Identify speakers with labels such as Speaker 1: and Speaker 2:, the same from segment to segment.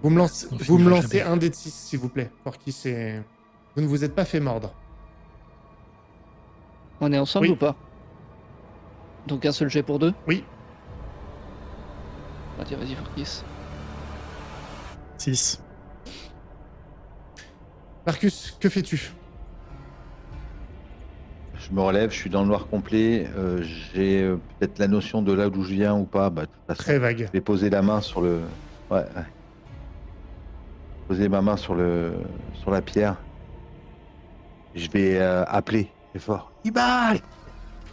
Speaker 1: Vous me
Speaker 2: On
Speaker 1: vous me
Speaker 2: finira
Speaker 1: lancez
Speaker 2: jamais.
Speaker 1: un dé de 6, s'il vous plaît. Porky, c'est... Vous ne vous êtes pas fait mordre.
Speaker 3: On est ensemble
Speaker 1: Oui.
Speaker 3: ou pas? Donc un seul jet pour deux?
Speaker 1: Oui.
Speaker 3: Ah, tiens, vas-y, Forkis.
Speaker 2: 6.
Speaker 1: Marcus, que fais-tu?
Speaker 4: Je me relève, je suis dans le noir complet. J'ai peut-être la notion de là d'où je viens ou pas. Bah, de toute façon,
Speaker 1: Très vague.
Speaker 4: je vais poser la main sur le. Ouais. Poser ma main sur la pierre. Je vais appeler très fort. Ibal!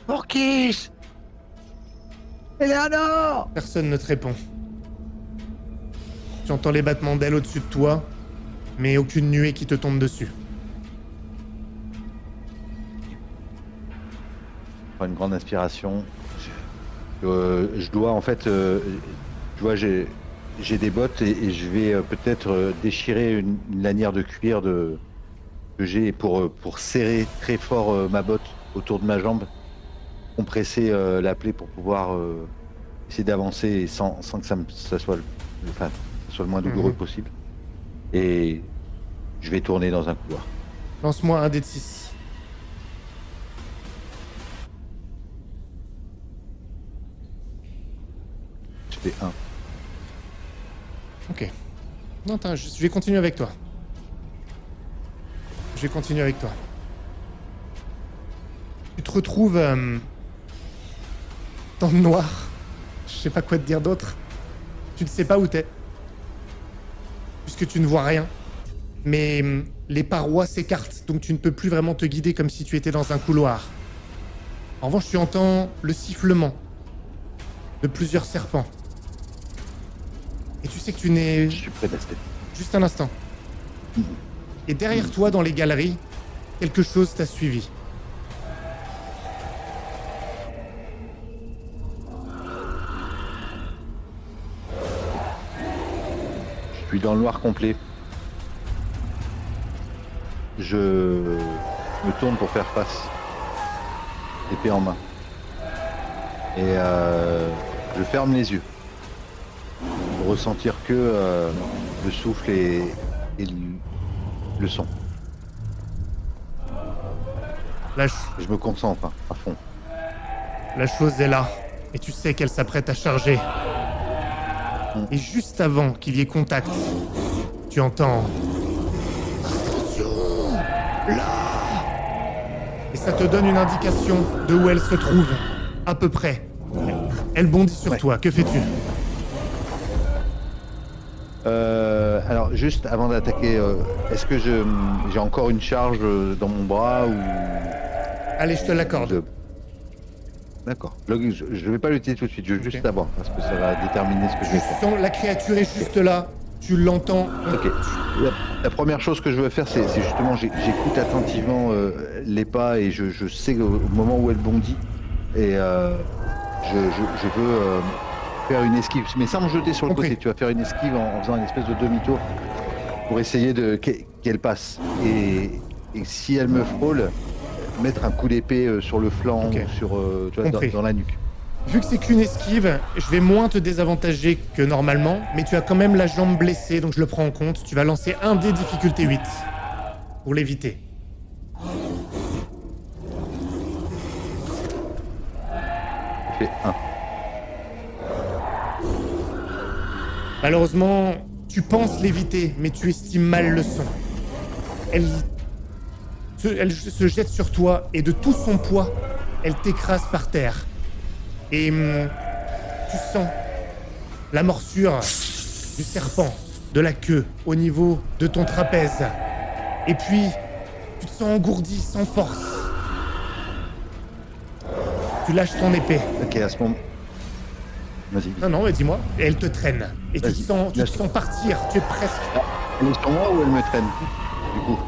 Speaker 4: Porkis! Eleanor!
Speaker 1: Personne ne te répond. Tu entends les battements d'ailes au-dessus de toi, mais aucune nuée qui te tombe dessus.
Speaker 4: Je prends une grande inspiration. Je dois en fait. Tu vois, j'ai des bottes et je vais peut-être déchirer une lanière de cuir que j'ai pour serrer très fort ma botte autour de ma jambe, compresser la plaie pour pouvoir essayer d'avancer sans que ça soit le moins douloureux possible. Et je vais tourner dans un couloir.
Speaker 1: Lance-moi un dé de 6.
Speaker 4: Je fais 1.
Speaker 1: Ok. Non, attends, je vais continuer avec toi. Je vais continuer avec toi. Tu te retrouves dans le noir. Je sais pas quoi te dire d'autre. Tu ne sais pas où t'es. Puisque tu ne vois rien. Mais les parois s'écartent, donc tu ne peux plus vraiment te guider comme si tu étais dans un couloir. En revanche, tu entends le sifflement de plusieurs serpents. Et tu sais que tu n'es...
Speaker 4: Je suis prédestiné.
Speaker 1: Juste un instant. Et derrière toi, dans les galeries, quelque chose t'a suivi.
Speaker 4: Je suis dans le noir complet. Je me tourne pour faire face, épée en main. Et je ferme les yeux. Pour ressentir que le souffle et le son.
Speaker 1: La,
Speaker 4: Je me concentre à fond.
Speaker 1: la chose est là, et tu sais qu'elle s'apprête à charger. Et juste avant qu'il y ait contact, tu entends... Attention! Là! Et ça te donne une indication de où elle se trouve, à peu près. Elle bondit sur toi, que fais-tu?
Speaker 4: Alors juste avant d'attaquer, est-ce que j'ai encore une charge dans mon bras ou...
Speaker 1: Allez, je te l'accorde.
Speaker 4: D'accord. Je vais pas lutter tout de suite, je veux juste savoir, parce que ça va déterminer ce que je
Speaker 1: Tu
Speaker 4: vais faire.
Speaker 1: sens la créature est juste là, tu l'entends.
Speaker 4: Ok. La première chose que je veux faire, c'est justement, j'écoute attentivement les pas et je sais au moment où elle bondit. Et je veux faire une esquive, mais sans me jeter sur le
Speaker 1: Compris.
Speaker 4: côté. Tu vas faire une esquive en faisant une espèce de demi-tour pour essayer qu'elle passe. Et si elle me frôle, mettre un coup d'épée sur le flanc,
Speaker 1: Ok.
Speaker 4: ou sur, tu vois,
Speaker 1: Compris.
Speaker 4: dans la nuque.
Speaker 1: Vu que c'est qu'une esquive, je vais moins te désavantager que normalement, mais tu as quand même la jambe blessée, donc je le prends en compte. Tu vas lancer un dé difficulté 8 pour l'éviter.
Speaker 4: Je fais 1.
Speaker 1: Malheureusement, tu penses l'éviter, mais tu estimes mal le son. Elle se jette sur toi et de tout son poids, elle t'écrase par terre. Et tu sens la morsure du serpent, de la queue, au niveau de ton trapèze. Et puis, tu te sens engourdi, sans force. Tu lâches ton épée.
Speaker 4: Ok, à ce moment. Vas-y.
Speaker 1: Non, non, mais dis-moi. Et elle te traîne. Et tu
Speaker 4: Vas-y,
Speaker 1: te
Speaker 4: lâche.
Speaker 1: sens partir. Tu es presque...
Speaker 4: Elle est sur moi ou elle me traîne? Du coup.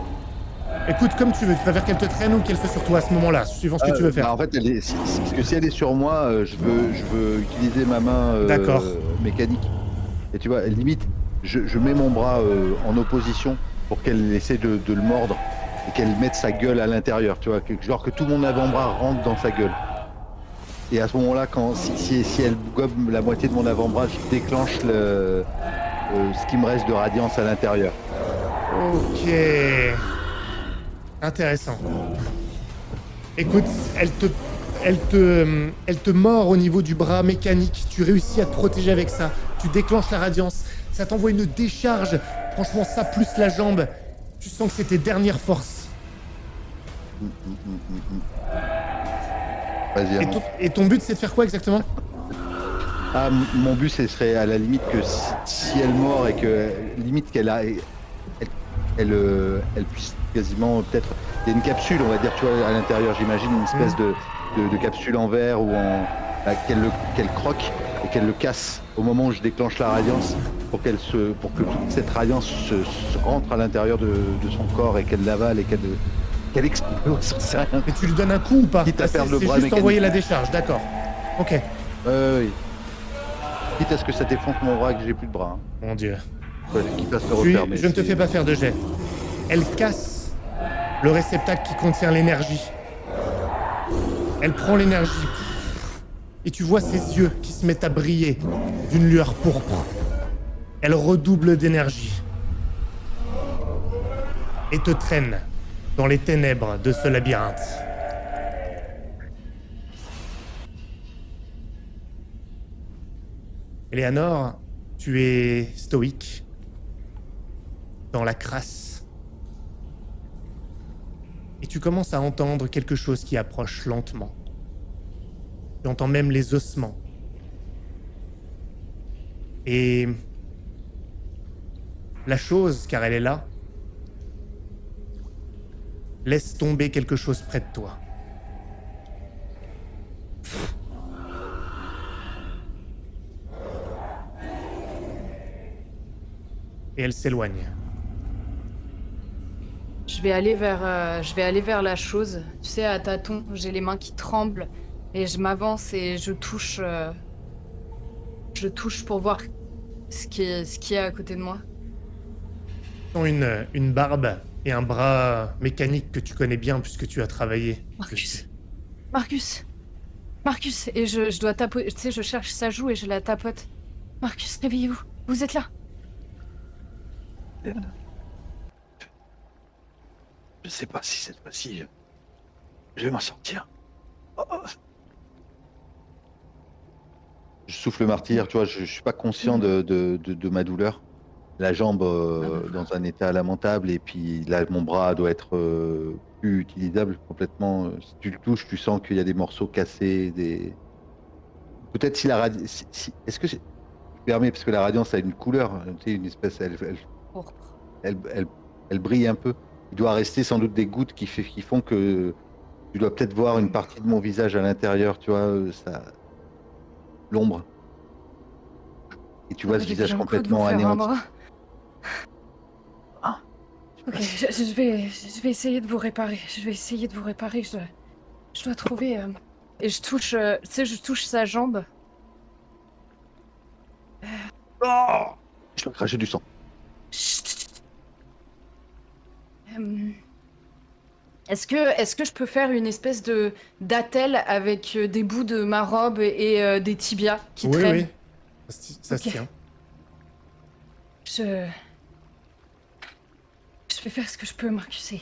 Speaker 1: Écoute, comme tu veux. Tu préfères qu'elle te traîne ou qu'elle soit sur toi à ce moment-là, suivant ce que tu veux faire.
Speaker 4: En fait, parce que si elle est sur moi, je veux utiliser ma main
Speaker 1: D'accord.
Speaker 4: mécanique. Et tu vois, limite, je mets mon bras en opposition pour qu'elle essaie de le mordre et qu'elle mette sa gueule à l'intérieur. Tu vois, genre que tout mon avant-bras rentre dans sa gueule. Et à ce moment-là, si elle gobe la moitié de mon avant-bras, je déclenche ce qui me reste de radiance à l'intérieur.
Speaker 1: Ok. Intéressant. Écoute, elle te mord au niveau du bras mécanique. Tu réussis à te protéger avec ça. Tu déclenches la radiance. Ça t'envoie une décharge. Franchement, ça plus la jambe. Tu sens que c'est tes dernières forces.
Speaker 4: Vas-y,
Speaker 1: Et
Speaker 4: avance.
Speaker 1: ton but, c'est de faire quoi exactement?
Speaker 4: Ah, mon but, ce serait à la limite que si elle mord et que limite elle puisse quasiment peut-être. Il y a une capsule, on va dire, tu vois, à l'intérieur, j'imagine, une espèce de capsule en verre ou en. Qu'elle croque et qu'elle le casse au moment où je déclenche la radiance pour que toute cette radiance se rentre à l'intérieur de son corps et qu'elle l'avale et qu'elle explose, c'est rien.
Speaker 1: Et tu lui donnes un coup ou pas?
Speaker 4: Quitte à
Speaker 1: C'est
Speaker 4: perdre le
Speaker 1: c'est
Speaker 4: bras
Speaker 1: juste
Speaker 4: mécanique.
Speaker 1: envoyer la décharge, d'accord. Ok.
Speaker 4: Oui. Quitte à ce que ça défonce mon bras et que j'ai plus de bras.
Speaker 1: Mon Dieu.
Speaker 4: Ouais, quitte à se refermer.
Speaker 1: Je ne te fais pas faire de jet. Elle casse le réceptacle qui contient l'énergie. Elle prend l'énergie. Et tu vois ses yeux qui se mettent à briller d'une lueur pourpre. Elle redouble d'énergie. Et te traîne dans les ténèbres de ce labyrinthe. Eleanor, tu es stoïque, dans la crasse. Et tu commences à entendre quelque chose qui approche lentement. Tu entends même les ossements. Et la chose, car elle est là, laisse tomber quelque chose près de toi. Et elle s'éloigne.
Speaker 2: Je vais aller vers la chose. Tu sais, à tâtons, j'ai les mains qui tremblent et je m'avance et je touche pour voir ce qui est à côté de moi.
Speaker 1: Tu sens une barbe et un bras mécanique que tu connais bien puisque tu as travaillé.
Speaker 2: Marcus, et je dois tapoter. Tu sais, je cherche sa joue et je la tapote. Marcus, réveillez-vous. Vous êtes là.
Speaker 4: Je sais pas si cette fois-ci, je vais m'en sortir. Oh. Je souffle martyr, tu vois, je suis pas conscient de ma douleur. La jambe dans un état lamentable et puis là, mon bras doit être plus utilisable complètement. Si tu le touches, tu sens qu'il y a des morceaux cassés, Peut-être si la radiance... Est-ce que tu permets, parce que la radiance a une couleur, tu sais, une espèce...
Speaker 2: Pourpre.
Speaker 4: Elle brille un peu. Il doit rester sans doute des gouttes qui font que tu dois peut-être voir une partie de mon visage à l'intérieur, tu vois, l'ombre. Et tu vois ce
Speaker 2: J'ai
Speaker 4: visage
Speaker 2: besoin de quoi de vous
Speaker 4: complètement
Speaker 2: faire un
Speaker 4: anéanti.
Speaker 2: bras.
Speaker 4: Ah,
Speaker 2: Ok, je vais essayer de vous réparer. Je dois trouver. Et je touche. Tu sais, je touche sa jambe.
Speaker 4: Oh, je dois cracher du sang.
Speaker 2: Chut. Est-ce que je peux faire une espèce de d'attelle avec des bouts de ma robe et des tibias qui traînent?
Speaker 1: Oui. Ça se
Speaker 2: Ok.
Speaker 1: tient.
Speaker 2: Je vais faire ce que je peux, Marcus.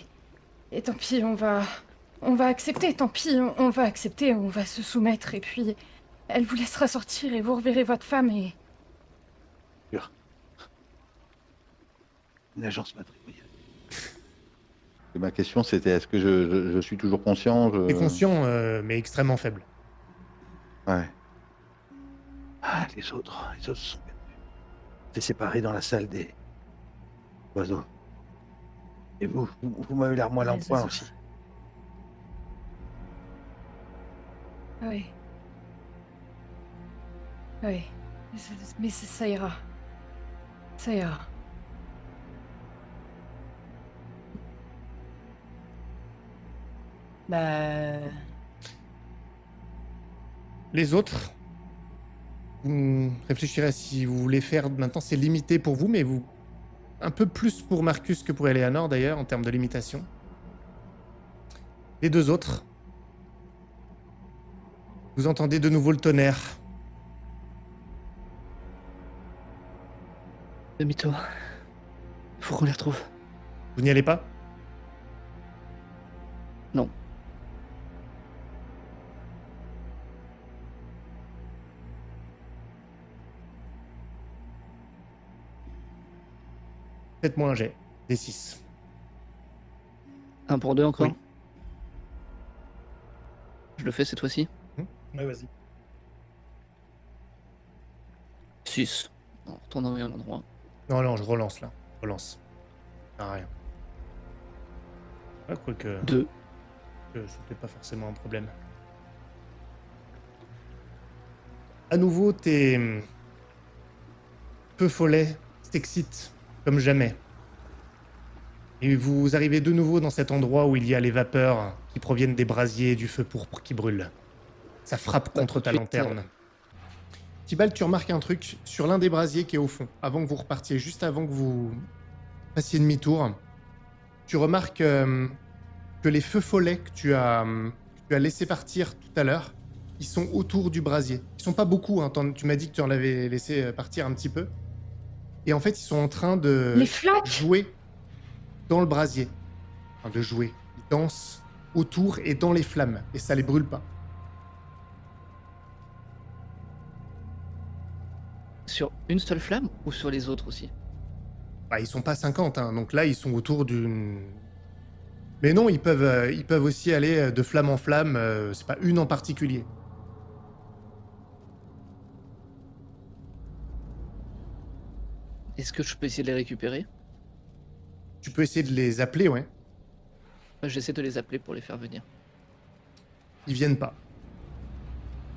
Speaker 2: Et tant pis, on va accepter. Tant pis, on va accepter. On va se soumettre et puis elle vous laissera sortir et vous reverrez votre femme et.
Speaker 4: Une agence matrimoniale. Ma question c'était est-ce que je suis toujours conscient
Speaker 1: T'es conscient, mais extrêmement faible.
Speaker 4: Ouais. Ah, les autres sont perdus. T'es séparés dans la salle des oiseaux. Et vous m'avez l'air moins
Speaker 2: Les
Speaker 4: en point
Speaker 2: oiseaux.
Speaker 4: aussi.
Speaker 2: Oui. Oui. Mais ça ira. Ça ira. Bah.
Speaker 1: Les autres, vous réfléchirez à si vous voulez faire. Maintenant, c'est limité pour vous, mais vous. Un peu plus pour Marcus que pour Eleanor, d'ailleurs, en termes de limitation. Les deux autres. Vous entendez de nouveau le tonnerre.
Speaker 3: Demi-tour. Faut qu'on les retrouve.
Speaker 1: Vous n'y allez pas?
Speaker 3: Non.
Speaker 1: Faites-moi un jet. Des 6.
Speaker 3: Un pour deux encore.
Speaker 1: Oui.
Speaker 3: Je le fais cette fois-ci.
Speaker 5: Ouais, vas-y.
Speaker 3: 6. On retourne au même endroit.
Speaker 1: Non, non, je relance là. Relance. Ça sert à rien. Ah, quoique,
Speaker 3: 2.
Speaker 1: c'était pas forcément un problème. À nouveau, tes feux follets t'excitent comme jamais. Et vous arrivez de nouveau dans cet endroit où il y a les vapeurs qui proviennent des brasiers et du feu pourpre qui brûle. Ça frappe
Speaker 3: Bah,
Speaker 1: contre
Speaker 3: tout de
Speaker 1: ta
Speaker 3: suite,
Speaker 1: lanterne. Tibalt, tu remarques un truc sur l'un des brasiers qui est au fond, avant que vous repartiez, juste avant que vous fassiez demi-tour. Tu remarques que les feux follets que tu as laissés partir tout à l'heure, ils sont autour du brasier. Ils sont pas beaucoup, hein, tu m'as dit que tu en avais laissé partir un petit peu. Et en fait, ils sont en train de
Speaker 2: Les flaques!
Speaker 1: jouer dans le brasier. Enfin, de jouer. Ils dansent autour et dans les flammes. Et ça les brûle pas.
Speaker 3: Sur une seule flamme ou sur les autres aussi?
Speaker 1: Bah, ils sont pas 50, hein, donc là, ils sont autour d'une... Mais non, ils peuvent aussi aller de flamme en flamme. C'est pas une en particulier.
Speaker 3: Est-ce que je peux essayer de les récupérer?
Speaker 1: Tu peux essayer de les appeler, ouais.
Speaker 3: J'essaie de les appeler pour les faire venir.
Speaker 1: Ils viennent pas.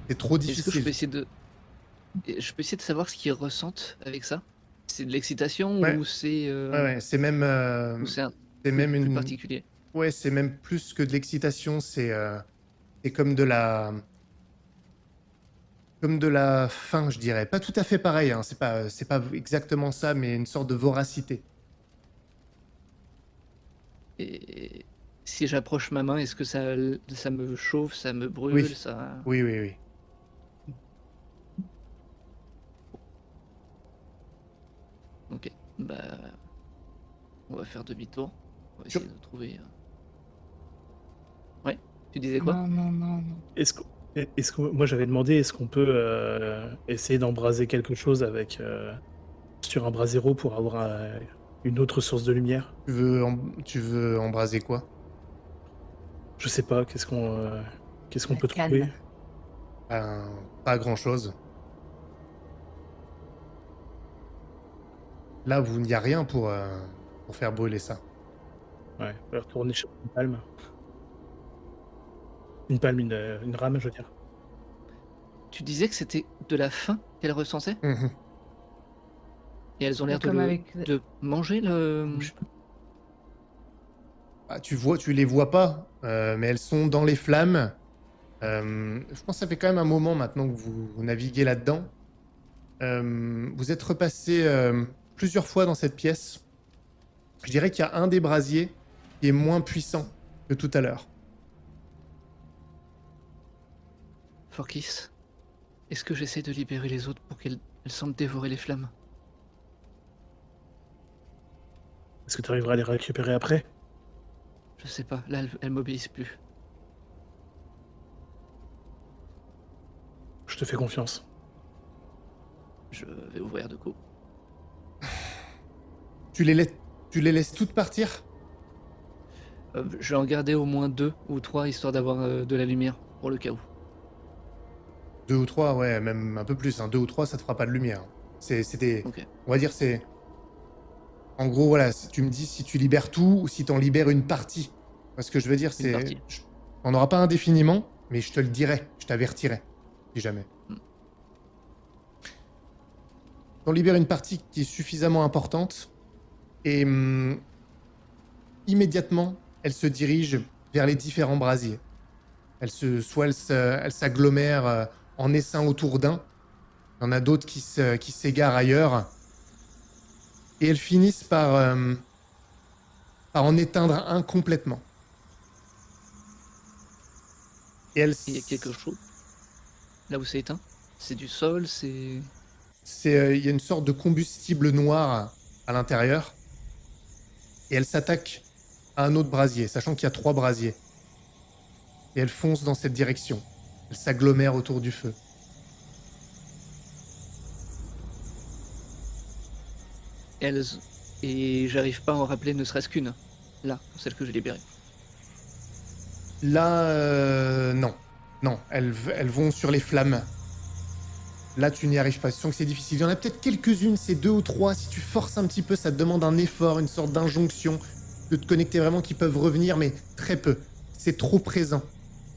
Speaker 1: C'est trop
Speaker 3: Est-ce que je peux
Speaker 1: difficile.
Speaker 3: essayer de... Je peux essayer de savoir ce qu'ils ressentent avec ça? C'est de l'excitation
Speaker 1: Ouais.
Speaker 3: ou c'est
Speaker 1: Ouais, c'est même...
Speaker 3: ou c'est un
Speaker 1: c'est
Speaker 3: truc
Speaker 1: même
Speaker 3: plus
Speaker 1: une...
Speaker 3: particulier?
Speaker 1: Ouais, c'est même plus que de l'excitation, c'est comme de la... Comme de la faim, je dirais. Pas tout à fait pareil, hein. C'est pas exactement ça, mais une sorte de voracité.
Speaker 3: Et si j'approche ma main, est-ce que ça me chauffe, ça me brûle,
Speaker 1: Oui.
Speaker 3: ça...
Speaker 1: Oui, oui, oui.
Speaker 3: Ok, bah... On va faire demi-tour. On va
Speaker 1: Sure.
Speaker 3: essayer de trouver... Ouais, tu disais quoi?
Speaker 2: Non, non, non, non.
Speaker 5: Moi j'avais demandé est-ce qu'on peut essayer d'embraser quelque chose avec sur un brasero pour avoir une autre source de lumière.
Speaker 1: Tu veux embraser quoi?
Speaker 5: Je sais pas, qu'est-ce qu'on
Speaker 2: La
Speaker 5: peut
Speaker 2: canne.
Speaker 5: trouver.
Speaker 1: Ben, pas grand-chose. Là, il n'y a rien pour faire brûler ça.
Speaker 5: Ouais, on va retourner sur une palme. Une palme, une rame, je veux dire.
Speaker 3: Tu disais que c'était de la faim qu'elles ressentaient?
Speaker 1: Mhm.
Speaker 3: Et elles ont l'air
Speaker 2: Comme avec...
Speaker 3: de manger le...
Speaker 1: Ah, tu les vois pas, mais elles sont dans les flammes. Je pense que ça fait quand même un moment maintenant que vous naviguez là-dedans. Vous êtes repassé plusieurs fois dans cette pièce. Je dirais qu'il y a un des brasiers qui est moins puissant que tout à l'heure.
Speaker 3: Forkis, est-ce que j'essaie de libérer les autres pour qu'elles semblent dévorer les flammes?
Speaker 5: Est-ce que tu arriveras à les récupérer après?
Speaker 3: Je sais pas, là elles m'obéissent plus.
Speaker 5: Je te fais confiance.
Speaker 3: Je vais ouvrir de coups.
Speaker 1: Tu les laisses toutes partir?
Speaker 3: Je vais en garder au moins 2 ou 3 histoire d'avoir de la lumière pour le cas où.
Speaker 1: 2 ou 3, ouais, même un peu plus. Hein. 2 ou 3, ça te fera pas de lumière. C'est des...
Speaker 3: Ok.
Speaker 1: On va dire c'est... En gros, voilà, si tu me dis si tu libères tout ou si t'en libères une partie. Parce que je veux dire,
Speaker 3: Une
Speaker 1: c'est...
Speaker 3: partie.
Speaker 1: On n'aura pas indéfiniment, mais je te le dirai, je t'avertirai, si jamais. T'en libères une partie qui est suffisamment importante, et immédiatement, elle se dirige vers les différents brasiers. Soit elle s'agglomère en essaim autour d'un, il y en a d'autres qui s'égarent ailleurs, et elles finissent par en éteindre un complètement. Et
Speaker 3: Il y a quelque chose là où c'est éteint? C'est du sol, c'est...
Speaker 1: Il y a une sorte de combustible noir à l'intérieur. Et elle s'attaque à un autre brasier, sachant qu'il y a 3 brasiers. Et elle fonce dans cette direction. Elle s'agglomère autour du feu.
Speaker 3: Elles... Et j'arrive pas à en rappeler ne serait-ce qu'une. Là, celle que j'ai libérée.
Speaker 1: Là, non. Non, elles vont sur les flammes. Là, tu n'y arrives pas. Je sens que c'est difficile. Il y en a peut-être quelques-unes, c'est 2 ou 3. Si tu forces un petit peu, ça te demande un effort, une sorte d'injonction de te connecter vraiment qui peuvent revenir, mais très peu. C'est trop présent.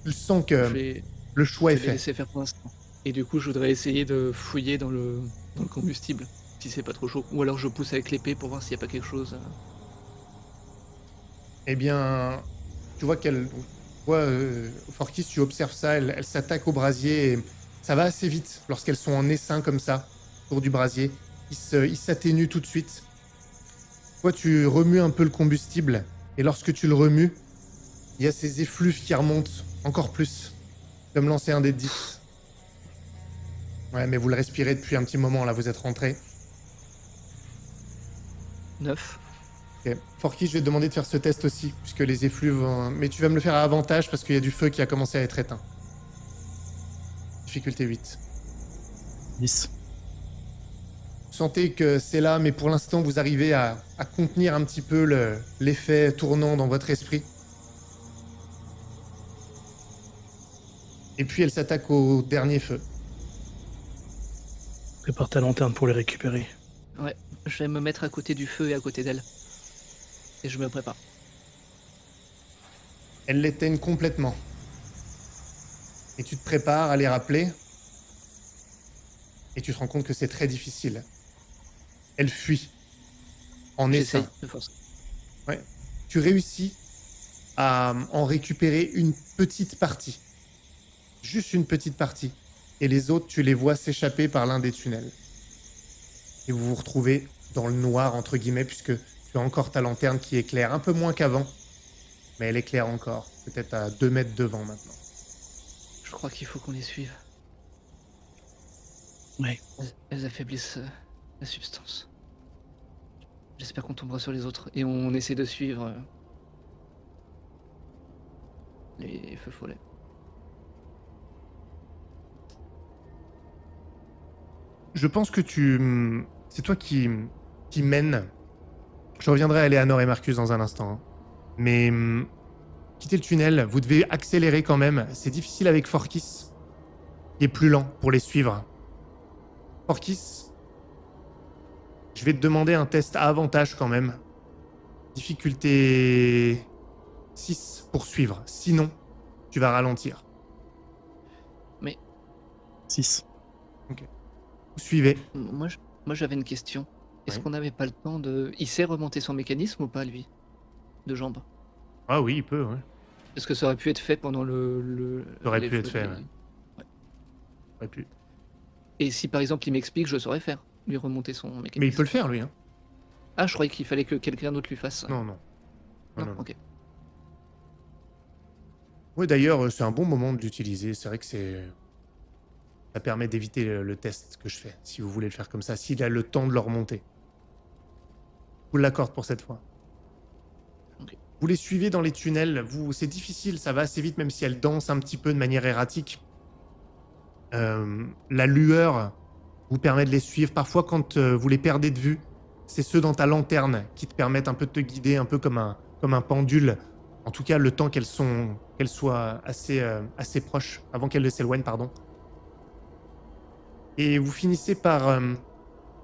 Speaker 1: Tu sens
Speaker 3: Je
Speaker 1: que
Speaker 3: vais,
Speaker 1: le choix
Speaker 3: je
Speaker 1: est
Speaker 3: vais les
Speaker 1: fait.
Speaker 3: laisser faire pour l'instant. Et du coup, je voudrais essayer de fouiller dans le combustible, si c'est pas trop chaud. Ou alors je pousse avec l'épée pour voir s'il y a pas quelque chose.
Speaker 1: Eh bien, tu vois qu'elle... Forkis, tu observes ça, elle s'attaque au brasier et ça va assez vite lorsqu'elles sont en essaim comme ça, autour du brasier. Il s'atténue tout de suite. Toi, tu remues un peu le combustible et lorsque tu le remues, il y a ces effluves qui remontent encore plus. De me lancer un dé de 10. Ouais, mais vous le respirez depuis un petit moment, là, vous êtes rentré.
Speaker 3: 9.
Speaker 1: Ok. Forky, je vais te demander de faire ce test aussi, puisque les effluves... Mais tu vas me le faire à avantage, parce qu'il y a du feu qui a commencé à être éteint. Difficulté 8.
Speaker 5: 10.
Speaker 1: Vous sentez que c'est là, mais pour l'instant, vous arrivez à contenir un petit peu l'effet tournant dans votre esprit. Et puis, elle s'attaque au dernier feu.
Speaker 5: Prépare ta lanterne pour les récupérer.
Speaker 3: Ouais, je vais me mettre à côté du feu et à côté d'elle. Et je me prépare.
Speaker 1: Elle l'éteigne complètement. Et tu te prépares à les rappeler. Et tu te rends compte que c'est très difficile. Elle fuit. En
Speaker 3: J'essaye
Speaker 1: essaim.
Speaker 3: de force.
Speaker 1: Ouais. Tu réussis à en récupérer une petite partie. Juste une petite partie. Et les autres, tu les vois s'échapper par l'un des tunnels. Et vous vous retrouvez dans le noir, entre guillemets, puisque tu as encore ta lanterne qui éclaire un peu moins qu'avant. Mais elle éclaire encore. Peut-être à 2 mètres devant maintenant.
Speaker 3: Je crois qu'il faut qu'on les suive.
Speaker 5: Ouais.
Speaker 3: Elles affaiblissent la substance. J'espère qu'on tombera sur les autres et on essaie de suivre les feux follets.
Speaker 1: Je pense que c'est toi qui mène. Je reviendrai à Eleanor et Marcus dans un instant. Hein. Mais quittez le tunnel, vous devez accélérer quand même. C'est difficile avec Forkis, qui est plus lent pour les suivre. Forkis, je vais te demander un test à avantage quand même. Difficulté 6 pour suivre. Sinon, tu vas ralentir.
Speaker 5: 6.
Speaker 1: Vous suivez.
Speaker 3: Moi, j'avais une question. Est-ce
Speaker 1: Oui.
Speaker 3: qu'on n'avait pas le temps de... Il sait remonter son mécanisme ou pas, lui? De jambes.
Speaker 1: Ah oui, il peut, ouais.
Speaker 3: Est-ce que ça aurait pu être fait pendant
Speaker 1: Ça aurait
Speaker 3: les
Speaker 1: pu être
Speaker 3: feux
Speaker 1: fait,
Speaker 3: des-
Speaker 1: ouais. Ouais, plus.
Speaker 3: Et si par exemple il m'explique, je saurais faire. Lui remonter son mécanisme.
Speaker 1: Mais il peut le faire, lui. Hein.
Speaker 3: Ah, je croyais qu'il fallait que quelqu'un d'autre lui fasse ça.
Speaker 1: Non, non.
Speaker 3: Non,
Speaker 1: non, non.
Speaker 3: ok.
Speaker 1: Oui, d'ailleurs, c'est un bon moment de l'utiliser. C'est vrai que ça permet d'éviter le test que je fais, si vous voulez le faire comme ça, s'il a le temps de le remonter. Je vous l'accorde pour cette fois.
Speaker 3: Ok.
Speaker 1: Vous les suivez dans les tunnels. C'est difficile, ça va assez vite, même si elles dansent un petit peu de manière erratique. La lueur vous permet de les suivre. Parfois, quand vous les perdez de vue, c'est ceux dans ta lanterne qui te permettent un peu de te guider, un peu comme un pendule. En tout cas, le temps qu'elles soient assez proches, avant qu'elles ne s'éloignent, pardon. Et vous finissez par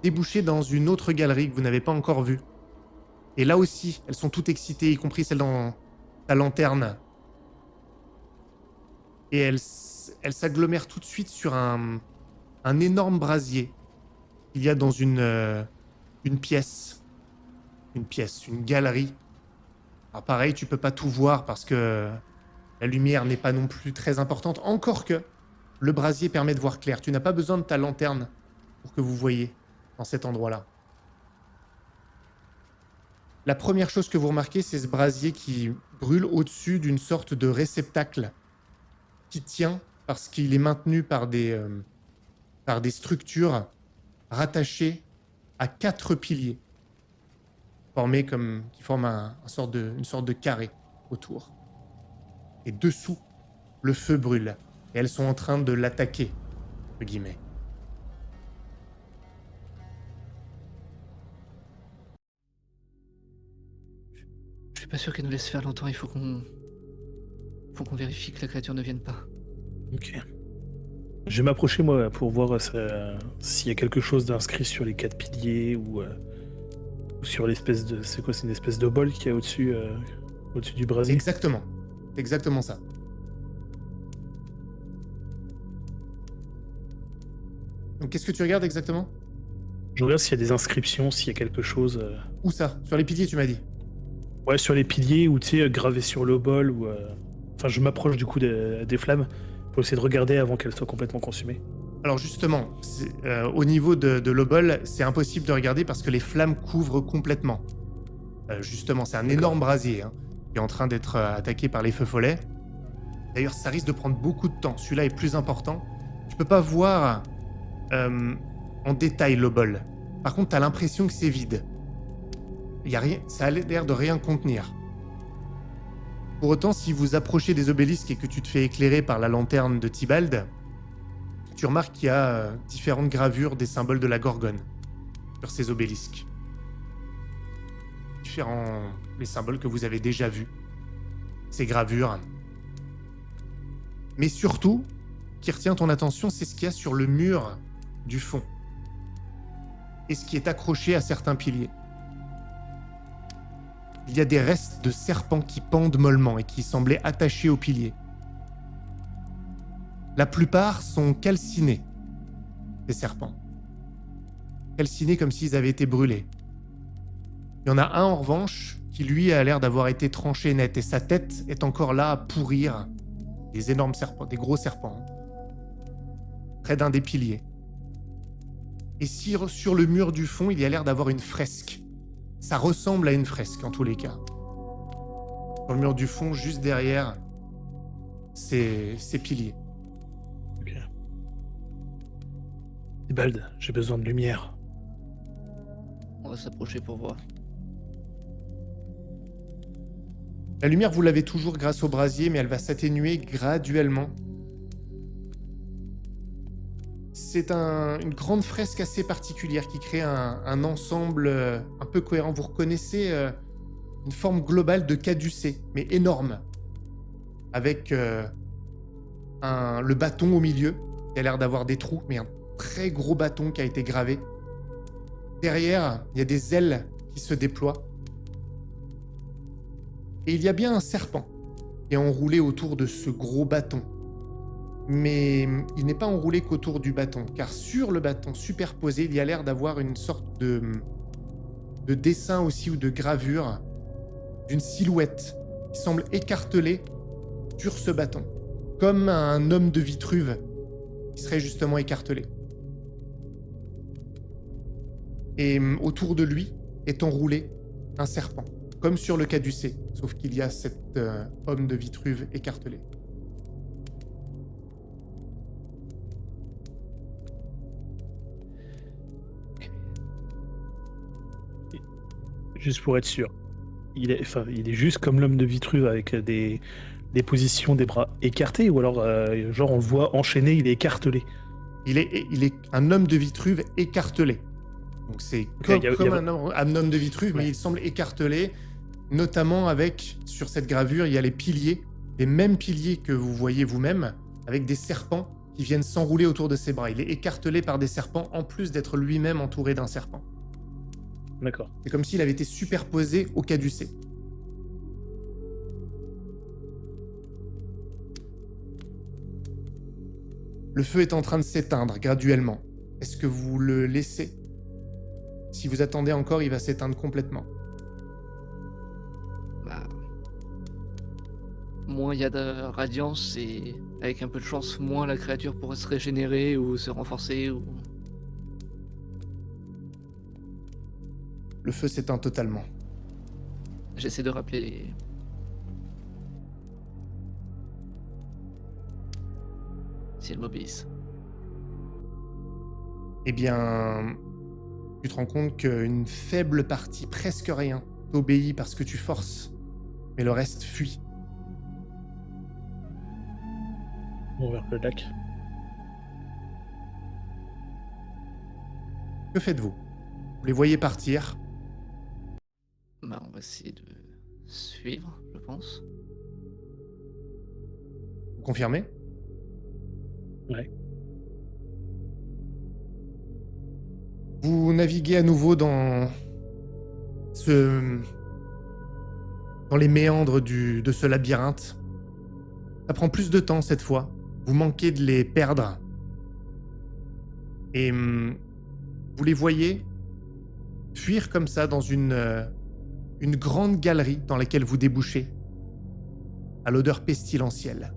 Speaker 1: déboucher dans une autre galerie que vous n'avez pas encore vue. Et là aussi, elles sont toutes excitées, y compris celle dans ta lanterne. Et elles s'agglomèrent tout de suite sur un énorme brasier qu'il y a dans une pièce. Une galerie. Alors pareil, tu peux pas tout voir parce que la lumière n'est pas non plus très importante. Encore que le brasier permet de voir clair. Tu n'as pas besoin de ta lanterne pour que vous voyez dans cet endroit-là. La première chose que vous remarquez, c'est ce brasier qui brûle au-dessus d'une sorte de réceptacle qui tient parce qu'il est maintenu par des structures rattaché à 4 piliers, qui forment une sorte de carré autour. Et dessous, le feu brûle. Et elles sont en train de l'attaquer, entre guillemets.
Speaker 3: Je suis pas sûr qu'elle nous laisse faire longtemps, il faut qu'on vérifie que la créature ne vienne pas.
Speaker 5: Ok. Je vais m'approcher, moi, pour voir s'il y a quelque chose d'inscrit sur les 4 piliers ou sur l'espèce de... C'est quoi? C'est une espèce de bol qu'il y a au-dessus au-dessus du brasier?
Speaker 1: Exactement. Exactement ça. Donc qu'est-ce que tu regardes exactement?
Speaker 5: Je regarde s'il y a des inscriptions, s'il y a quelque chose...
Speaker 1: Où ça? Sur les piliers, tu m'as dit?
Speaker 5: Ouais, sur les piliers ou tu sais, gravé sur le bol ou... Enfin, je m'approche du coup des flammes pour essayer de regarder avant qu'elles soient complètement consumées.
Speaker 1: Alors justement, au niveau de l'obol, c'est impossible de regarder parce que les flammes couvrent complètement. Justement, c'est un énorme brasier qui est en train d'être attaqué par les feux follets. D'ailleurs, ça risque de prendre beaucoup de temps. Celui-là est plus important. Tu peux pas voir en détail l'obol. Par contre, tu as l'impression que c'est vide. Y a rien, ça a l'air de rien contenir. Pour autant, si vous approchez des obélisques et que tu te fais éclairer par la lanterne de Tybalt, tu remarques qu'il y a différentes gravures des symboles de la Gorgone sur ces obélisques. Les symboles que vous avez déjà vus. Ces gravures. Mais surtout, qui retient ton attention, c'est ce qu'il y a sur le mur du fond. Et ce qui est accroché à certains piliers. Il y a des restes de serpents qui pendent mollement et qui semblaient attachés aux piliers. La plupart sont calcinés, ces serpents. Calcinés comme s'ils avaient été brûlés. Il y en a un en revanche qui lui a l'air d'avoir été tranché net et sa tête est encore là à pourrir. Des énormes serpents, des gros serpents. Près d'un des piliers. Et sur le mur du fond, il y a l'air d'avoir une fresque. Ça ressemble à une fresque en tous les cas. Sur le mur du fond, juste derrière ces piliers.
Speaker 5: Ok. Tybalt, j'ai besoin de lumière.
Speaker 3: On va s'approcher pour voir.
Speaker 1: La lumière, vous l'avez toujours grâce au brasier, mais elle va s'atténuer graduellement. C'est une grande fresque assez particulière qui crée un ensemble un peu cohérent. Vous reconnaissez une forme globale de caducée, mais énorme, avec le bâton au milieu, qui a l'air d'avoir des trous, mais un très gros bâton qui a été gravé. Derrière, il y a des ailes qui se déploient. Et il y a bien un serpent qui est enroulé autour de ce gros bâton. Mais il n'est pas enroulé qu'autour du bâton, car sur le bâton superposé, il y a l'air d'avoir une sorte de dessin aussi ou de gravure d'une silhouette qui semble écartelée sur ce bâton, comme un homme de Vitruve qui serait justement écartelé. Et autour de lui est enroulé un serpent, comme sur le caducée, sauf qu'il y a cet homme de Vitruve écartelé.
Speaker 5: Juste pour être sûr. Il est juste comme l'homme de Vitruve avec des positions des bras écartés ou alors genre on le voit enchaîné, il est écartelé.
Speaker 1: Il est un homme de Vitruve écartelé. Donc c'est comme un homme de Vitruve, mais il semble écartelé, notamment avec, sur cette gravure, il y a les piliers, les mêmes piliers que vous voyez vous-même, avec des serpents qui viennent s'enrouler autour de ses bras. Il est écartelé par des serpents, en plus d'être lui-même entouré d'un serpent.
Speaker 5: D'accord.
Speaker 1: C'est comme s'il avait été superposé au caducée. Le feu est en train de s'éteindre graduellement. Est-ce que vous le laissez? Si vous attendez encore, il va s'éteindre complètement.
Speaker 3: Bah, moins il y a de radiance et avec un peu de chance, moins la créature pourrait se régénérer ou se renforcer ou...
Speaker 1: Le feu s'éteint totalement.
Speaker 3: J'essaie de rappeler si elles m'obéissent.
Speaker 1: eh bien, tu te rends compte qu'une faible partie, presque rien, t'obéit parce que tu forces, mais le reste fuit.
Speaker 5: Bon, vers le lac.
Speaker 1: Que faites-vous? Vous les voyez partir.
Speaker 3: Bah, on va essayer de suivre, je pense.
Speaker 1: Vous confirmez?
Speaker 5: Ouais.
Speaker 1: Vous naviguez à nouveau dans les méandres de ce labyrinthe. Ça prend plus de temps cette fois. Vous manquez de les perdre. Et vous les voyez fuir comme ça dans une grande galerie dans laquelle vous débouchez, à l'odeur pestilentielle.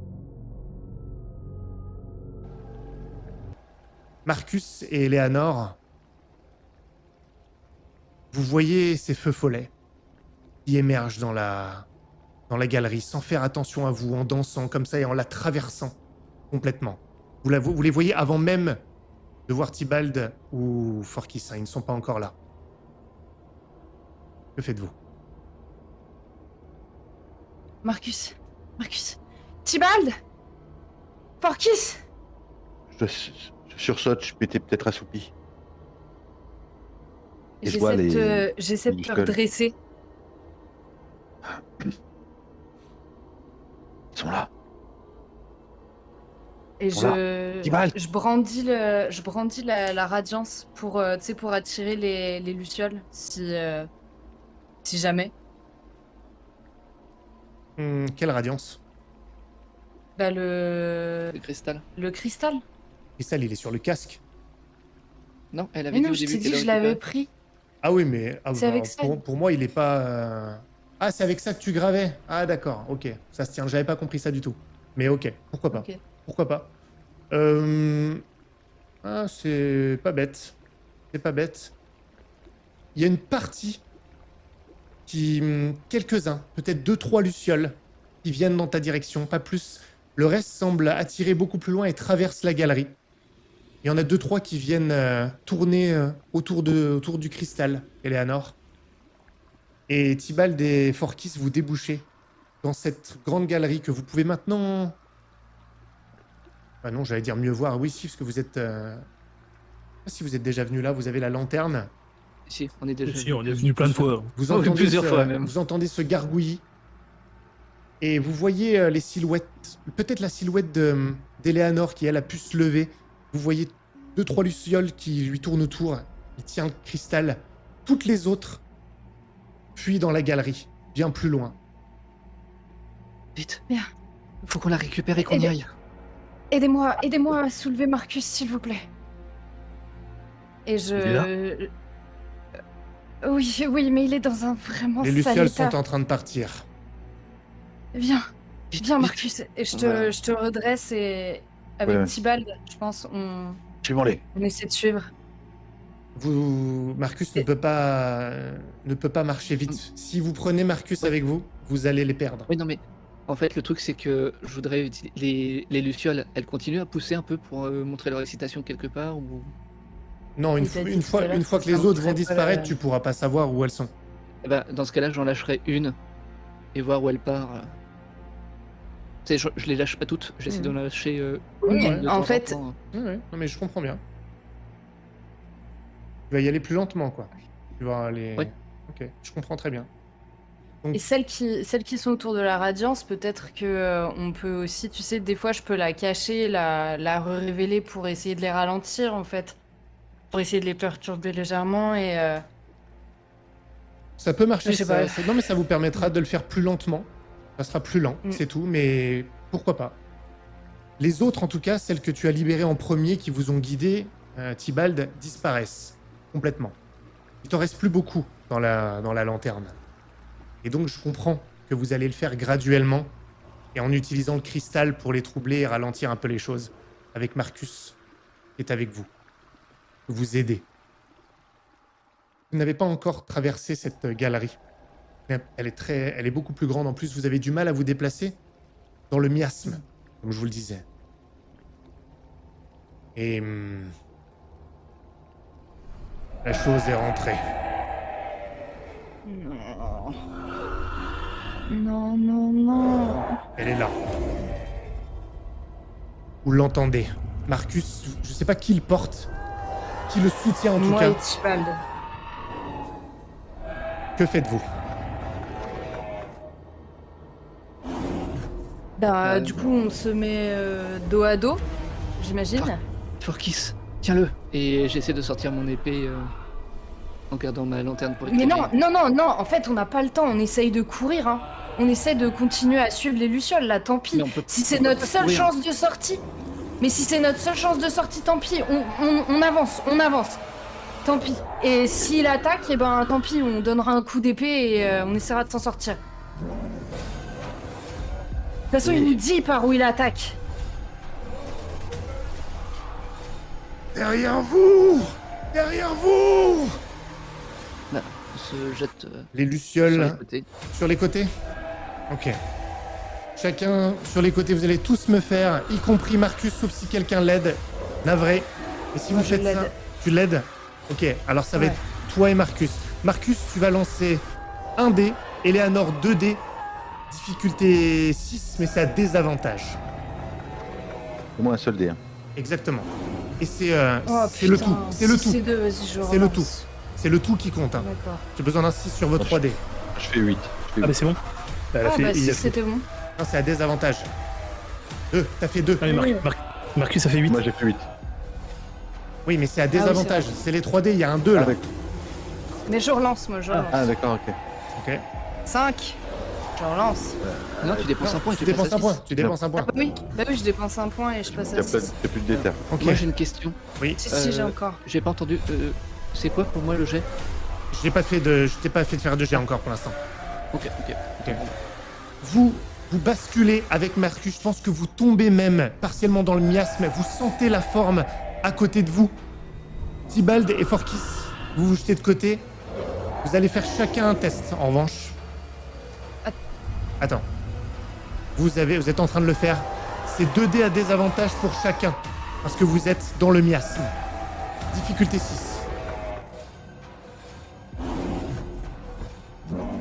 Speaker 1: Marcus et Eleanor, vous voyez ces feux follets qui émergent dans la galerie, sans faire attention à vous, en dansant comme ça et en la traversant complètement. Vous les voyez avant même de voir Tybalt ou Forkis, hein, ils ne sont pas encore là. Que faites-vous?
Speaker 2: Marcus. Tybalt. Forkis.
Speaker 4: Je sursaute, je m'étais peut-être assoupi. Et je vois
Speaker 2: J'essaie de te
Speaker 4: muscles.
Speaker 2: redresser.
Speaker 4: Ils sont là.
Speaker 2: Et
Speaker 4: Voilà. Tybalt.
Speaker 2: je brandis la radiance pour, tu sais, pour attirer les lucioles si jamais.
Speaker 1: Quelle radiance?
Speaker 2: Bah le
Speaker 3: cristal.
Speaker 2: cristal.
Speaker 1: Cristal, il est sur le casque.
Speaker 3: Non, elle avait
Speaker 2: Mais
Speaker 3: dit
Speaker 2: non,
Speaker 3: au
Speaker 2: je
Speaker 3: début
Speaker 2: t'ai dit
Speaker 3: qu'elle
Speaker 2: que
Speaker 3: le
Speaker 2: je l'avais
Speaker 3: récupérait.
Speaker 2: pris.
Speaker 1: Ah oui, mais
Speaker 2: C'est avec ça.
Speaker 1: pour moi, il est pas... Ah, c'est avec ça que tu gravais? Ah d'accord, ok. Ça se tient, j'avais pas compris ça du tout. Mais ok, pourquoi pas.
Speaker 2: Ok.
Speaker 1: Pourquoi pas. Ah, c'est pas bête. C'est pas bête. Il y a une partie qui... quelques-uns, peut-être 2-3 lucioles, qui viennent dans ta direction, pas plus. Le reste semble attirer beaucoup plus loin et traverse la galerie. Il y en a 2-3 qui viennent tourner autour du cristal, Eleanor. Et Tybalt et Forkis, vous débouchez dans cette grande galerie que vous pouvez maintenant... Ah non, j'allais dire mieux voir. Oui, si, parce que vous êtes... Je sais pas si vous êtes déjà venu là, vous avez la lanterne.
Speaker 3: Si, on est déjà
Speaker 5: Si, on est venu plein de fois.
Speaker 1: Vous
Speaker 3: Oh,
Speaker 1: entendez,
Speaker 3: plusieurs fois même.
Speaker 1: vous entendez ce gargouillis. Et vous voyez les silhouettes. Peut-être la silhouette d'Eleanor qui, elle, a pu se lever. Vous voyez 2-3 lucioles qui lui tournent autour. Il tient le cristal. Toutes les autres fuient dans la galerie, bien plus loin.
Speaker 3: Vite.
Speaker 2: Bien.
Speaker 3: Faut qu'on la récupère et qu'on y
Speaker 2: Et-
Speaker 3: aille.
Speaker 2: Aidez-moi à soulever Marcus, s'il vous plaît. Et
Speaker 5: Il est là
Speaker 2: Oui, mais il est dans un vraiment
Speaker 1: Les
Speaker 2: sale
Speaker 1: lucioles
Speaker 2: état.
Speaker 1: sont en train de partir.
Speaker 2: Viens,
Speaker 3: Vite,
Speaker 2: viens
Speaker 3: vite.
Speaker 2: Marcus. Et
Speaker 3: Voilà.
Speaker 2: je te redresse et avec
Speaker 4: Ouais.
Speaker 2: Tybalt, je pense, on
Speaker 4: Suivons-les.
Speaker 2: essaie de suivre.
Speaker 1: Marcus ne peut pas marcher vite. Si vous prenez Marcus
Speaker 3: Ouais.
Speaker 1: avec vous, vous allez les perdre.
Speaker 3: Oui, non, mais en fait, le truc, c'est que je voudrais les lucioles, elles continuent à pousser un peu pour montrer leur excitation quelque part ou...
Speaker 1: Non,
Speaker 2: Il t'a dit tout à l'heure
Speaker 1: une fois
Speaker 2: que
Speaker 1: que les
Speaker 2: ça
Speaker 1: autres vont
Speaker 2: montrait pas
Speaker 1: disparaître,
Speaker 2: la-
Speaker 1: tu pourras pas savoir où elles sont.
Speaker 3: Eh ben, dans ce cas-là, j'en lâcherai une et voir où elle part. Tu sais, je les lâche pas toutes, j'essaie d'en lâcher
Speaker 1: Ouais,
Speaker 3: une de
Speaker 2: en
Speaker 3: temps
Speaker 2: fait-
Speaker 3: temps.
Speaker 1: Ouais, non mais je comprends bien. Tu vas y aller plus lentement, quoi. Tu vas aller...
Speaker 3: Ouais.
Speaker 1: Ok, je comprends très bien.
Speaker 2: Et celles qui sont autour de la radiance, peut-être que on peut aussi, tu sais, des fois je peux la cacher, la révéler pour essayer de les ralentir en fait, pour essayer de les perturber légèrement et
Speaker 1: Ça peut marcher,
Speaker 2: Je sais pas.
Speaker 1: non mais ça vous permettra de le faire plus lentement. Ça sera plus lent,
Speaker 2: Mm.
Speaker 1: c'est tout, mais pourquoi pas. Les autres, en tout cas, celles que tu as libérées en premier, qui vous ont guidé, Tybalt, disparaissent complètement. Il t'en reste plus beaucoup dans la lanterne. Et donc, je comprends que vous allez le faire graduellement et en utilisant le cristal pour les troubler et ralentir un peu les choses, avec Marcus, qui est avec vous. Vous aider. Vous n'avez pas encore traversé cette galerie. Elle est beaucoup plus grande. En plus, vous avez du mal à vous déplacer dans le miasme, comme je vous le disais. Et La chose est rentrée.
Speaker 2: Non. Non, non, non.
Speaker 1: Elle est là. Vous l'entendez. Marcus, je sais pas qui le porte, qui le soutient en tout
Speaker 2: Moi
Speaker 1: cas.
Speaker 2: et Tibald.
Speaker 1: Que faites-vous?
Speaker 2: Bah, du coup, on se met dos à dos, j'imagine.
Speaker 3: Forkis, tiens-le. Et j'essaie de sortir mon épée en gardant ma lanterne pour
Speaker 2: Mais
Speaker 3: éclairer.
Speaker 2: non, en fait, on n'a pas le temps, on essaye de courir, hein. On essaie de continuer à suivre les Lucioles, là, tant pis.
Speaker 3: Mais on peut-
Speaker 2: Si c'est
Speaker 3: on peut
Speaker 2: notre
Speaker 3: pas
Speaker 2: seule
Speaker 3: courir.
Speaker 2: chance de sortie. Mais si c'est notre seule chance de sortie, tant pis, on avance, on avance. Tant pis. Et s'il attaque, eh ben tant pis, on donnera un coup d'épée et on essaiera de s'en sortir. De toute façon, il
Speaker 3: Oui.
Speaker 2: nous dit par où il attaque.
Speaker 1: Derrière vous! Derrière vous!
Speaker 3: Là, on se jette
Speaker 1: Les
Speaker 3: sur
Speaker 1: lucioles
Speaker 3: les côtés.
Speaker 1: sur les côtés? Ok. Chacun sur les côtés, vous allez tous me faire, y compris Marcus, sauf si quelqu'un l'aide. Navré. Et si
Speaker 2: Moi,
Speaker 1: vous
Speaker 2: je
Speaker 1: faites ça,
Speaker 2: l'aide.
Speaker 1: tu l'aides? Ok, alors ça va
Speaker 2: Ouais.
Speaker 1: être toi et Marcus. Marcus, tu vas lancer 1 dé, Eleanor 2 dés, difficulté 6, mais c'est à désavantage.
Speaker 4: Au moins un seul dé. Hein.
Speaker 1: Exactement. Et c'est
Speaker 2: Oh,
Speaker 1: c'est le
Speaker 2: putain,
Speaker 1: tout. C'est le
Speaker 2: si
Speaker 1: tout.
Speaker 2: C'est deux, vas-y, je
Speaker 1: C'est le
Speaker 2: relance.
Speaker 1: C'est le tout qui compte. Hein.
Speaker 2: D'accord.
Speaker 1: J'ai besoin d'un 6 sur vos 3 dés.
Speaker 4: Je fais 8.
Speaker 5: Ah, mais c'est bon. Elle a
Speaker 2: Ah
Speaker 5: fait-
Speaker 2: bah
Speaker 5: il
Speaker 2: si
Speaker 5: a fait-
Speaker 2: c'était bon.
Speaker 1: Non, c'est à désavantage. 2, t'as fait 2.
Speaker 5: Ah, mais
Speaker 2: Oui.
Speaker 5: Marcus a fait 8.
Speaker 4: Moi j'ai fait 8.
Speaker 1: Oui, mais c'est à
Speaker 2: oui, c'est
Speaker 1: désavantage.
Speaker 2: vrai.
Speaker 1: C'est les 3 dés, il y a un 2
Speaker 4: Ah,
Speaker 1: là.
Speaker 4: d'accord.
Speaker 2: Mais je relance, moi, je relance.
Speaker 4: Ah, d'accord, ok.
Speaker 1: Ok.
Speaker 2: 5. Je relance.
Speaker 3: Non, tu dépenses un point et
Speaker 1: Tu
Speaker 3: tu
Speaker 1: dépenses
Speaker 3: passes à
Speaker 1: un point.
Speaker 3: 6.
Speaker 1: Tu dépenses un
Speaker 2: Ah
Speaker 1: point.
Speaker 2: bah oui, je dépense un point et je passe à 6.
Speaker 4: T'as plus de déter.
Speaker 1: Ok.
Speaker 3: Moi j'ai une question.
Speaker 1: Oui.
Speaker 2: Si, j'ai encore.
Speaker 3: J'ai pas entendu. C'est quoi pour moi le jet?
Speaker 1: Je t'ai pas fait de faire de jet encore pour l'instant.
Speaker 3: Ok.
Speaker 1: Vous basculez avec Marcus. Je pense que vous tombez même partiellement dans le miasme. Vous sentez la forme à côté de vous. Tibald et Forkis, vous vous jetez de côté. Vous allez faire chacun un test. En revanche. Attends. Vous êtes en train de le faire. C'est 2 dés à désavantage pour chacun. Parce que vous êtes dans le miasme. Difficulté 6.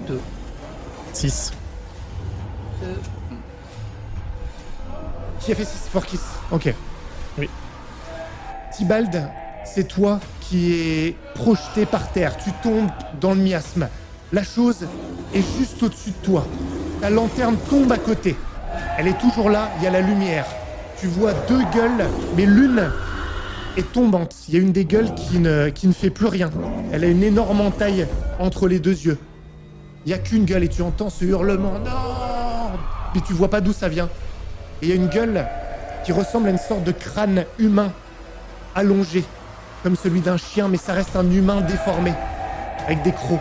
Speaker 3: 2.
Speaker 5: 6.
Speaker 1: Qui a fait 6? Forkis. Ok.
Speaker 5: Oui.
Speaker 1: Tibald, c'est toi qui es projeté par terre. Tu tombes dans le miasme. La chose est juste au-dessus de toi. Ta lanterne tombe à côté. Elle est toujours là, il y a la lumière. Tu vois 2 gueules, mais l'une est tombante. Il y a une des gueules qui ne fait plus rien. Elle a une énorme entaille entre les 2 yeux. Il n'y a qu'une gueule et tu entends ce hurlement. Non! Mais tu vois pas d'où ça vient. Et il y a une gueule qui ressemble à une sorte de crâne humain allongé, comme celui d'un chien, mais ça reste un humain déformé, avec des crocs,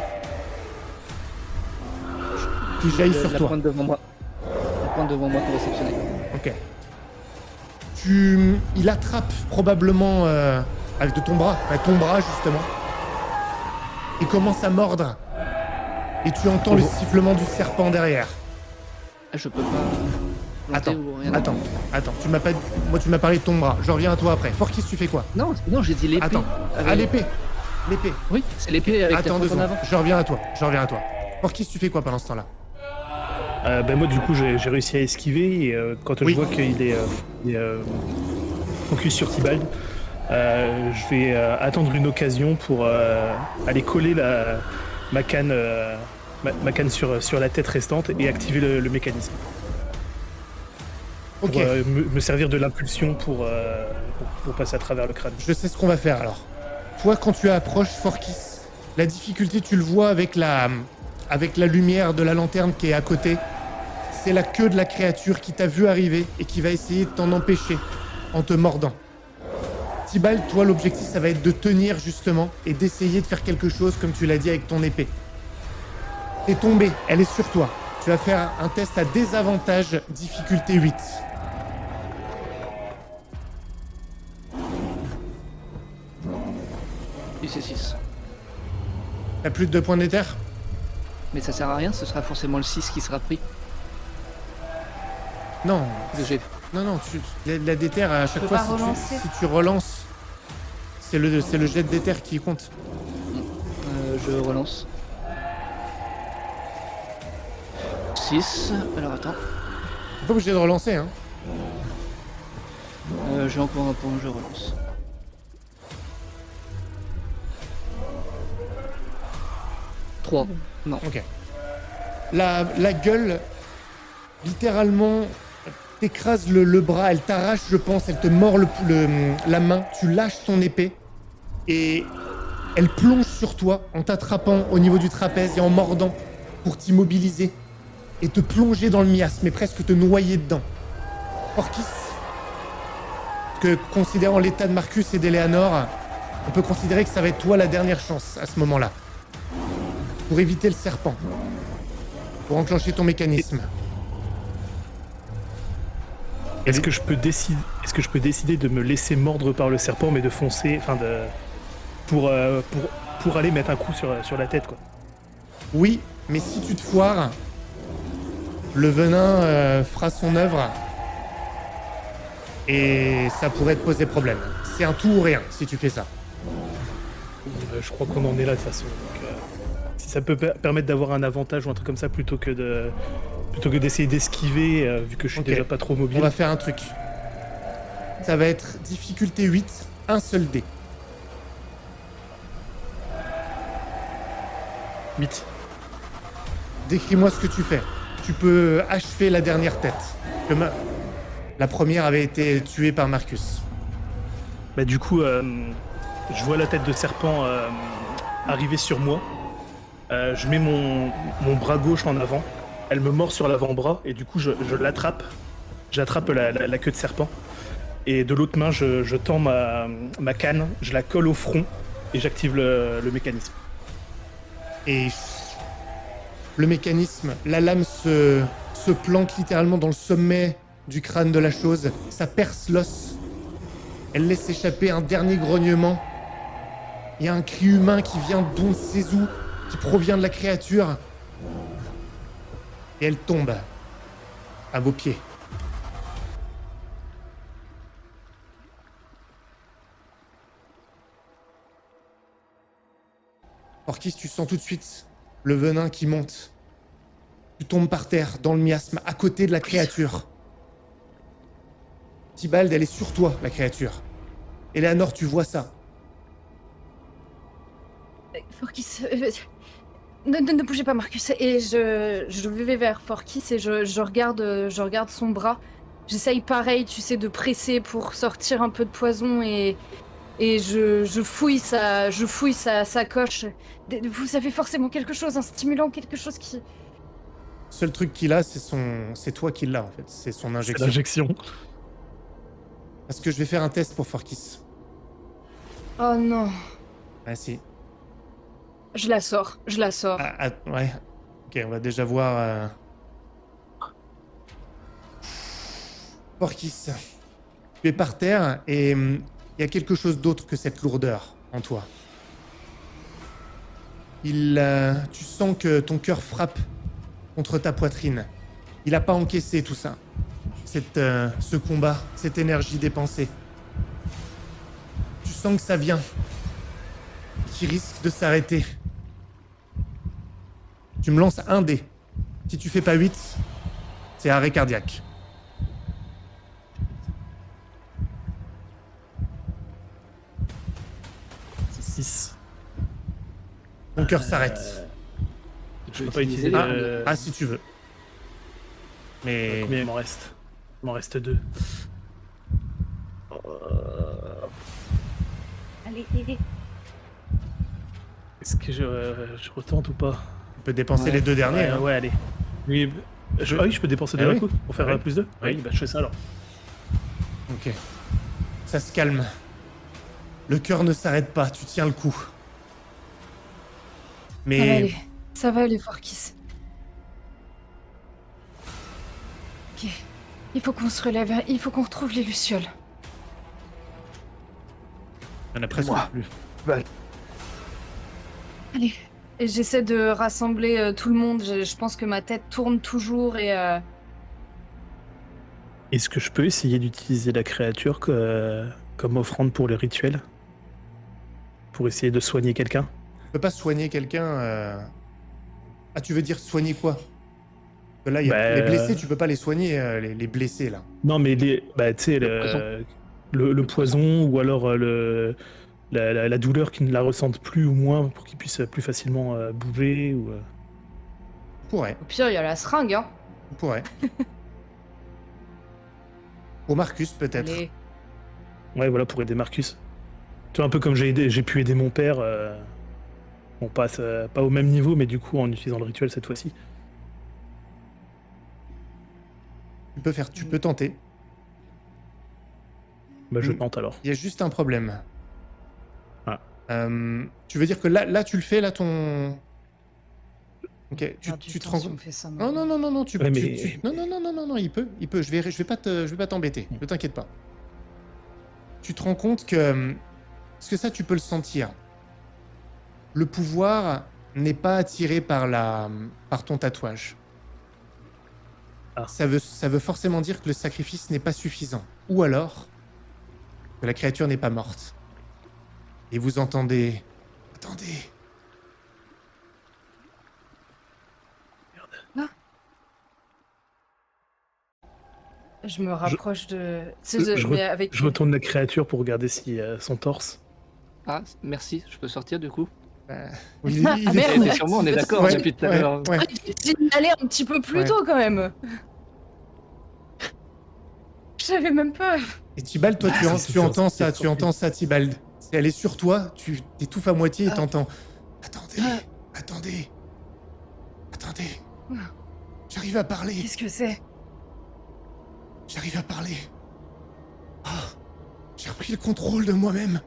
Speaker 1: qui jaillit sur
Speaker 3: La
Speaker 1: toi.
Speaker 3: pointe devant moi. La pointe devant moi pour réceptionner.
Speaker 1: Ok. Il attrape probablement avec de ton bras, avec ton bras justement, et commence à mordre. Et tu entends le sifflement du serpent derrière.
Speaker 3: Ah, je peux pas. planter
Speaker 1: Attends,
Speaker 3: ou rien.
Speaker 1: attends. Tu m'as parlé de ton bras. Je reviens à toi après. Forkis, tu fais quoi?
Speaker 3: Non, j'ai dit l'épée.
Speaker 1: Attends.
Speaker 3: Avec-
Speaker 1: Ah, l'épée. L'épée.
Speaker 3: Oui, c'est l'épée avec
Speaker 1: Attends
Speaker 3: la
Speaker 1: 2
Speaker 3: pointe en
Speaker 1: secondes.
Speaker 3: avant.
Speaker 1: Je reviens à toi. Forkis, tu fais quoi pendant ce temps-là?
Speaker 5: Ben moi, du coup, j'ai réussi à esquiver et quand
Speaker 1: Oui.
Speaker 5: je vois qu'il est, focus sur Tibald, je vais attendre une occasion pour aller coller ma canne, ma canne sur la tête restante et activer le mécanisme.
Speaker 1: Ok.
Speaker 5: Pour me servir de l'impulsion pour passer à travers le crâne.
Speaker 1: Je sais ce qu'on va faire alors. Toi, quand tu approches Forkis, la difficulté, tu le vois avec la lumière de la lanterne qui est à côté. C'est la queue de la créature qui t'a vu arriver et qui va essayer de t'en empêcher en te mordant. Tibald, toi, l'objectif, ça va être de tenir justement et d'essayer de faire quelque chose, comme tu l'as dit, avec ton épée. T'es tombé, elle est sur toi. Tu vas faire un test à désavantage, difficulté 8.
Speaker 3: Et c'est 6.
Speaker 1: T'as plus de 2 points d'éther?
Speaker 3: Mais ça sert à rien, ce sera forcément le 6 qui sera pris.
Speaker 1: Non,
Speaker 3: Que j'ai-
Speaker 1: non, la déterre à chaque
Speaker 2: peux
Speaker 1: fois,
Speaker 2: pas relancer.
Speaker 1: si tu relances, c'est le jet de déterre qui compte.
Speaker 3: je relance. 6. Alors attends.
Speaker 1: T'es pas obligé de relancer, hein.
Speaker 3: J'ai encore un point, je relance. Trois. Non.
Speaker 1: Ok. La gueule, littéralement, t'écrase le bras, elle t'arrache, je pense, elle te mord la main, tu lâches ton épée et elle plonge sur toi en t'attrapant au niveau du trapèze et en mordant pour t'immobiliser et te plonger dans le miasme et presque te noyer dedans. Orkis, que considérant l'état de Marcus et d'Eleanor, on peut considérer que ça va être toi la dernière chance à ce moment-là. Pour éviter le serpent. Pour enclencher ton mécanisme.
Speaker 5: Est-ce que je peux décider de me laisser mordre par le serpent, mais de foncer, enfin pour aller mettre un coup sur la tête, quoi.
Speaker 1: Oui, mais si tu te foires, le venin fera son œuvre et ça pourrait te poser problème. C'est un tout ou rien si tu fais ça.
Speaker 5: Je crois qu'on en est là de toute façon. Donc, si ça peut permettre d'avoir un avantage ou un truc comme ça plutôt que d'essayer d'esquiver, vu que je suis
Speaker 1: Ok.
Speaker 5: déjà pas trop mobile.
Speaker 1: On va faire un truc. Ça va être difficulté 8, un seul dé.
Speaker 5: 8.
Speaker 1: Décris-moi ce que tu fais. Tu peux achever la dernière tête. La première avait été tuée par Marcus.
Speaker 5: Bah du coup, je vois la tête de serpent arriver sur moi. Je mets mon bras gauche en avant. Elle me mord sur l'avant-bras et du coup je l'attrape. J'attrape la queue de serpent. Et de l'autre main, je tends ma canne, je la colle au front et j'active le mécanisme.
Speaker 1: Et le mécanisme, la lame se planque littéralement dans le sommet du crâne de la chose. Ça perce l'os. Elle laisse échapper un dernier grognement. Il y a un cri humain qui vient d'on sait où, qui provient de la créature. Et elle tombe à vos pieds. Orkis, tu sens tout de suite le venin qui monte. Tu tombes par terre, dans le miasme, à côté de la créature. Tibald, elle est sur toi, la créature. Eleanor, tu vois ça.
Speaker 2: Forkis, ne bougez pas, Marcus. Et je vais vers Forkis et je regarde son bras. J'essaye pareil, tu sais, de presser pour sortir un peu de poison et je fouille sa sacoche. Vous avez forcément quelque chose, un stimulant, quelque chose qui...
Speaker 1: Seul truc qu'il a, c'est toi qui l'as en fait. C'est son
Speaker 5: C'est
Speaker 1: injection.
Speaker 5: l'injection.
Speaker 1: Parce que je vais faire un test pour Forkis.
Speaker 2: Oh non,
Speaker 1: Ah si.
Speaker 2: je la sors.
Speaker 1: Ouais. Ok, on va déjà voir. Forkis, tu es par terre et il y a quelque chose d'autre que cette lourdeur en toi. Tu sens que ton cœur frappe contre ta poitrine. Il n'a pas encaissé tout ça. Ce combat, cette énergie dépensée. Tu sens que ça vient. Qui risque de s'arrêter. Tu me lances un dé. Si tu fais pas 8, c'est arrêt cardiaque.
Speaker 5: C'est 6.
Speaker 1: Ton cœur s'arrête.
Speaker 5: Je peux pas utiliser
Speaker 1: Ah, si tu veux. Mais
Speaker 5: Combien il m'en reste? Il m'en reste 2.
Speaker 2: Allez.
Speaker 5: Est-ce que je retente ou pas?
Speaker 1: tu peux dépenser
Speaker 3: Ouais.
Speaker 1: les deux derniers. hein.
Speaker 5: Ouais, allez. Oui, oui, je peux dépenser
Speaker 1: Ah
Speaker 5: deux
Speaker 1: oui.
Speaker 5: d'un coup pour faire
Speaker 1: Oui.
Speaker 5: plus 2.
Speaker 1: Oui.
Speaker 5: Oui, bah je fais ça alors.
Speaker 1: Ok. Ça se calme. Le cœur ne s'arrête pas, tu tiens le coup. Mais
Speaker 2: Ça va aller, Forkis. Ok. Il faut qu'on se relève, il faut qu'on retrouve les lucioles.
Speaker 1: il y en a presque
Speaker 4: Moi.
Speaker 1: plus.
Speaker 2: Allez. Et j'essaie de rassembler tout le monde. Je pense que ma tête tourne toujours et...
Speaker 5: Est-ce que je peux essayer d'utiliser la créature comme offrande pour le rituel? Pour essayer de soigner quelqu'un?
Speaker 1: peux pas soigner quelqu'un. Ah, tu veux dire soigner quoi? Parce que là, il y a
Speaker 5: Bah,
Speaker 1: les blessés, tu peux pas les soigner, les blessés là.
Speaker 5: Non, mais bah, tu sais,
Speaker 3: Le
Speaker 5: le poison ou alors la douleur qu'ils ne la ressentent plus ou moins pour qu'ils puissent plus facilement bouger. Ou,
Speaker 1: Tu pourrais,
Speaker 2: Au pire, il y a la seringue, hein.
Speaker 1: tu pourrais. Pour Marcus peut-être.
Speaker 2: Allez.
Speaker 5: Ouais, voilà, pour aider Marcus. Tu vois, un peu comme j'ai pu aider mon père. Bon, pas au même niveau, mais du coup, en utilisant le rituel cette fois-ci.
Speaker 1: Tu peux tenter.
Speaker 5: Bah, je
Speaker 1: Mm.
Speaker 5: tente alors.
Speaker 1: Il y a juste un problème.
Speaker 5: Ah.
Speaker 1: Tu veux dire que là, tu le fais, là, ton... Ok, tu
Speaker 2: Perds du
Speaker 1: te
Speaker 2: temps
Speaker 1: rends
Speaker 2: si on
Speaker 1: compte...
Speaker 2: fait ça
Speaker 1: Non,
Speaker 2: maintenant.
Speaker 1: non, non,
Speaker 5: Ouais, mais-
Speaker 1: non, il peut. Je vais pas t'embêter. Ne t'inquiète pas. Tu te rends compte que... Parce que ça, tu peux le sentir. Le pouvoir n'est pas attiré par ton tatouage.
Speaker 5: Ah.
Speaker 1: Ça veut forcément dire que le sacrifice n'est pas suffisant. Ou alors, que la créature n'est pas morte. Et vous entendez... Attendez.
Speaker 2: Je me rapproche de. Tu sais,
Speaker 5: Je
Speaker 2: mais avec.
Speaker 5: Je retourne la créature pour regarder si son torse.
Speaker 3: Ah, merci, je peux sortir du coup.
Speaker 1: Oui,
Speaker 2: Ah,
Speaker 1: il est-
Speaker 2: merde.
Speaker 3: Eh, sûrement, on est d'accord
Speaker 1: Ouais,
Speaker 3: depuis tout à
Speaker 1: ouais,
Speaker 3: l'heure.
Speaker 1: ouais.
Speaker 2: J'ai allé un petit peu plus
Speaker 1: Ouais.
Speaker 2: tôt quand même. Je savais même pas.
Speaker 1: Et Tibald, toi,
Speaker 5: Ah,
Speaker 1: tu entends ça,
Speaker 5: c'est
Speaker 1: Tibald. Elle est sur toi, tu t'étouffes à moitié et
Speaker 2: Ah.
Speaker 1: t'entends. Attendez,
Speaker 2: Ah.
Speaker 1: attendez. Attendez.
Speaker 2: Ah.
Speaker 1: J'arrive à parler.
Speaker 2: Qu'est-ce que c'est?
Speaker 1: J'arrive à parler. Ah, j'ai repris le contrôle de moi-même.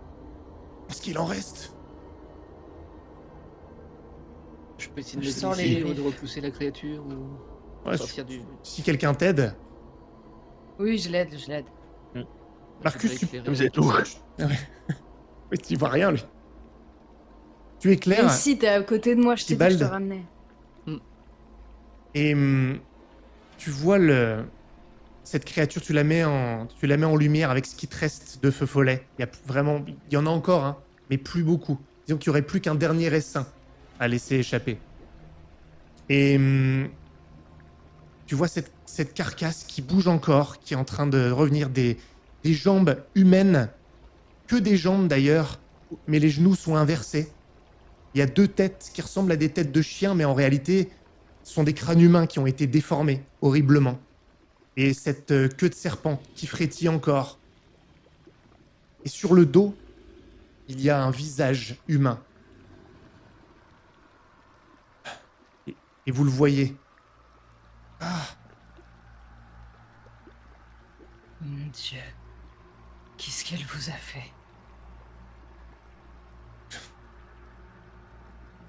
Speaker 1: Ce qu'il en reste.
Speaker 3: Je peux essayer de
Speaker 2: Je
Speaker 3: me
Speaker 2: sors
Speaker 3: glisser
Speaker 2: les
Speaker 3: ou de
Speaker 2: griffes.
Speaker 3: repousser la créature ou
Speaker 1: Ouais,
Speaker 3: sortir du.
Speaker 1: Si quelqu'un t'aide,
Speaker 2: Oui, je l'aide.
Speaker 1: Marcus,
Speaker 3: Je
Speaker 1: tu...
Speaker 3: vais éclairer.
Speaker 5: Vous êtes où?
Speaker 1: Ah ouais. Oui, tu vois rien, lui. Tu éclaires.
Speaker 2: Mais si, t'es à côté de moi, je t'ai dit que je te
Speaker 1: Tibald.
Speaker 2: ramenais.
Speaker 1: Et tu vois cette créature, tu la mets en lumière avec ce qui te reste de feu follet. Il y en a encore, hein, mais plus beaucoup. Disons qu'il y aurait plus qu'un dernier essaim à laisser échapper. Et tu vois cette carcasse qui bouge encore, qui est en train de revenir, des jambes humaines, que des jambes d'ailleurs, mais les genoux sont inversés. Il y a deux têtes qui ressemblent à des têtes de chiens, mais en réalité, ce sont des crânes humains qui ont été déformés horriblement. Et cette queue de serpent qui frétille encore. Et sur le dos, il y a un visage humain. Et vous le voyez. Ah,
Speaker 2: Mon Dieu. Qu'est-ce qu'elle vous a fait?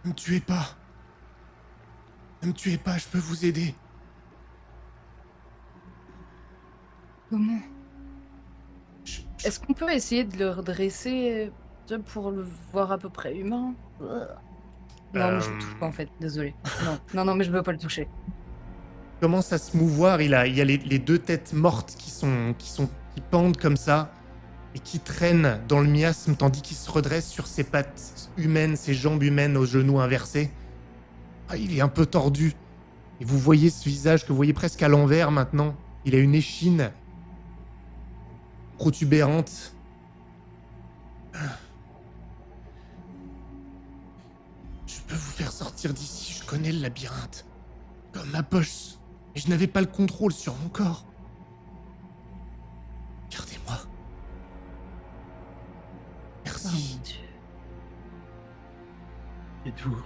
Speaker 1: ne me tuez pas. Ne me tuez pas, je peux vous aider.
Speaker 2: Comment?
Speaker 1: Je-
Speaker 2: Est-ce qu'on peut essayer de le redresser pour le voir à peu près humain? Non, mais je le touche pas en fait, désolé. Non, mais je veux pas le toucher.
Speaker 1: commence à se mouvoir. Il y a les deux têtes mortes qui pendent comme ça et qui traînent dans le miasme tandis qu'il se redresse sur ses pattes humaines, ses jambes humaines aux genoux inversés. Ah, il est un peu tordu. Et vous voyez ce visage que vous voyez presque à l'envers maintenant. Il a une échine protubérante. Je peux vous faire sortir d'ici, je connais le labyrinthe. Comme ma poche. Mais je n'avais pas le contrôle sur mon corps. Regardez-moi.
Speaker 2: Oh
Speaker 1: Merci.
Speaker 2: mon Dieu.
Speaker 5: Êtes-vous?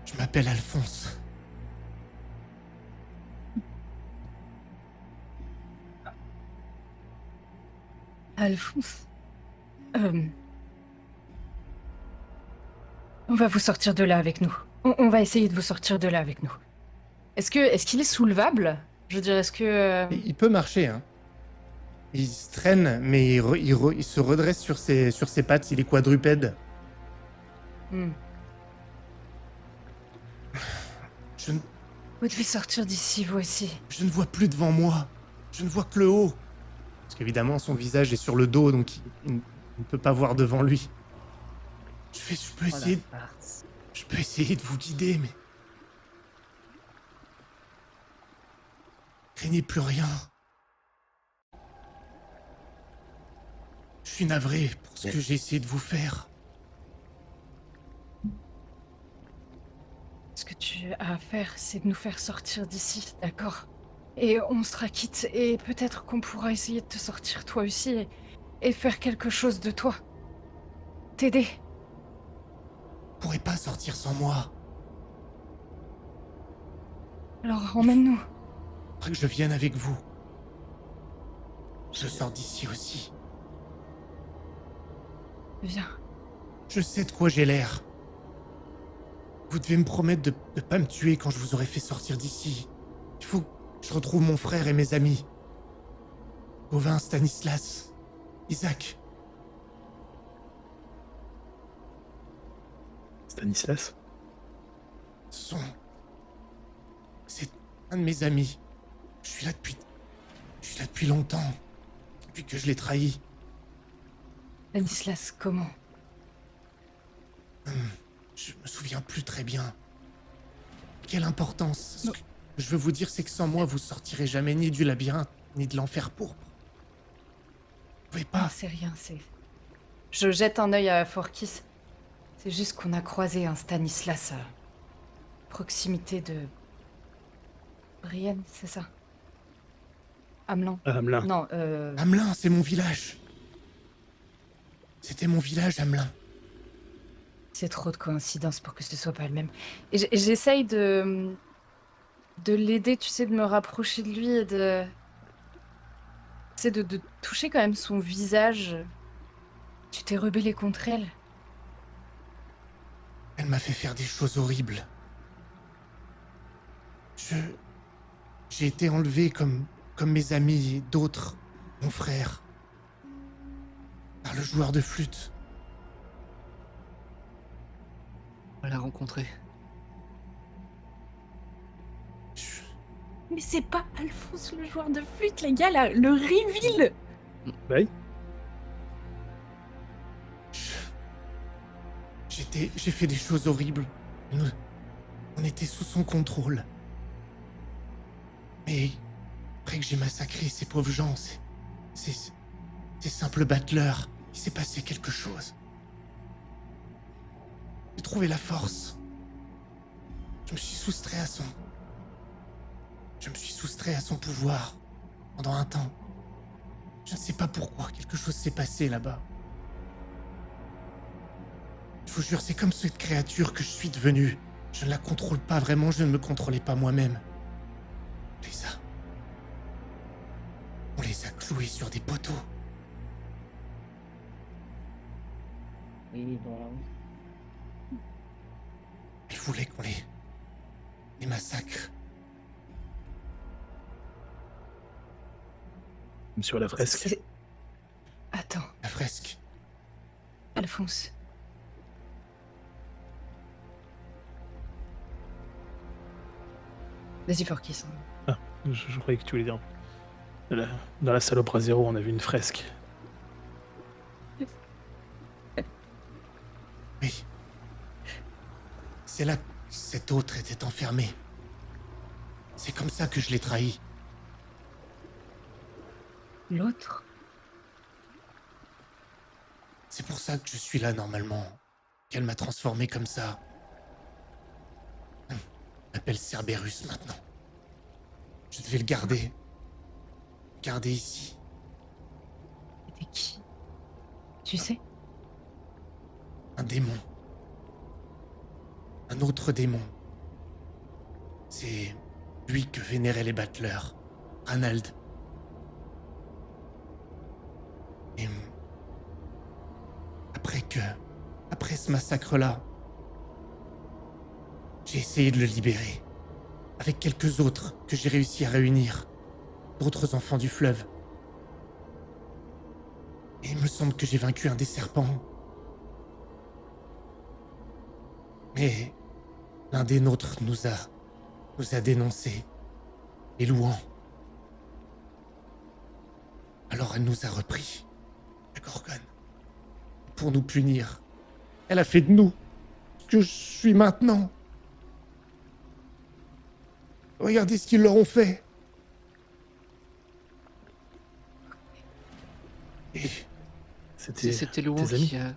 Speaker 1: Je m'appelle Alphonse.
Speaker 2: Alphonse. On va vous sortir de là avec nous. On va essayer de vous sortir de là avec nous. Est-ce qu'il est soulevable? Je veux dire, est-ce que...
Speaker 1: Il peut marcher, hein. Il se traîne, mais il se redresse sur ses pattes. Il est quadrupède.
Speaker 2: hmm.
Speaker 1: Je ne
Speaker 2: Vous devez sortir d'ici, vous aussi.
Speaker 1: vois plus devant moi. Je ne vois que le haut. Parce qu'évidemment, son visage est sur le dos, donc il ne peut pas voir devant lui. Je peux
Speaker 2: Oh la
Speaker 1: essayer,
Speaker 2: farce.
Speaker 1: je peux essayer de vous guider, mais craignez plus rien. Je suis navré pour ce que j'ai essayé de vous faire.
Speaker 2: Ce que tu as à faire, c'est de nous faire sortir d'ici, d'accord? Et on sera quitte, et peut-être qu'on pourra essayer de te sortir toi aussi, et faire quelque chose de toi. T'aider.
Speaker 1: Vous pourrez pas sortir sans moi.
Speaker 2: Alors emmène-nous.
Speaker 1: Faudrait que je vienne avec vous. Je sors d'ici aussi.
Speaker 2: Viens.
Speaker 1: Je sais de quoi j'ai l'air. Vous devez me promettre de ne pas me tuer quand je vous aurai fait sortir d'ici. Il faut que je retrouve mon frère et mes amis. Gauvin, Stanislas, Isaac.
Speaker 5: Stanislas?
Speaker 1: C'est un de mes amis. Je suis là depuis longtemps. Depuis que je l'ai trahi.
Speaker 2: Stanislas, comment?
Speaker 1: Je me souviens plus très bien. Quelle importance. Ce
Speaker 2: Non.
Speaker 1: que je veux vous dire, c'est que sans moi, vous sortirez jamais ni du labyrinthe, ni de l'enfer pourpre. Vous pouvez
Speaker 2: Ah,
Speaker 1: pas.
Speaker 2: c'est rien, c'est... Je jette un œil à Forkis. C'est juste qu'on a croisé un Stanislas à proximité de... Brienne, c'est ça? Hamelin.
Speaker 5: Hamelin.
Speaker 2: Non,
Speaker 1: Hamelin, c'est mon village. C'était mon village, Hamelin.
Speaker 2: c'est trop de coïncidences pour que ce soit pas le même. Et j'essaye de l'aider, tu sais, de me rapprocher de lui et de... Tu sais, de toucher quand même son visage. Tu t'es rebellé contre elle.
Speaker 1: Elle m'a fait faire des choses horribles. J'ai été enlevé comme mes amis et d'autres, mon frère, par le joueur de flûte.
Speaker 3: On va la rencontrer.
Speaker 1: Je-
Speaker 2: Mais c'est pas Alphonse le joueur de flûte, les gars, là, le reveal.
Speaker 5: Oui.
Speaker 1: J'ai fait des choses horribles. On était sous son contrôle. Mais après que j'ai massacré ces pauvres gens, ces simples battleurs, il s'est passé quelque chose. J'ai trouvé la force. Je me suis soustrait à son pouvoir pendant un temps. Je ne sais pas pourquoi, quelque chose s'est passé là-bas. Je vous jure, c'est comme cette créature que je suis devenu. Je ne la contrôle pas vraiment, je ne me contrôlais pas moi-même. On les a cloués sur des poteaux.
Speaker 2: Oui, bon.
Speaker 1: Ils voulaient qu'on les massacre.
Speaker 5: Comme sur la fresque.
Speaker 2: Attends,
Speaker 1: La fresque.
Speaker 2: Alphonse. Vas-y, Forkis.
Speaker 5: Je croyais que tu voulais dire. Dans la salle Opera Zéro, on a vu une fresque.
Speaker 1: Oui. C'est là que cet autre était enfermé. C'est comme ça que je l'ai trahi.
Speaker 2: L'autre?
Speaker 1: C'est pour ça que je suis là normalement. Qu'elle m'a transformé comme ça. Elle m'appelle Cerberus maintenant. Je devais le garder. Garder ici.
Speaker 2: C'était qui? Tu sais?
Speaker 1: Un démon. Un autre démon. C'est lui que vénéraient les battleurs. Ranald. Et après ce massacre-là, j'ai essayé de le libérer. Avec quelques autres que j'ai réussi à réunir. D'autres enfants du fleuve. Et il me semble que j'ai vaincu un des serpents. Mais l'un des nôtres nous a dénoncés, les louant. Alors elle nous a repris, la Gorgone, pour nous punir. Elle a fait de nous ce que je suis maintenant. Regardez ce qu'ils leur ont fait. Et
Speaker 3: C'était Louan
Speaker 5: tes amis.
Speaker 3: qui a...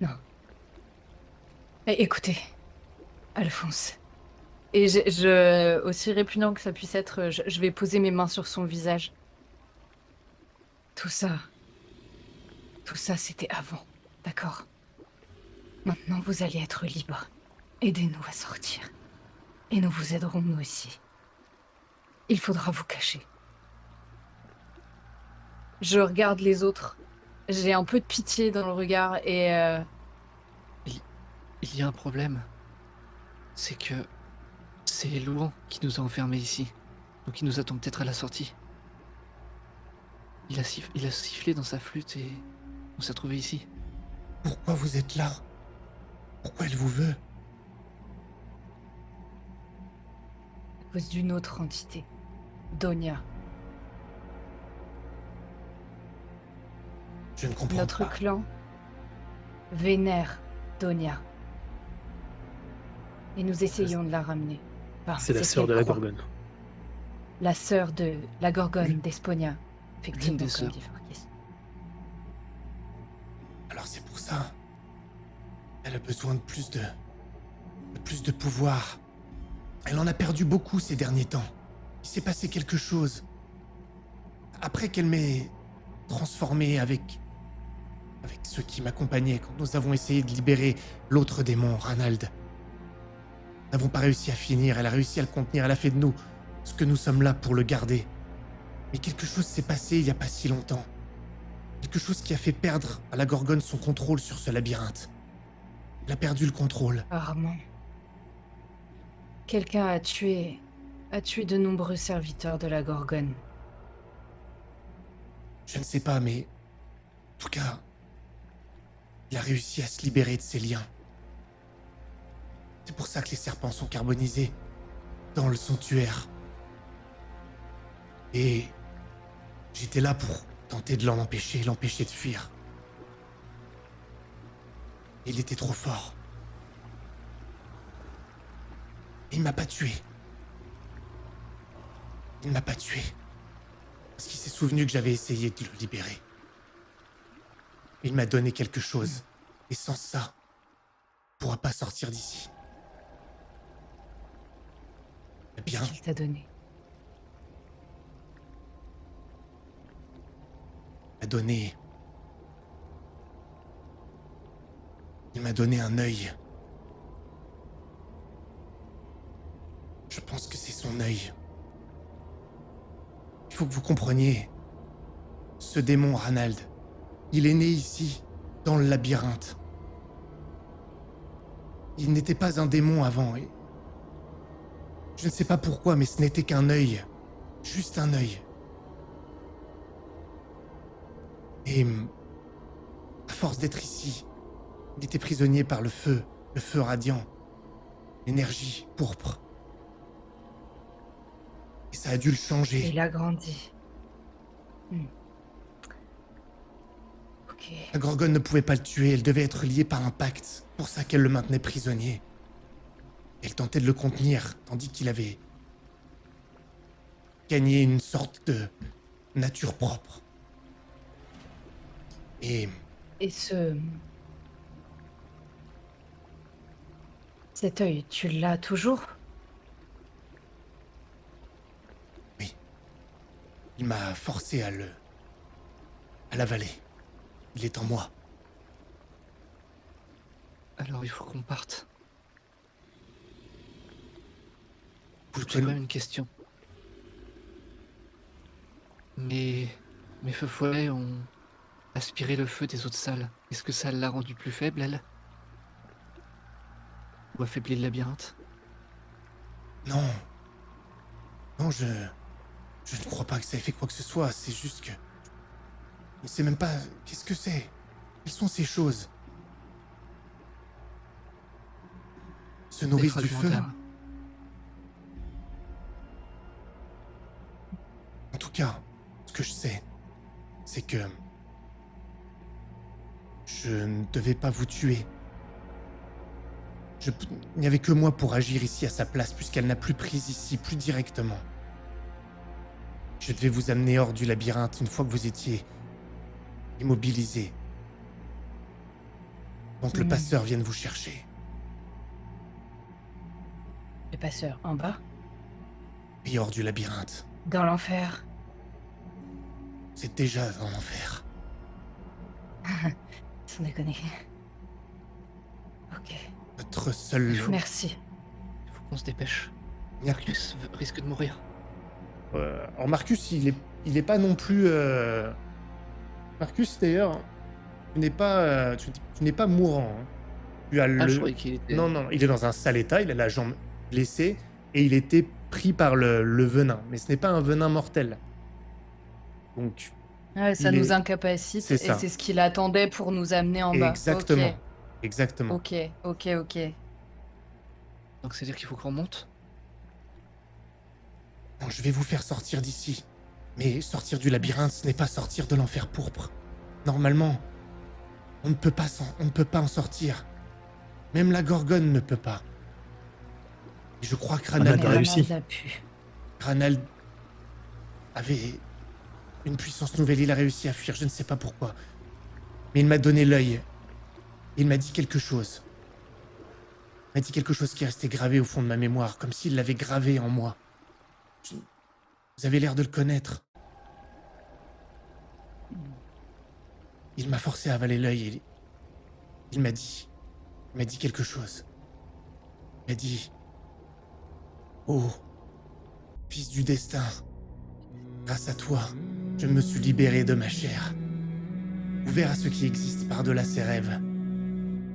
Speaker 2: Non. Écoutez, Alphonse. Et aussi répugnant que ça puisse être, je vais poser mes mains sur son visage. Tout ça, c'était avant, d'accord? Maintenant, vous allez être libre. Aidez-nous à sortir. Et nous vous aiderons, nous aussi. Il faudra vous cacher. Je regarde les autres. J'ai un peu de pitié dans le regard et...
Speaker 3: Il y a un problème. C'est que... C'est Louan qui nous a enfermés ici. Donc il nous attend peut-être à la sortie. Il a sifflé dans sa flûte et... On s'est retrouvés ici.
Speaker 1: pourquoi vous êtes là? Pourquoi elle vous veut?
Speaker 2: à cause d'une autre entité. Donia.
Speaker 1: Je ne comprends
Speaker 2: Notre
Speaker 1: pas.
Speaker 2: clan vénère Donia. Et nous essayons de la ramener. Enfin,
Speaker 5: C'est la
Speaker 2: ce
Speaker 5: sœur de
Speaker 2: qu'elle
Speaker 5: la
Speaker 2: croit.
Speaker 5: Gorgone.
Speaker 2: La sœur de la Gorgone
Speaker 1: L'une-
Speaker 2: d'Esponia. Effectivement,
Speaker 3: l'une des
Speaker 2: comme
Speaker 3: sœurs.
Speaker 2: dit Farkis.
Speaker 1: Alors c'est pour ça. Elle a besoin de plus de pouvoir. Elle en a perdu beaucoup ces derniers temps. Il s'est passé quelque chose. Après qu'elle m'ait transformé avec ceux qui m'accompagnaient quand nous avons essayé de libérer l'autre démon, Ranald. Nous n'avons pas réussi à finir, elle a réussi à le contenir, elle a fait de nous ce que nous sommes là pour le garder. Mais quelque chose s'est passé il n'y a pas si longtemps. Quelque chose qui a fait perdre à la Gorgone son contrôle sur ce labyrinthe. Elle a perdu le contrôle.
Speaker 2: Rarement. Quelqu'un a tué de nombreux serviteurs de la Gorgone.
Speaker 1: Je ne sais pas, mais... En tout cas... Il a réussi à se libérer de ses liens. C'est pour ça que les serpents sont carbonisés dans le sanctuaire. Et... J'étais là pour tenter de l'empêcher de fuir. Il était trop fort. Il m'a pas tué. Il m'a pas tué. Parce qu'il s'est souvenu que j'avais essayé de le libérer. Il m'a donné quelque chose. Et sans ça, il pourra pas sortir d'ici. Eh bien,
Speaker 2: Qu'est-ce qu'il t'a donné?
Speaker 1: il m'a donné un œil. Je pense que c'est son œil. Il faut que vous compreniez. Ce démon Ranald, il est né ici, dans le labyrinthe. Il n'était pas un démon avant. Et... Je ne sais pas pourquoi, mais ce n'était qu'un œil. Juste un œil. Et... à force d'être ici, il était prisonnier par le feu radiant, l'énergie pourpre. Et ça a dû le changer.
Speaker 2: Il a grandi. Ok.
Speaker 1: La Gorgone ne pouvait pas le tuer, elle devait être liée par un pacte, pour ça qu'elle le maintenait prisonnier. Elle tentait de le contenir, tandis qu'il avait gagné une sorte de nature propre. Et
Speaker 2: Et cet œil, tu l'as toujours?
Speaker 1: il m'a forcé à l'avaler. Il est en moi.
Speaker 3: Alors il faut qu'on parte.
Speaker 1: Vous le
Speaker 3: J'ai quand
Speaker 1: connaissez-
Speaker 3: même une question. Mes feux follets ont aspiré le feu des autres salles. Est-ce que ça l'a rendue plus faible, elle? Ou affaibli le labyrinthe?
Speaker 1: Non. Non, je ne crois pas que ça ait fait quoi que ce soit. C'est juste que... Je ne sais même pas... Qu'est-ce que c'est? Quelles sont ces choses? Se
Speaker 3: Des
Speaker 1: nourrissent du feu?
Speaker 3: fragments d'âme.
Speaker 1: que je sais, c'est que je ne devais pas vous tuer. Il n'y avait que moi pour agir ici à sa place, puisqu'elle n'a plus prise ici, plus directement. Je devais vous amener hors du labyrinthe une fois que vous étiez immobilisé. Donc le passeur vienne vous chercher.
Speaker 2: Le passeur, en bas?
Speaker 1: Et hors du labyrinthe.
Speaker 2: Dans l'enfer.
Speaker 1: C'est déjà dans l'enfer.
Speaker 2: Sans déconner. Ok.
Speaker 1: Notre seul...
Speaker 2: Merci.
Speaker 3: Il faut qu'on se dépêche.
Speaker 1: Marcus.
Speaker 3: Marcus risque de mourir.
Speaker 1: Alors Marcus, il est pas non plus... Marcus, d'ailleurs, tu n'es pas, tu n'es pas mourant. Hein. Tu as
Speaker 3: Ah, je croyais qu'il était...
Speaker 1: Non, il est dans un sale état, il a la jambe blessée, et il était pris par le venin. Mais ce n'est pas un venin mortel. Donc,
Speaker 2: Ouais, ça
Speaker 1: Il
Speaker 2: nous
Speaker 1: est-
Speaker 2: incapacite
Speaker 1: c'est
Speaker 2: et
Speaker 1: ça.
Speaker 2: c'est ce qu'il attendait pour nous amener en bas.
Speaker 1: exactement. Exactement.
Speaker 2: Ok.
Speaker 3: Donc c'est-à-dire qu'il faut qu'on monte?
Speaker 1: Bon, je vais vous faire sortir d'ici. Mais sortir du labyrinthe, ce n'est pas sortir de l'enfer pourpre. Normalement, on ne peut pas en sortir. Même la Gorgone ne peut pas. Et je crois que
Speaker 5: On a
Speaker 1: Ranald,
Speaker 5: réussi.
Speaker 1: Ranald avait une puissance nouvelle. Il a réussi à fuir, je ne sais pas pourquoi. Mais il m'a donné l'œil. Il m'a dit quelque chose. Il m'a dit quelque chose qui est resté gravé au fond de ma mémoire, comme s'il l'avait gravé en moi. Vous avez l'air de le connaître. Il m'a forcé à avaler l'œil et il m'a dit quelque chose. Il m'a dit, oh, fils du destin, grâce à toi, je me suis libéré de ma chair. Ouvert à ce qui existe par-delà ces rêves.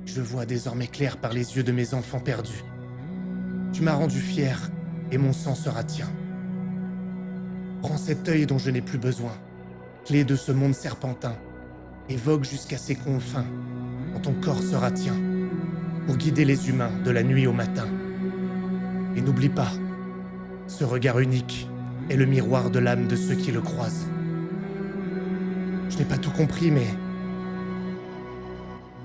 Speaker 1: Je vois désormais clair par les yeux de mes enfants perdus. Tu m'as rendu fier et mon sang sera tien. Prends cet œil dont je n'ai plus besoin, clé de ce monde serpentin, et vogue jusqu'à ses confins, quand ton corps sera tien, pour guider les humains de la nuit au matin. Et n'oublie pas, ce regard unique est le miroir de l'âme de ceux qui le croisent. Je n'ai pas tout compris, mais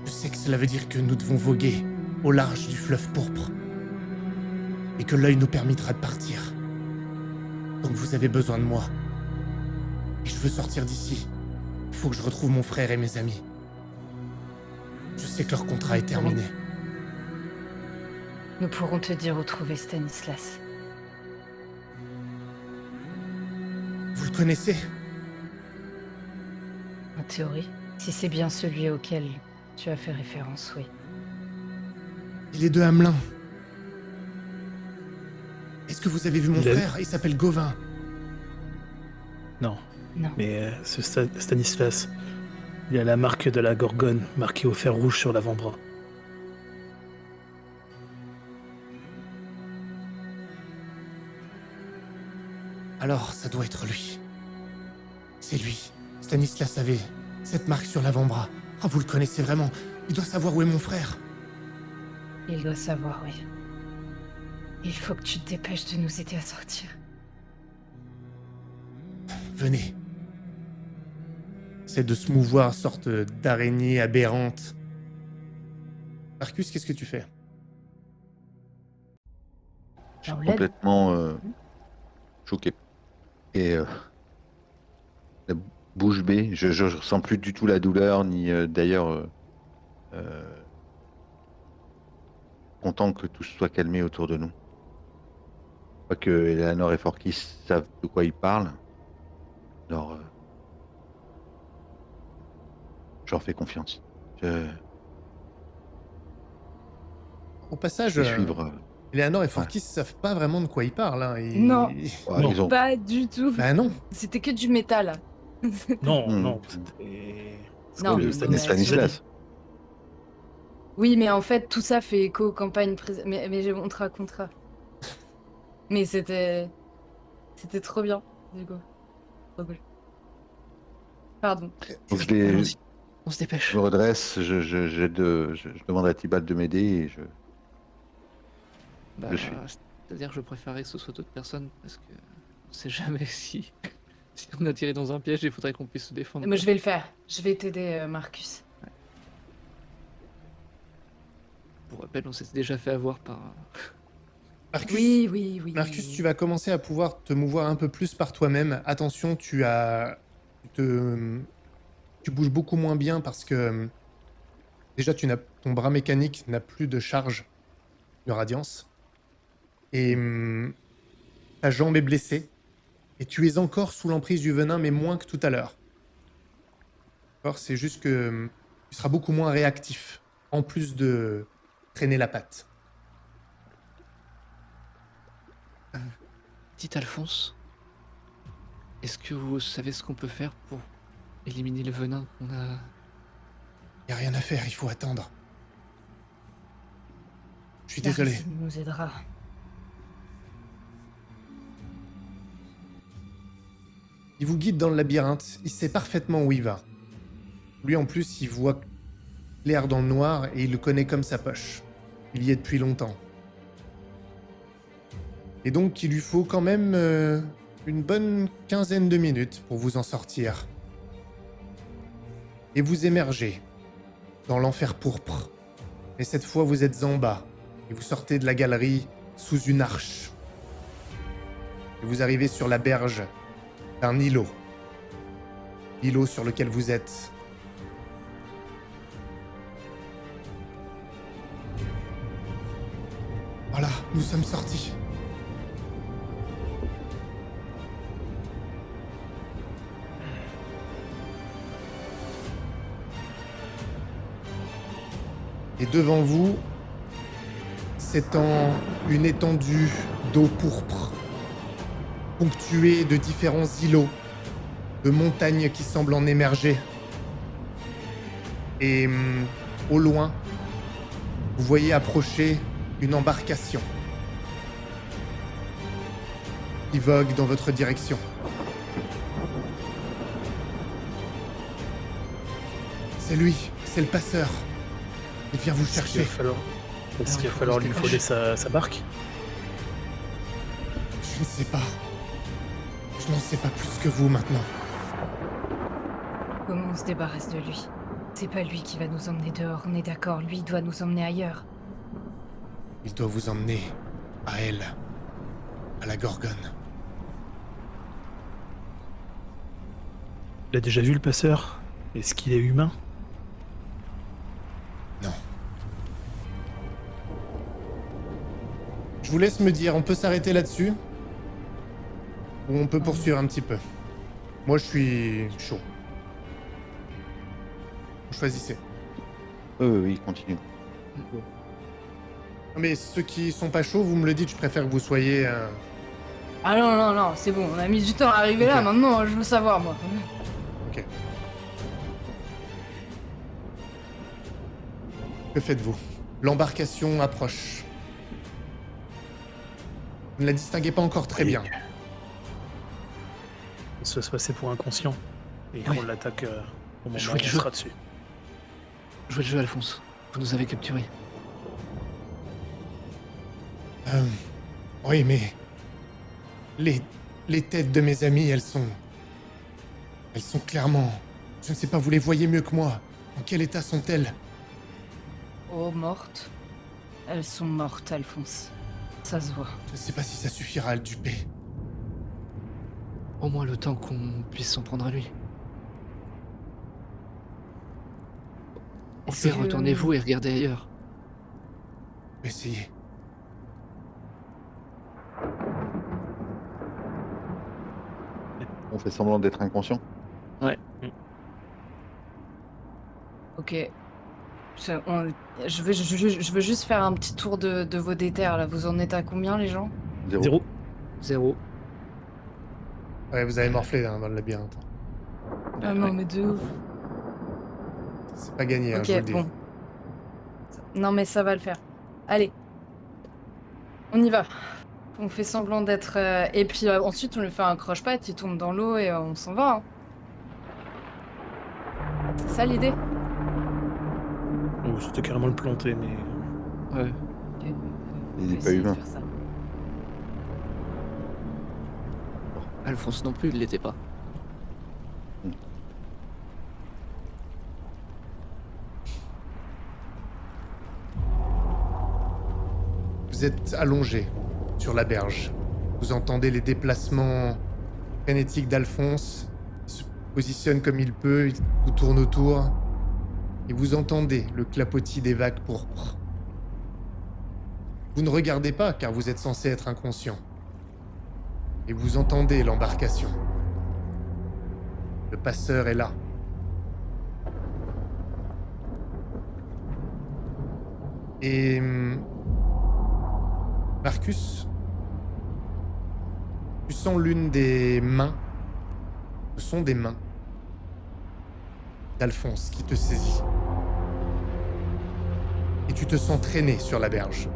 Speaker 1: je sais que cela veut dire que nous devons voguer au large du fleuve pourpre, et que l'œil nous permettra de partir. Donc vous avez besoin de moi. Et je veux sortir d'ici. Il faut que je retrouve mon frère et mes amis. Je sais que leur contrat est terminé.
Speaker 2: Nous pourrons te dire où trouver Stanislas.
Speaker 1: Vous le connaissez?
Speaker 2: En théorie, si c'est bien celui auquel tu as fait référence, oui.
Speaker 1: Il est de Hamelin. Est-ce que vous avez vu mon
Speaker 5: Il a-
Speaker 1: frère? Il s'appelle Gauvin.
Speaker 5: Non.
Speaker 2: Non.
Speaker 5: Mais ce Stanislas, il a la marque de la Gorgone marquée au fer rouge sur l'avant-bras.
Speaker 1: Alors, ça doit être lui. C'est lui. Stanislas avait cette marque sur l'avant-bras. Ah, vous le connaissez vraiment. Il doit savoir où est mon frère.
Speaker 2: Il doit savoir, oui. Il faut que tu te dépêches de nous aider à sortir.
Speaker 1: Venez. C'est de se mouvoir, sorte d'araignée aberrante. Marcus, qu'est-ce que tu fais?
Speaker 4: Je
Speaker 2: Alors,
Speaker 4: suis
Speaker 2: l'aide-
Speaker 4: complètement choqué. Et la bouche bée, je ressens plus du tout la douleur, ni d'ailleurs content que tout soit calmé autour de nous. Je crois que Eleanor et Forkis savent de quoi ils parlent. Alors, je leur fais confiance. Je
Speaker 1: Au passage,
Speaker 4: vais suivre.
Speaker 1: Eleanor et Forkis savent pas vraiment de quoi ils parlent. Hein.
Speaker 2: Non.
Speaker 4: Ouais,
Speaker 5: Non.
Speaker 4: ils ont...
Speaker 2: Pas du tout.
Speaker 1: Bah non.
Speaker 2: C'était que du métal.
Speaker 5: Non,
Speaker 4: Hmm.
Speaker 5: non. C'était...
Speaker 2: Non,
Speaker 5: le
Speaker 2: mais
Speaker 4: Stanislas.
Speaker 2: Oui, mais en fait, tout ça fait écho aux campagnes mais j'ai on te racontera. Mais c'était trop bien, du coup. Trop cool. Pardon.
Speaker 4: Donc je les...
Speaker 3: Allons-y. On se
Speaker 4: Je
Speaker 3: dépêche.
Speaker 4: me redresse, je demande à Tibalt de m'aider et je...
Speaker 3: Bah,
Speaker 4: je suis.
Speaker 3: c'est-à-dire que je préférais que ce soit d'autres personnes parce que on sait jamais si Si on a tiré dans un piège, il faudrait qu'on puisse se défendre.
Speaker 2: Mais je vais le faire. Je vais t'aider, Marcus.
Speaker 3: Pour rappel, on s'est déjà fait avoir par.
Speaker 1: Marcus,
Speaker 2: Oui.
Speaker 1: Marcus, tu vas commencer à pouvoir te mouvoir un peu plus par toi-même. Attention, tu bouges beaucoup moins bien parce que déjà ton bras mécanique n'a plus de charge de radiance et ta jambe est blessée et tu es encore sous l'emprise du venin, mais moins que tout à l'heure. D'accord, c'est juste que tu seras beaucoup moins réactif en plus de traîner la patte.
Speaker 3: Petit Alphonse, est-ce que vous savez ce qu'on peut faire pour éliminer le venin qu'on a?
Speaker 1: Y a rien à faire, il faut attendre. Je suis
Speaker 2: La
Speaker 1: désolé.
Speaker 2: résine nous aidera.
Speaker 1: Il vous guide dans le labyrinthe, il sait parfaitement où il va. Lui en plus, il voit clair dans le noir et il le connaît comme sa poche. Il y est depuis longtemps. Et donc il lui faut quand même une bonne quinzaine de minutes pour vous en sortir. Et vous émergez dans l'enfer pourpre. Et cette fois vous êtes en bas et vous sortez de la galerie sous une arche. Et vous arrivez sur la berge d'un îlot. L'îlot sur lequel vous êtes. Voilà, nous sommes sortis. Et devant vous s'étend une étendue d'eau pourpre, ponctuée de différents îlots, de montagnes qui semblent en émerger. Et au loin, vous voyez approcher une embarcation qui vogue dans votre direction. C'est lui, c'est le passeur. Il vient vous chercher.
Speaker 5: Est-ce qu'il va falloir lui voler sa barque?
Speaker 1: Je ne sais pas. Je n'en sais pas plus que vous maintenant.
Speaker 2: Comment on se débarrasse de lui? C'est pas lui qui va nous emmener dehors, on est d'accord. Lui doit nous emmener ailleurs.
Speaker 1: Il doit vous emmener à elle, à la Gorgone.
Speaker 5: Il a déjà vu le passeur? Est-ce qu'il est humain?
Speaker 1: Non. Je vous laisse me dire, on peut s'arrêter là-dessus? Ou on peut poursuivre un petit peu? Moi, je suis chaud. Vous choisissez.
Speaker 4: Oui, continue.
Speaker 1: Non, mais ceux qui sont pas chauds, vous me le dites, je préfère que vous soyez...
Speaker 2: Ah non, c'est bon, on a mis du temps à arriver
Speaker 1: Ok.
Speaker 2: là, maintenant je veux savoir moi.
Speaker 1: Ok. Que faites-vous? L'embarcation approche. Vous ne la distinguez pas encore très
Speaker 5: Oui.
Speaker 1: bien.
Speaker 5: Ça va se passer pour inconscient. Et
Speaker 3: Oui.
Speaker 5: on l'attaque au moment
Speaker 3: Je
Speaker 5: où
Speaker 3: vois
Speaker 5: on
Speaker 3: le jeu.
Speaker 5: sera dessus.
Speaker 3: Jouez le jeu, Alphonse. Vous nous avez capturés.
Speaker 1: Oui, mais... Les têtes de mes amis, elles sont clairement... Je ne sais pas, vous les voyez mieux que moi. En quel état sont-elles?
Speaker 2: Oh, mortes. Elles sont mortes, Alphonse. Ça se voit.
Speaker 1: Je ne sais pas si ça suffira à le duper.
Speaker 3: Au moins le temps qu'on puisse s'en prendre à lui. Au
Speaker 2: Est-ce
Speaker 3: pire,
Speaker 2: que-
Speaker 3: retournez-vous et regardez ailleurs.
Speaker 1: Essayez.
Speaker 4: On fait semblant d'être inconscient.
Speaker 2: Ok. Je veux juste faire un petit tour de vos déterres là. Vous en êtes à combien les gens?
Speaker 5: 0.
Speaker 3: 0.
Speaker 1: Ouais, vous avez morflé hein, dans le labyrinthe.
Speaker 2: Ah non mais de ouf.
Speaker 1: C'est pas gagné, hein, je vous le
Speaker 2: Ok
Speaker 1: dis.
Speaker 2: bon. Non mais ça va le faire. Allez. On y va. On fait semblant d'être... Et puis ensuite on lui fait un croche-patte, il tombe dans l'eau et on s'en va. Hein. C'est ça l'idée?
Speaker 5: Oh, c'était carrément le planter, mais...
Speaker 3: Ouais.
Speaker 2: Ok.
Speaker 4: Il
Speaker 2: On
Speaker 4: est
Speaker 2: peut
Speaker 4: pas
Speaker 2: essayer de
Speaker 4: humain.
Speaker 2: faire ça.
Speaker 3: Alphonse non plus, il l'était pas.
Speaker 1: Vous êtes allongé sur la berge. Vous entendez les déplacements frénétiques d'Alphonse. Il se positionne comme il peut, il vous tourne autour. Et vous entendez le clapotis des vagues pourpres. Vous ne regardez pas car vous êtes censé être inconscient. Et vous entendez l'embarcation. Le passeur est là. Et Marcus, tu sens l'une des mains, ce sont des mains d'Alphonse qui te saisit. Et tu te sens traîné sur la berge.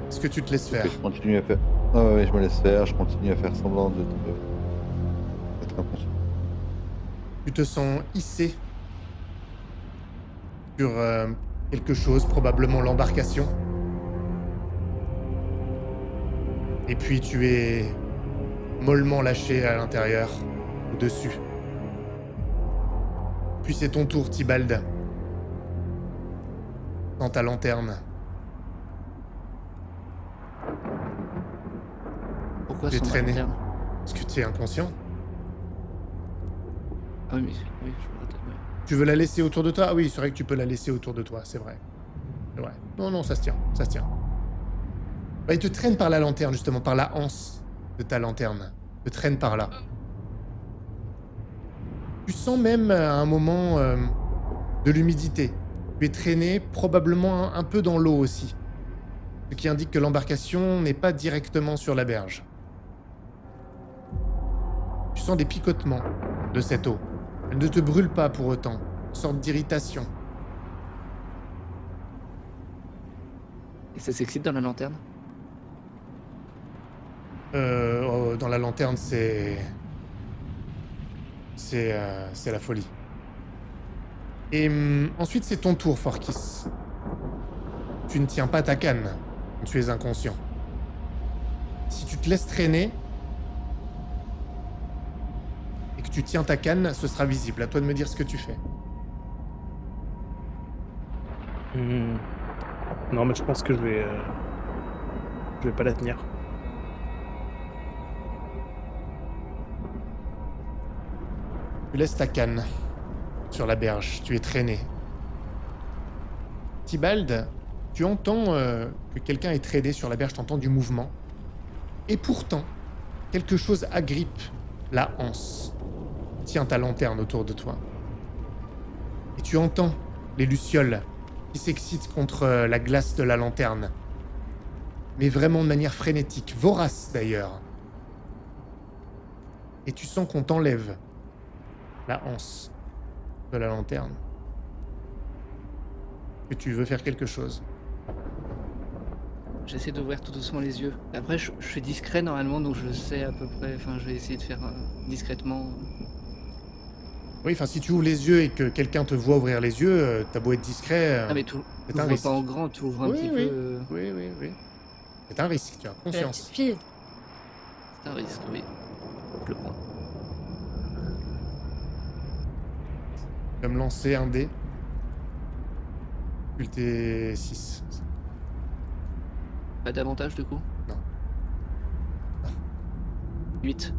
Speaker 1: Est-ce que tu te laisses faire?
Speaker 4: Je continue à faire. Ah ouais, je me laisse faire, je continue à faire semblant d'être inconscient.
Speaker 1: Tu te sens hissé sur quelque chose, probablement l'embarcation. Et puis tu es mollement lâché à l'intérieur, au-dessus. Puis c'est ton tour, Tybalt. Dans ta lanterne.
Speaker 3: Pourquoi
Speaker 1: Tu es
Speaker 3: sans
Speaker 1: traîné.
Speaker 3: lanterne?
Speaker 1: Est-ce que tu es inconscient?
Speaker 3: Ah oui, mais oui, je me rappelle, ouais.
Speaker 1: Tu veux la laisser autour de toi? Ah oui, c'est vrai que tu peux la laisser autour de toi, c'est vrai. C'est vrai. Non, ça se tient, ça se tient. Bah, il te traîne par la lanterne, justement, par la anse de ta lanterne. Il te traîne par là. Tu sens même à un moment de l'humidité. Tu es traîné probablement un peu dans l'eau aussi. Ce qui indique que l'embarcation n'est pas directement sur la berge. Tu sens des picotements de cette eau. Elle ne te brûle pas pour autant. Une sorte d'irritation.
Speaker 3: Et ça s'excite dans la lanterne?
Speaker 1: Dans la lanterne, c'est la folie. Et ensuite, c'est ton tour, Forkis. Tu ne tiens pas ta canne. Tu es inconscient. Si tu te laisses traîner et que tu tiens ta canne, ce sera visible. À toi de me dire ce que tu fais.
Speaker 5: Non, mais je pense que je vais pas la tenir.
Speaker 1: Tu laisses ta canne sur la berge. Tu es traîné. Tybalt, tu entends que quelqu'un est traîné sur la berge. Tu entends du mouvement. Et pourtant, quelque chose agrippe la anse. Tiens ta lanterne autour de toi. Et tu entends les lucioles qui s'excitent contre la glace de la lanterne. Mais vraiment de manière frénétique, vorace d'ailleurs. Et tu sens qu'on t'enlève la anse de la lanterne. Que tu veux faire quelque chose.
Speaker 3: J'essaie d'ouvrir tout doucement les yeux. Après, je suis discret normalement, donc je sais à peu près. Enfin, je vais essayer de faire discrètement.
Speaker 1: Oui, enfin, si tu ouvres les yeux et que quelqu'un te voit ouvrir les yeux, t'as beau être discret,
Speaker 3: Ah, mais tout.
Speaker 1: c'est un
Speaker 3: T'ouvres
Speaker 1: risque.
Speaker 3: pas en grand, tu ouvres un
Speaker 1: Oui,
Speaker 3: petit
Speaker 1: oui.
Speaker 3: peu.
Speaker 1: Oui. C'est un risque, tu as
Speaker 2: La
Speaker 1: conscience.
Speaker 2: petite fille.
Speaker 3: C'est un risque, oui. Je le prends.
Speaker 1: Comme lancer un dé. Difficulté 6.
Speaker 3: Pas d'avantage du coup?
Speaker 1: Non.
Speaker 3: 8.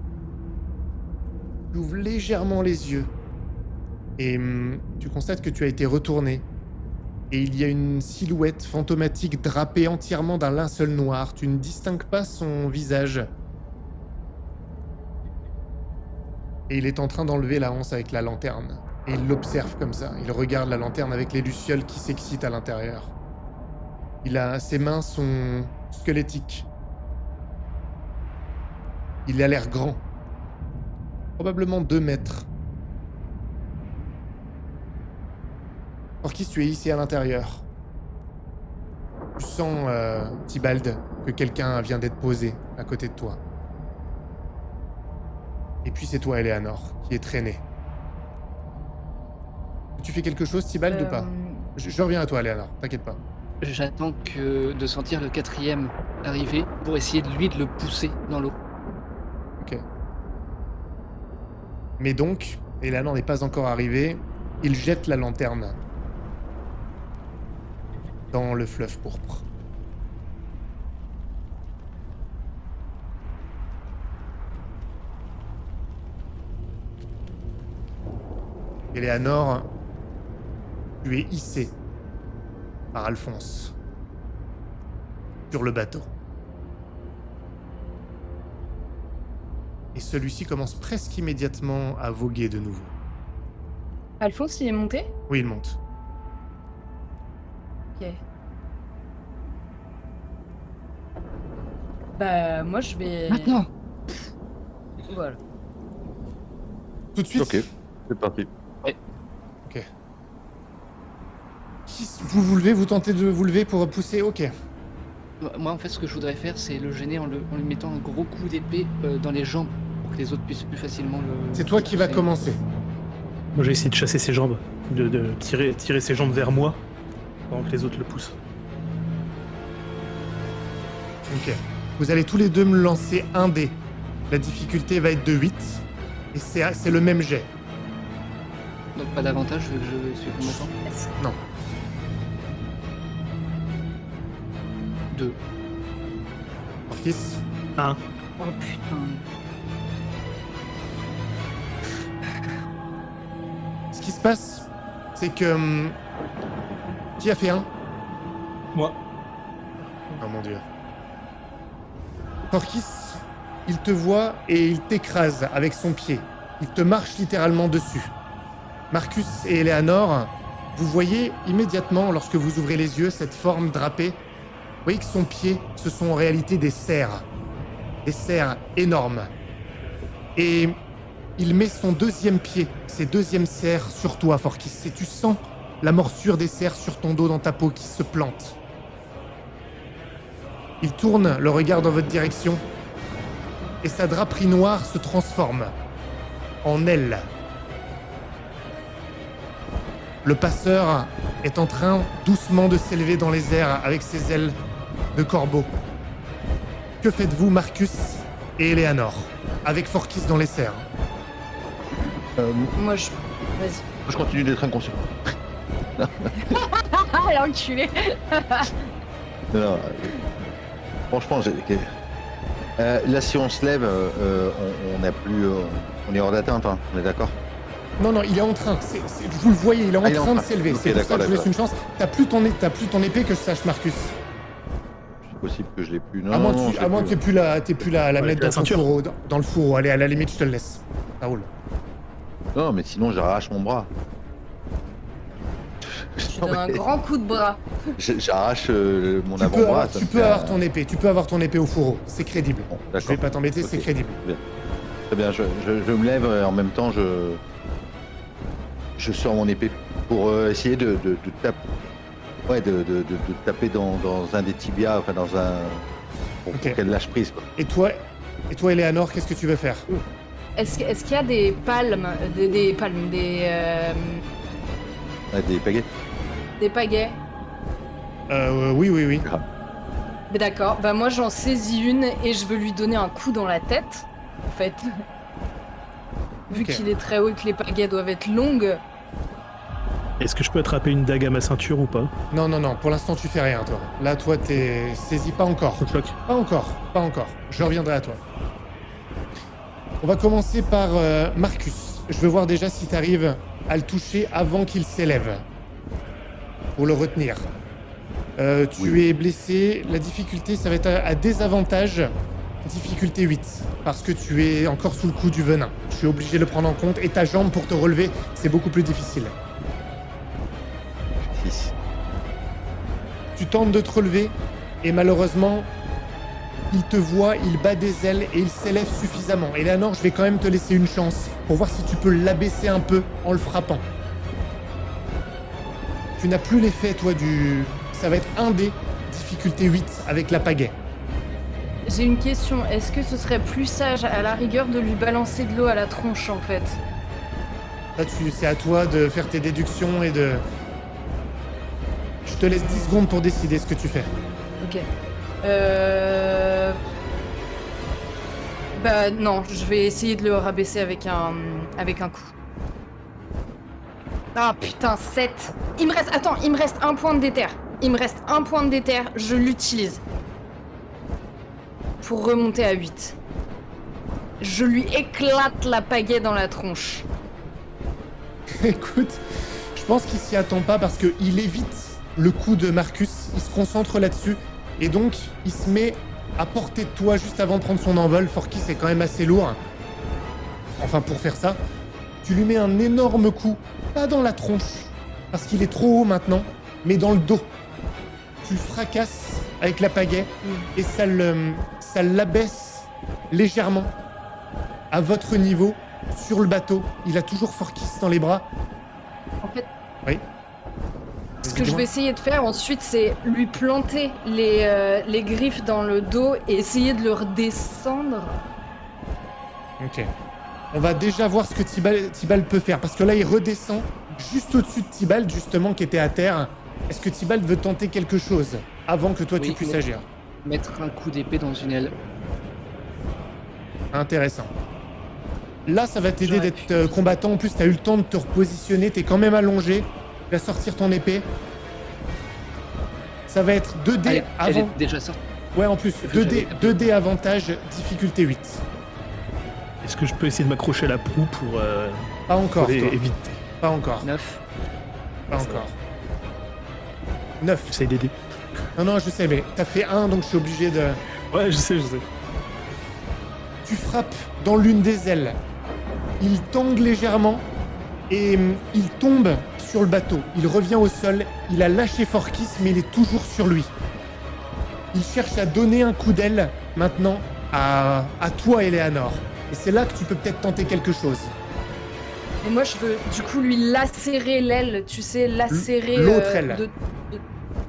Speaker 1: Tu ouvres légèrement les yeux. Et tu constates que tu as été retourné. Et il y a une silhouette fantomatique drapée entièrement d'un linceul noir. Tu ne distingues pas son visage. Et il est en train d'enlever la anse avec la lanterne. Et il l'observe comme ça. Il regarde la lanterne avec les lucioles qui s'excitent à l'intérieur. Ses mains sont squelettiques. Il a l'air grand. Probablement 2 mètres. Forkis, tu es ici à l'intérieur. Tu sens, Tybalt, que quelqu'un vient d'être posé à côté de toi. Et puis c'est toi, Eleanor, qui est traînée. Tu fais quelque chose, Tybalt, ou pas? Je reviens à toi, Eleanor, t'inquiète pas.
Speaker 3: J'attends de sentir le 4e arriver pour essayer de le pousser dans l'eau.
Speaker 1: Ok. Mais donc, Eleanor n'est pas encore arrivé. Il jette la lanterne. dans le fleuve pourpre. Eleanor, tu es hissé par Alphonse sur le bateau. Et celui-ci commence presque immédiatement à voguer de nouveau.
Speaker 2: Alphonse, il est monté?
Speaker 1: Oui, il monte.
Speaker 2: Ok. Bah, moi, je vais...
Speaker 3: Maintenant.
Speaker 2: Voilà.
Speaker 1: Tout de suite.
Speaker 4: Ok, c'est parti.
Speaker 1: Vous levez, vous tentez de vous lever pour pousser. Ok.
Speaker 3: Moi, en fait, ce que je voudrais faire, c'est le gêner en lui mettant un gros coup d'épée dans les jambes pour que les autres puissent plus facilement le.
Speaker 1: C'est toi qui vas
Speaker 3: pousser.
Speaker 1: commencer.
Speaker 5: Moi, j'ai essayé de chasser ses jambes, de tirer ses jambes vers moi pendant que les autres le poussent.
Speaker 1: Ok. Vous allez tous les deux me lancer un dé. La difficulté va être de 8. Et c'est le même jet.
Speaker 3: Donc pas d'avantage vu que je suis combattant.
Speaker 1: Non.
Speaker 3: 2.
Speaker 1: Orkis.
Speaker 2: Oh putain.
Speaker 1: Ce qui se passe, c'est que... qui a fait un?
Speaker 5: Moi.
Speaker 1: Oh mon dieu. Orkis, il te voit et il t'écrase avec son pied. Il te marche littéralement dessus. Marcus et Eleanor, vous voyez immédiatement, lorsque vous ouvrez les yeux, cette forme drapée. Vous voyez que son pied, ce sont en réalité des cerfs. Des cerfs énormes. Et il met son deuxième pied, ses deuxièmes cerfs sur toi, Forkis. Et tu sens la morsure des cerfs sur ton dos, dans ta peau, qui se plante. Il tourne le regard dans votre direction. Et sa draperie noire se transforme en aile. Le passeur est en train doucement de s'élever dans les airs avec ses ailes de corbeau. Que faites-vous, Marcus et Eleanor, avec Forkis dans les serres?
Speaker 2: Moi, je... Vas-y.
Speaker 4: Je continue d'être inconscient.
Speaker 2: Ah, l'enculé.
Speaker 4: Non, franchement, là, si on se lève, on n'a plus, on est hors d'atteinte, hein, on est d'accord?
Speaker 1: Non, il est en train. Vous le voyez, il est en
Speaker 4: Ah, il est en
Speaker 1: train de
Speaker 4: train.
Speaker 1: s'élever.
Speaker 4: Ok,
Speaker 1: C'est pour ça que je vous
Speaker 4: d'accord,
Speaker 1: laisse une chance. T'as plus ton épée, que je sache, Marcus.
Speaker 4: C'est possible que je l'ai plus. Non,
Speaker 1: À moins
Speaker 4: non,
Speaker 1: que t'aies plus la mettre
Speaker 5: la
Speaker 1: dans ton
Speaker 5: ceinture.
Speaker 1: fourreau. Dans le fourreau. Allez, à la limite, je te le laisse. Ça roule.
Speaker 4: Non, mais sinon, j'arrache mon bras.
Speaker 2: Je donne un grand coup de bras.
Speaker 4: J'arrache mon avant-bras.
Speaker 1: Tu peux avoir ton épée. Tu peux avoir ton épée au fourreau. C'est crédible.
Speaker 4: Bon,
Speaker 1: Je vais
Speaker 4: d'accord.
Speaker 1: pas t'embêter,
Speaker 4: Ok.
Speaker 1: c'est crédible.
Speaker 4: Très bien, je me lève et en même temps, je sors mon épée pour essayer de taper. Ouais, de taper dans un des tibias, enfin dans un. Pour
Speaker 1: Ok.
Speaker 4: qu'elle lâche prise, quoi.
Speaker 1: Et toi, Eleanor, qu'est-ce que tu veux faire?
Speaker 2: Est-ce qu'il y a des palmes, des
Speaker 4: Des pagaies.
Speaker 2: des pagaies?
Speaker 1: Oui.
Speaker 2: Mais d'accord, bah moi j'en saisis une et je veux lui donner un coup dans la tête, en fait. Vu
Speaker 1: Ok.
Speaker 2: qu'il est très haut et que les pagaies doivent être longues.
Speaker 5: Est-ce que je peux attraper une dague à ma ceinture ou pas?
Speaker 1: Non. Pour l'instant, tu fais rien, toi. Là, toi, t'es saisi. Pas encore.
Speaker 5: Choc.
Speaker 1: Pas encore. Je reviendrai à toi. On va commencer par Marcus. Je veux voir déjà si tu arrives à le toucher avant qu'il s'élève. Pour le retenir. Tu es blessé. La difficulté, ça va être à désavantage. Difficulté 8. Parce que tu es encore sous le coup du venin. Je suis obligé de le prendre en compte. Et ta jambe, pour te relever, c'est beaucoup plus difficile.
Speaker 4: 6.
Speaker 1: Tu tentes de te relever. Et malheureusement, il te voit, il bat des ailes et il s'élève suffisamment. Eleanor, je vais quand même te laisser une chance pour voir si tu peux l'abaisser un peu en le frappant. Tu n'as plus l'effet, toi, du... Ça va être un dé, difficulté 8, avec la pagaie.
Speaker 2: J'ai une question, est-ce que ce serait plus sage à la rigueur de lui balancer de l'eau à la tronche en fait?
Speaker 1: Là, c'est à toi de faire tes déductions et de... Je te laisse 10 secondes pour décider ce que tu fais.
Speaker 2: Ok. Bah non, je vais essayer de le rabaisser avec un coup. Ah putain, 7. Il me reste un point de déter. Il me reste un point de déter, je l'utilise. Pour remonter à 8. Je lui éclate la pagaie dans la tronche.
Speaker 1: Écoute, je pense qu'il s'y attend pas parce qu'il évite le coup de Marcus, il se concentre là-dessus, et donc il se met à portée de toi juste avant de prendre son envol. Forky, c'est quand même assez lourd. Enfin, pour faire ça, tu lui mets un énorme coup, pas dans la tronche, parce qu'il est trop haut maintenant, mais dans le dos. Tu le fracasses avec la pagaie, et ça l'abaisse légèrement à votre niveau sur le bateau. Il a toujours Forkis dans les bras.
Speaker 2: En fait,
Speaker 1: Oui.
Speaker 2: ce que je vais essayer de faire ensuite, c'est lui planter les griffes dans le dos et essayer de le redescendre.
Speaker 1: Ok. On va déjà voir ce que Tibalt peut faire, parce que là, il redescend juste au-dessus de Tibalt, justement, qui était à terre. Est-ce que Tibalt veut tenter quelque chose avant que toi, tu
Speaker 3: Oui,
Speaker 1: puisses
Speaker 3: mais-
Speaker 1: agir?
Speaker 3: Mettre un coup d'épée dans une aile.
Speaker 1: Intéressant. Là, ça va t'aider
Speaker 2: J'aurais
Speaker 1: d'être combattant. En plus, t'as eu le temps de te repositionner. T'es quand même allongé. Tu vas sortir ton épée. Ça va être 2D
Speaker 3: Elle
Speaker 1: avant.
Speaker 3: est déjà sortie.
Speaker 1: Ouais, en plus,
Speaker 3: que
Speaker 1: 2D avantage, difficulté 8.
Speaker 5: Est-ce que je peux essayer de m'accrocher à la proue pour
Speaker 1: Pas encore,
Speaker 5: les
Speaker 1: toi.
Speaker 5: éviter?
Speaker 1: Pas encore.
Speaker 3: 9.
Speaker 1: Pas encore. 9.
Speaker 5: J'essaye d'aider.
Speaker 1: Non, non, je sais, mais t'as fait 1, donc je suis obligé de...
Speaker 5: Ouais, je sais.
Speaker 1: Tu frappes dans l'une des ailes. Il tangue légèrement et il tombe sur le bateau. Il revient au sol. Il a lâché Forkis, mais il est toujours sur lui. Il cherche à donner un coup d'aile maintenant à toi, Eleanor. Et c'est là que tu peux peut-être tenter quelque chose.
Speaker 2: Et moi, je veux du coup lui lacérer l'aile, tu sais, lacérer...
Speaker 1: L'autre aile.
Speaker 2: de-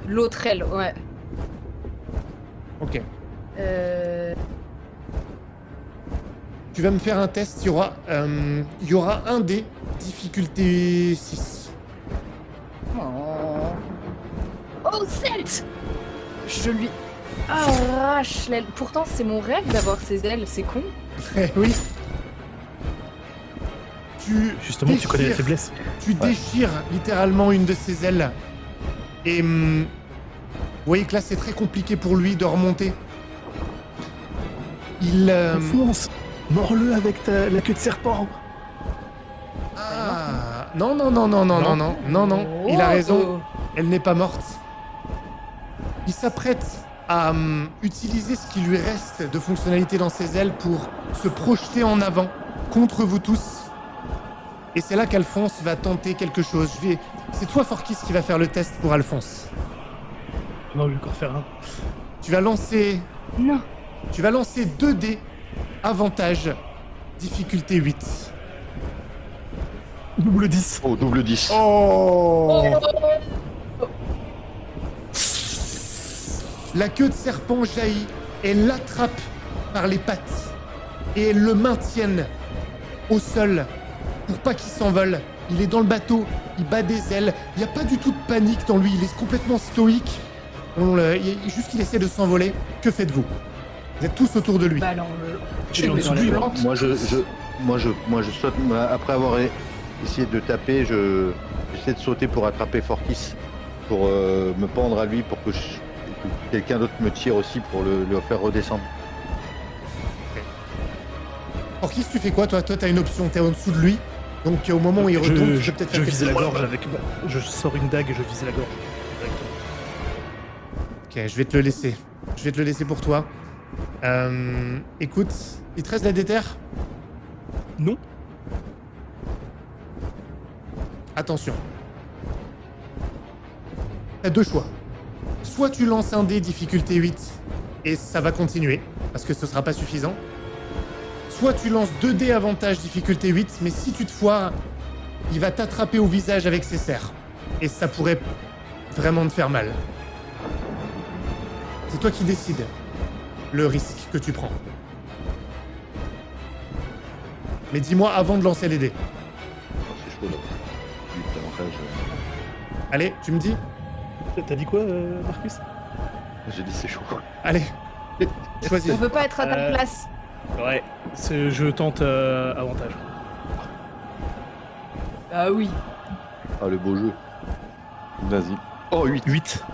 Speaker 2: L'autre aile, ouais.
Speaker 1: Ok.
Speaker 2: Euh...
Speaker 1: Tu vas me faire un test. Il y aura un dé, difficulté 6.
Speaker 2: Oh, 7! Je lui arrache l'aile. Pourtant, c'est mon rêve d'avoir ces ailes, c'est con.
Speaker 1: Oui. Tu
Speaker 5: Justement, tu connais la
Speaker 1: déchires-
Speaker 5: faiblesse.
Speaker 1: Tu déchires littéralement une de ses ailes. Et vous voyez que là, c'est très compliqué pour lui de remonter. Il...
Speaker 5: Fonce. Mords-le avec la queue de serpent.
Speaker 1: Ah, non, non, non, non, non, non, non, non, non. Il a raison. Elle n'est pas morte. Il s'apprête à utiliser ce qui lui reste de fonctionnalité dans ses ailes pour se projeter en avant contre vous tous. Et c'est là qu'Alphonse va tenter quelque chose. C'est toi, Forkis, qui va faire le test pour Alphonse.
Speaker 5: Non, je vais encore faire un.
Speaker 1: Tu vas lancer
Speaker 2: Non.
Speaker 1: 2 dés, avantage, difficulté 8.
Speaker 5: Double 10.
Speaker 4: Oh, double 10.
Speaker 1: Oh La queue de serpent jaillit, elle l'attrape par les pattes et elle le maintienne au sol pour pas qu'il s'envole. Il est dans le bateau, il bat des ailes, il n'y a pas du tout de panique dans lui, il est complètement stoïque. Juste qu'il essaie de s'envoler. Que faites-vous? Vous êtes tous autour de lui.
Speaker 2: Bah alors,
Speaker 5: Je suis en dessous de
Speaker 2: le
Speaker 5: lui.
Speaker 2: plante.
Speaker 4: Moi je saute. Après avoir essayé de taper, j'essaie de sauter pour attraper Forkis, pour me pendre à lui, pour que quelqu'un d'autre me tire aussi pour le faire redescendre.
Speaker 1: Orkis, tu fais quoi toi? Toi, t'as une option, t'es en dessous de lui. Donc au moment où il retombe, tu
Speaker 5: je,
Speaker 1: peux peut-être
Speaker 5: je
Speaker 1: faire
Speaker 5: visais la
Speaker 1: quelque chose.
Speaker 5: gorge avec. Je sors une dague et je vise la gorge. Directement.
Speaker 1: Ok, je vais te le laisser. Je vais te le laisser pour toi. Écoute, il te reste la déter?
Speaker 5: Non.
Speaker 1: Attention. T'as deux choix. Soit tu lances un dé difficulté 8 et ça va continuer, parce que ce sera pas suffisant. Soit tu lances 2 dés avantage difficulté 8, mais si tu te foires, il va t'attraper au visage avec ses serres. Et ça pourrait vraiment te faire mal. C'est toi qui décides le risque que tu prends. Mais dis-moi avant de lancer les dés.
Speaker 4: Oh, c'est chaud là. 8 avantage.
Speaker 1: Allez, tu me dis?
Speaker 5: T'as dit quoi, Marcus?
Speaker 4: J'ai dit c'est chaud.
Speaker 1: Allez, choisis.
Speaker 2: On veut pas être à ta
Speaker 5: Euh,
Speaker 2: place.
Speaker 5: Ouais. Je tente avantage.
Speaker 2: Ah oui.
Speaker 4: Ah le beau jeu. Vas-y. Oh 8.
Speaker 5: 8.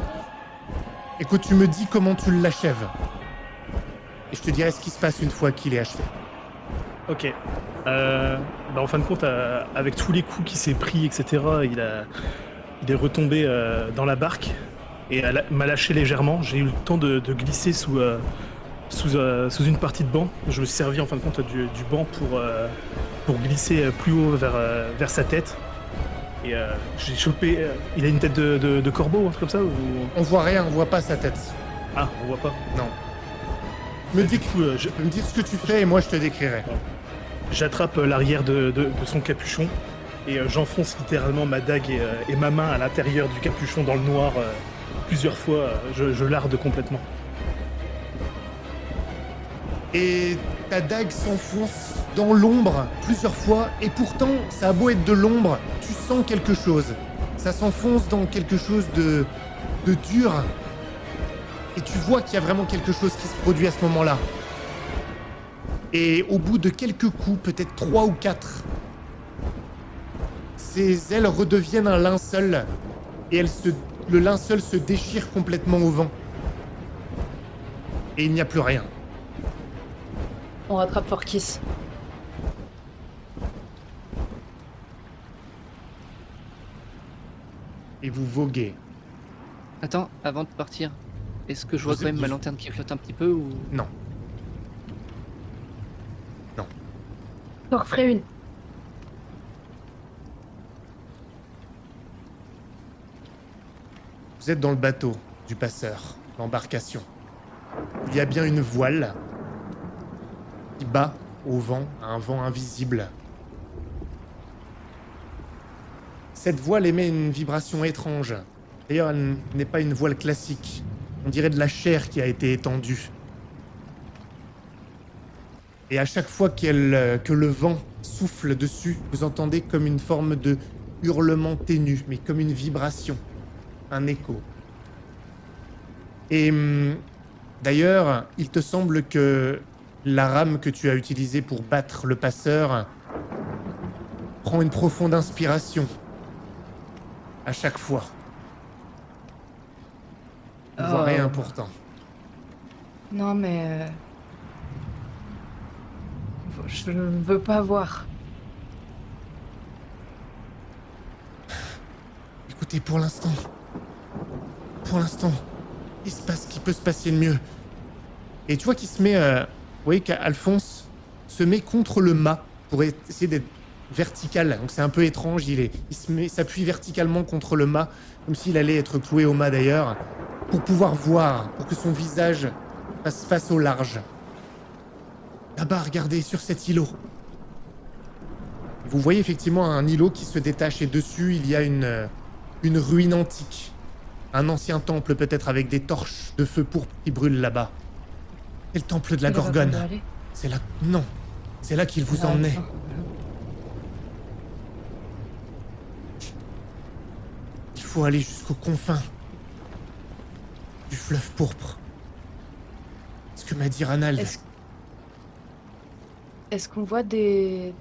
Speaker 1: Écoute, tu me dis comment tu l'achèves. Et je te dirai ce qui se passe une fois qu'il est achevé.
Speaker 5: Ok. En fin de compte, avec tous les coups qu'il s'est pris, etc., il est retombé dans la barque et m'a lâché légèrement. J'ai eu le temps de glisser sous une partie de banc. Je me suis servi en fin de compte du banc pour glisser plus haut vers sa tête. Et j'ai chopé. Il a une tête de corbeau, un truc comme ça ou...
Speaker 1: On voit rien, on voit pas sa tête.
Speaker 5: Ah, on voit pas.
Speaker 1: Non. Me dis
Speaker 5: Du coup,
Speaker 1: tu peux me dire ce que tu fais et moi je te décrirai.
Speaker 5: j'attrape l'arrière de son capuchon et j'enfonce littéralement ma dague et ma main à l'intérieur du capuchon dans le noir plusieurs fois. Je larde complètement.
Speaker 1: Et ta dague s'enfonce dans l'ombre plusieurs fois, et pourtant, ça a beau être de l'ombre, tu sens quelque chose. Ça s'enfonce dans quelque chose de dur, et tu vois qu'il y a vraiment quelque chose qui se produit à ce moment-là. Et au bout de quelques coups, peut-être 3 ou 4, ses ailes redeviennent un linceul, et le linceul se déchire complètement au vent. Et il n'y a plus rien.
Speaker 2: On rattrape Forkis.
Speaker 1: Et vous voguez.
Speaker 3: Attends, avant de partir, est-ce que je vois
Speaker 1: Vous
Speaker 3: quand même
Speaker 1: êtes-
Speaker 3: ma lanterne qui flotte un petit peu ou...
Speaker 1: Non.
Speaker 2: T'en referai une.
Speaker 1: Vous êtes dans le bateau du passeur, l'embarcation. Il y a bien une voile qui bat au vent, à un vent invisible. Cette voile émet une vibration étrange. D'ailleurs, elle n'est pas une voile classique. On dirait de la chair qui a été étendue. Et à chaque fois que le vent souffle dessus, vous entendez comme une forme de hurlement ténu, mais comme une vibration, un écho. Et d'ailleurs, il te semble que la rame que tu as utilisée pour battre le passeur prend une profonde inspiration à chaque fois. Tu ne vois
Speaker 2: Oh.
Speaker 1: rien pourtant.
Speaker 2: Non, mais... Je ne veux pas voir.
Speaker 1: Écoutez, pour l'instant, il se passe ce qui peut se passer de mieux. Et tu vois qu'il se met, vous voyez qu'Alphonse se met contre le mât pour essayer d'être vertical. Donc c'est un peu étrange, il s'appuie verticalement contre le mât, comme s'il allait être cloué au mât d'ailleurs, pour pouvoir voir, pour que son visage fasse face au large. Là-bas, regardez, sur cet îlot. Vous voyez effectivement un îlot qui se détache et dessus, il y a une ruine antique. Un ancien temple peut-être avec des torches de feu pourpre qui brûlent là-bas. C'est le temple de la
Speaker 2: Elle va
Speaker 1: Gorgone.
Speaker 2: pas y aller.
Speaker 1: C'est là... Non. C'est là qu'il vous
Speaker 2: Ah,
Speaker 1: emmenait.
Speaker 2: non.
Speaker 1: Il faut aller jusqu'aux confins du fleuve pourpre. C'est ce que m'a dit Ranald.
Speaker 2: Est-ce qu'on voit des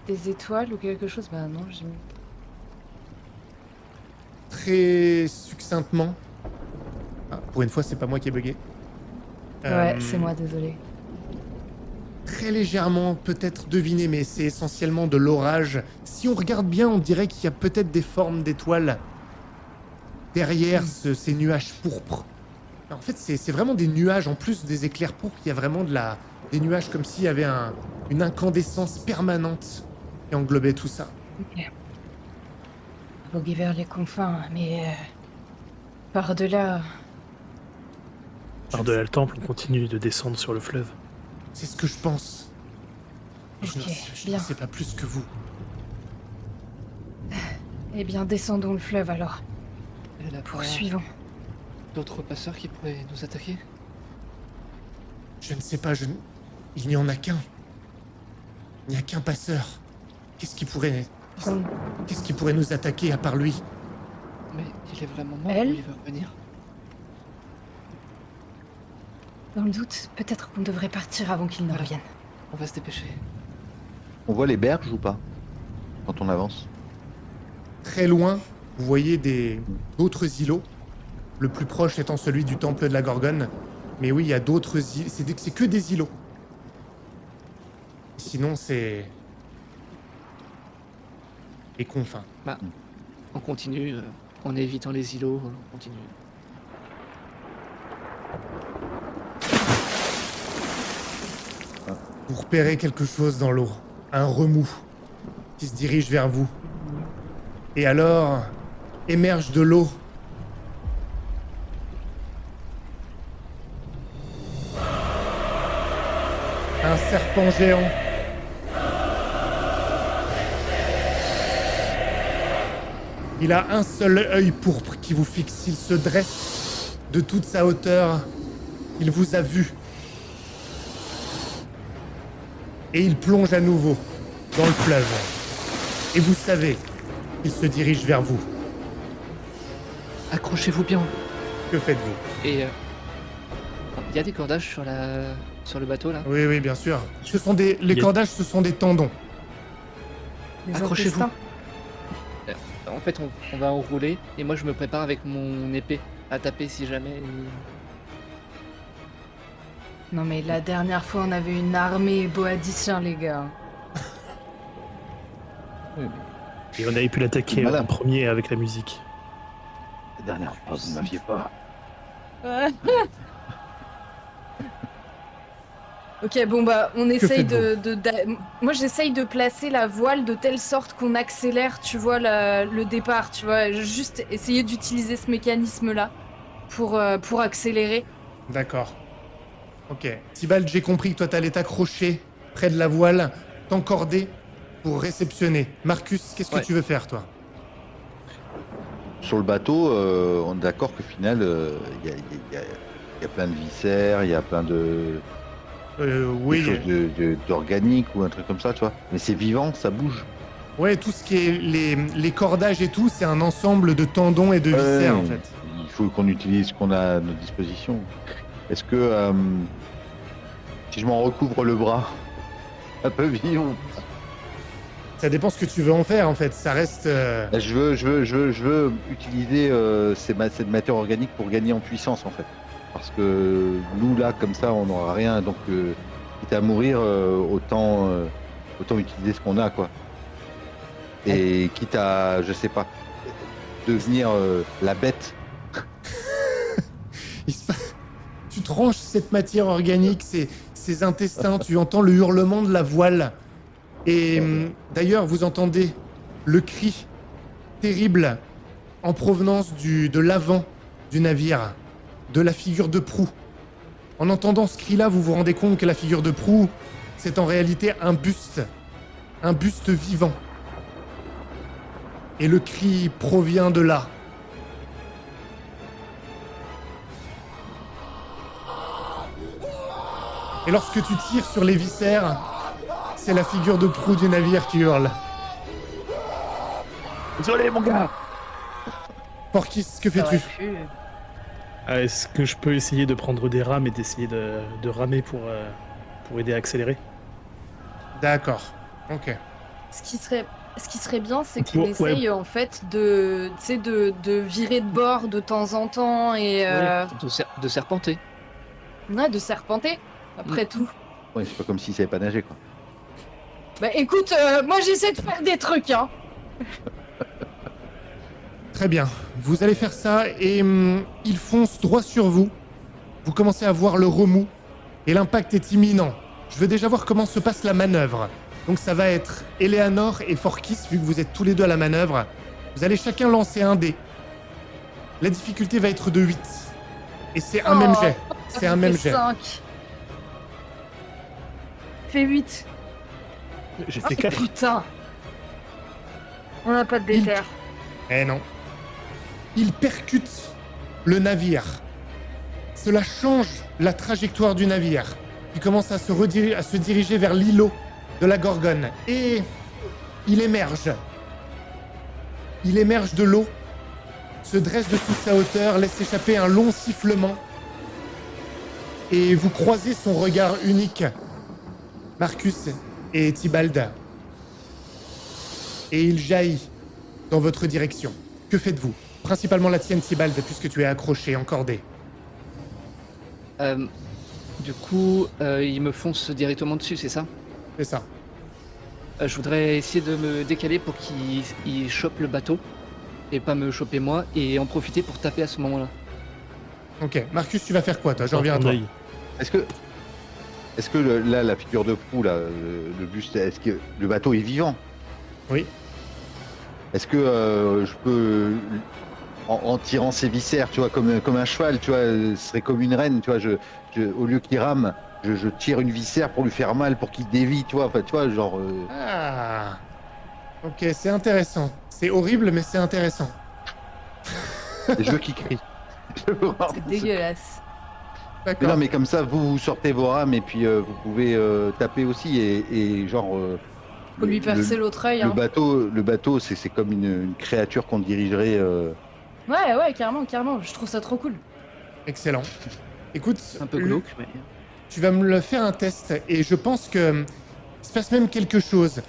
Speaker 2: étoiles ou quelque chose? Bah non, j'ai...
Speaker 1: Très succinctement. Ah, pour une fois, c'est pas moi qui ai bugué.
Speaker 2: Ouais, c'est moi, désolé.
Speaker 1: Très légèrement, peut-être deviné, mais c'est essentiellement de l'orage. Si on regarde bien, on dirait qu'il y a peut-être des formes d'étoiles derrière ces nuages pourpres. En fait, c'est vraiment des nuages, en plus des éclairs pourpres, il y a vraiment des nuages comme s'il y avait une incandescence permanente qui englobait tout ça.
Speaker 2: Ok. Voguer vers les confins, mais... par-delà...
Speaker 5: Par-delà le temple, on continue de descendre sur le fleuve.
Speaker 1: C'est ce que je pense. Je
Speaker 2: Ok,
Speaker 1: je
Speaker 2: bien.
Speaker 1: ne sais pas plus que vous.
Speaker 2: Eh bien, descendons le fleuve alors.
Speaker 3: Elle a pas
Speaker 2: Poursuivons.
Speaker 3: d'autres passeurs qui pourraient nous attaquer?
Speaker 1: Je ne sais pas, il n'y en a qu'un. Il n'y a qu'un passeur. Qu'est-ce qui pourrait nous attaquer à part lui?
Speaker 3: Mais il est vraiment mort
Speaker 2: Elle
Speaker 3: ou il va revenir?
Speaker 2: Dans le doute, peut-être qu'on devrait partir avant qu'il ne revienne.
Speaker 3: On va se dépêcher.
Speaker 4: On voit les berges ou pas quand on avance?
Speaker 1: Très loin, vous voyez d'autres îlots. Le plus proche étant celui du temple de la Gorgone. Mais oui, il y a d'autres îles. C'est que des îlots. Sinon, c'est... les confins.
Speaker 3: Bah, on continue, en évitant les îlots, on continue.
Speaker 1: Vous repérez quelque chose dans l'eau. Un remous qui se dirige vers vous. Et alors, émerge de l'eau un serpent géant. Il a un seul œil pourpre qui vous fixe. Il se dresse de toute sa hauteur. Il vous a vu. Et il plonge à nouveau dans le fleuve. Et vous savez qu'il se dirige vers vous.
Speaker 3: Accrochez-vous bien.
Speaker 1: Que faites-vous?
Speaker 3: Et il y a des cordages sur le bateau là.
Speaker 1: Oui, bien sûr. Les cordages, ce sont des tendons.
Speaker 2: Les
Speaker 3: Accrochez-vous.
Speaker 2: intestins.
Speaker 3: En fait, on va enrouler et moi je me prépare avec mon épée à taper si jamais.
Speaker 2: Non mais la dernière fois, on avait une armée boadicien, les gars.
Speaker 5: Et on avait pu l'attaquer
Speaker 4: Voilà.
Speaker 5: en premier avec la musique.
Speaker 4: La dernière fois, vous ne m'aviez pas.
Speaker 2: Ok, bon bah, on essaye
Speaker 1: faites-vous
Speaker 2: Moi, j'essaye de placer la voile de telle sorte qu'on accélère, tu vois, le départ, tu vois. Juste essayer d'utiliser ce mécanisme-là pour accélérer.
Speaker 1: D'accord. Ok. Tibalt, j'ai compris que toi, t'allais t'accrocher près de la voile, t'encorder pour réceptionner. Marcus, qu'est-ce que
Speaker 3: Ouais.
Speaker 1: tu veux faire, toi?
Speaker 4: Sur le bateau, on est d'accord qu'au final, il y a plein de viscères, il y a plein de
Speaker 1: Oui.
Speaker 4: quelque chose d'organique ou un truc comme ça, tu vois. Mais c'est vivant, ça bouge.
Speaker 1: Ouais, tout ce qui est les cordages et tout, c'est un ensemble de tendons et de viscères, en fait.
Speaker 4: Il faut qu'on utilise ce qu'on a à notre disposition. Est-ce que si je m'en recouvre le bras, un peu vivant,
Speaker 1: Ça dépend ce que tu veux en faire, en fait. Ça reste...
Speaker 4: je veux utiliser cette matière organique pour gagner en puissance, en fait. Parce que nous, là, comme ça, on n'aura rien. Donc, quitte à mourir, autant utiliser ce qu'on a, quoi. Et quitte à, je sais pas, devenir la bête.
Speaker 1: Tu tranches cette matière organique, ces intestins, tu entends le hurlement de la voile. Et d'ailleurs, vous entendez le cri terrible en provenance de l'avant du navire, de la figure de proue. En entendant ce cri-là, vous vous rendez compte que la figure de proue, c'est en réalité un buste vivant. Et le cri provient de là. Et lorsque tu tires sur les viscères, c'est la figure de proue du navire qui hurle.
Speaker 5: Désolé, mon gars.
Speaker 1: Porkis, que fais-tu?
Speaker 5: Est-ce que je peux essayer de prendre des rames et d'essayer de ramer pour aider à accélérer?
Speaker 1: D'accord, ok.
Speaker 2: Ce qui serait bien, c'est qu'on
Speaker 5: Ouais.
Speaker 2: essaye en fait de virer de bord de temps en temps et
Speaker 3: De serpenter.
Speaker 2: ouais, de serpenter. Après tout.
Speaker 4: Ouais, c'est pas comme s'ils savaient pas nager, quoi.
Speaker 2: Bah écoute, moi j'essaie de faire des trucs, hein.
Speaker 1: Très bien, vous allez faire ça et il fonce droit sur vous. Vous commencez à voir le remous et l'impact est imminent. Je veux déjà voir comment se passe la manœuvre. Donc ça va être Eleanor et Forkis, vu que vous êtes tous les deux à la manœuvre. Vous allez chacun lancer un dé. La difficulté va être de 8. Et c'est un même jet. C'est un même jet.
Speaker 2: 5. Fait 8.
Speaker 5: J'ai
Speaker 2: Ah,
Speaker 5: fait 4.
Speaker 2: putain. On n'a pas de déter.
Speaker 1: Eh non. Il percute le navire. Cela change la trajectoire du navire. Il commence à se diriger vers l'îlot de la Gorgone. Et il émerge. Il émerge de l'eau, se dresse de toute sa hauteur, laisse échapper un long sifflement. Et vous croisez son regard unique, Marcus et Tibald. Et il jaillit dans votre direction. Que faites-vous? Principalement la tienne, Tibald, puisque tu es accroché, encordé.
Speaker 3: Du coup, il me fonce directement dessus, c'est ça?
Speaker 1: C'est ça.
Speaker 3: Je voudrais essayer de me décaler pour qu'il chope le bateau et pas me choper moi et en profiter pour taper à ce moment-là.
Speaker 1: Ok. Marcus, tu vas faire quoi, toi? Je reviens à
Speaker 5: Ton
Speaker 1: toi.
Speaker 5: œil.
Speaker 4: Est-ce que là, la figure de proue, là, le buste, est-ce que le bateau est vivant?
Speaker 1: Oui.
Speaker 4: Est-ce que je peux, en tirant ses viscères, tu vois, comme un cheval, tu vois, ce serait comme une reine, tu vois, au lieu qu'il rame, je tire une viscère pour lui faire mal, pour qu'il dévie, tu vois, enfin, tu vois, genre.
Speaker 1: Ah. Ok, c'est intéressant. C'est horrible, mais c'est intéressant.
Speaker 4: Et je veux qu'il crie. Je veux voir
Speaker 2: C'est
Speaker 4: ce-
Speaker 2: dégueulasse.
Speaker 4: Mais
Speaker 1: D'accord.
Speaker 4: non, mais comme ça, vous sortez vos rames et puis vous pouvez taper aussi et genre.
Speaker 2: Faut lui percer l'autre œil. Hein.
Speaker 4: Le bateau, c'est comme une créature qu'on dirigerait.
Speaker 2: Ouais, carrément, carrément. Je trouve ça trop cool.
Speaker 1: Excellent. Écoute,
Speaker 3: Un peu glauque, mais...
Speaker 1: tu vas me le faire un test et je pense que il se passe même quelque chose.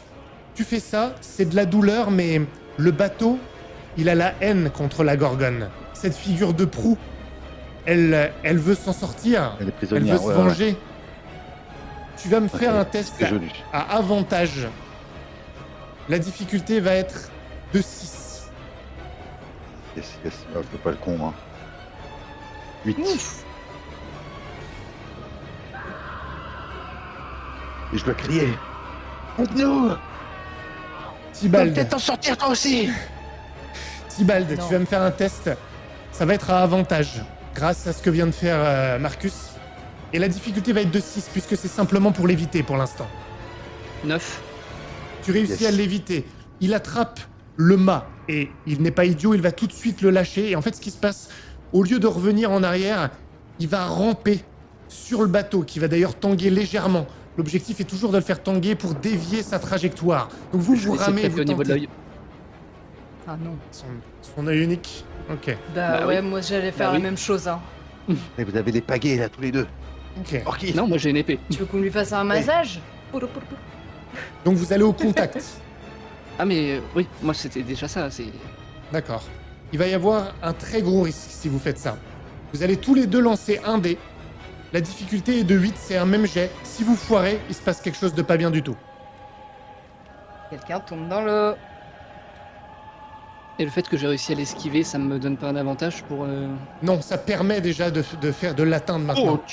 Speaker 1: Tu fais ça, c'est de la douleur, mais le bateau, il a la haine contre la Gorgone. Cette figure de proue, elle veut s'en sortir.
Speaker 4: Elle est
Speaker 1: Elle
Speaker 4: prisonnière.
Speaker 1: veut se
Speaker 4: ouais,
Speaker 1: venger. Tu vas me
Speaker 4: ouais.
Speaker 1: faire
Speaker 4: Ok,
Speaker 1: un test
Speaker 4: c'est joli.
Speaker 1: à avantage. La difficulté va être de 6.
Speaker 4: Yes. Oh, fais pas le con, hein. 8.
Speaker 2: Ouf.
Speaker 4: Et je dois crier. Aide-nous!
Speaker 1: Tibald,
Speaker 3: Peut-être t'en sortir toi aussi!
Speaker 1: Tibald,
Speaker 2: Non.
Speaker 1: tu vas me faire un test. Ça va être à avantage, grâce à ce que vient de faire Marcus. Et la difficulté va être de 6, puisque c'est simplement pour l'éviter pour l'instant.
Speaker 3: 9.
Speaker 1: Tu réussis
Speaker 4: Yes.
Speaker 1: à l'éviter. Il attrape le mât, et il n'est pas idiot, il va tout de suite le lâcher. Et en fait, ce qui se passe, au lieu de revenir en arrière, il va ramper sur le bateau, qui va d'ailleurs tanguer légèrement. L'objectif est toujours de le faire tanguer pour dévier sa trajectoire. Donc vous,
Speaker 3: Je
Speaker 1: vous
Speaker 3: vais essayer de
Speaker 1: ramez,
Speaker 3: taper
Speaker 1: vous
Speaker 3: au niveau de
Speaker 1: tentez.
Speaker 3: l'œil.
Speaker 2: Ah non.
Speaker 1: Son œil unique. Ok.
Speaker 2: Bah,
Speaker 3: Bah
Speaker 2: ouais,
Speaker 3: oui.
Speaker 2: moi j'allais faire
Speaker 3: Bah
Speaker 2: la
Speaker 3: oui.
Speaker 2: même chose. Hein.
Speaker 4: Et vous avez des pagaies là, tous les deux.
Speaker 1: Ok.
Speaker 4: Orki.
Speaker 3: Non, moi j'ai une épée.
Speaker 2: Tu veux qu'on lui fasse un massage?
Speaker 1: Donc vous allez au contact.
Speaker 3: Ah mais oui, moi c'était déjà ça, c'est...
Speaker 1: D'accord. Il va y avoir un très gros risque si vous faites ça. Vous allez tous les deux lancer un dé. La difficulté est de 8, c'est un même jet. Si vous foirez, il se passe quelque chose de pas bien du tout.
Speaker 2: Quelqu'un tombe dans l'eau.
Speaker 3: Et le fait que j'ai réussi à l'esquiver, ça me donne pas un avantage pour...
Speaker 1: Non, ça permet déjà de l'atteindre maintenant.
Speaker 4: Oh,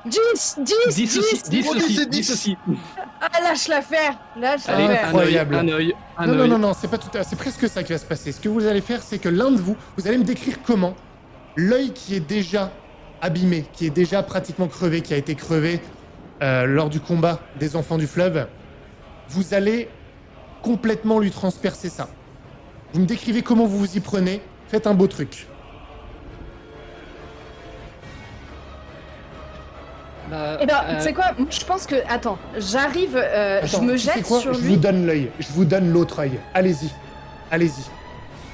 Speaker 2: 10
Speaker 3: 10 aussi, 10
Speaker 4: Oh,
Speaker 3: aussi,
Speaker 4: c'est
Speaker 3: 10
Speaker 4: 10.
Speaker 3: aussi.
Speaker 2: Ah, lâche l'affaire. Lâche
Speaker 3: Allez,
Speaker 2: l'affaire.
Speaker 1: Incroyable.
Speaker 3: un œil, un
Speaker 1: Non, non,
Speaker 3: œil.
Speaker 1: non, non, c'est pas tout à... c'est presque ça qui va se passer. Ce que vous allez faire, c'est que l'un de vous, vous allez me décrire comment l'œil qui est déjà abîmé, qui est déjà pratiquement crevé, qui a été crevé lors du combat des enfants du fleuve, vous allez complètement lui transpercer ça. Vous me décrivez comment vous vous y prenez, faites un beau truc.
Speaker 3: Bah,
Speaker 2: Eh ben, tu sais quoi? Moi, je pense que... Attends, j'arrive, je
Speaker 1: Attends,
Speaker 2: me
Speaker 1: tu sais
Speaker 2: jette
Speaker 1: quoi
Speaker 2: sur
Speaker 1: Je
Speaker 2: lui.
Speaker 1: vous donne l'œil, je vous donne l'autre œil. Allez-y, allez-y.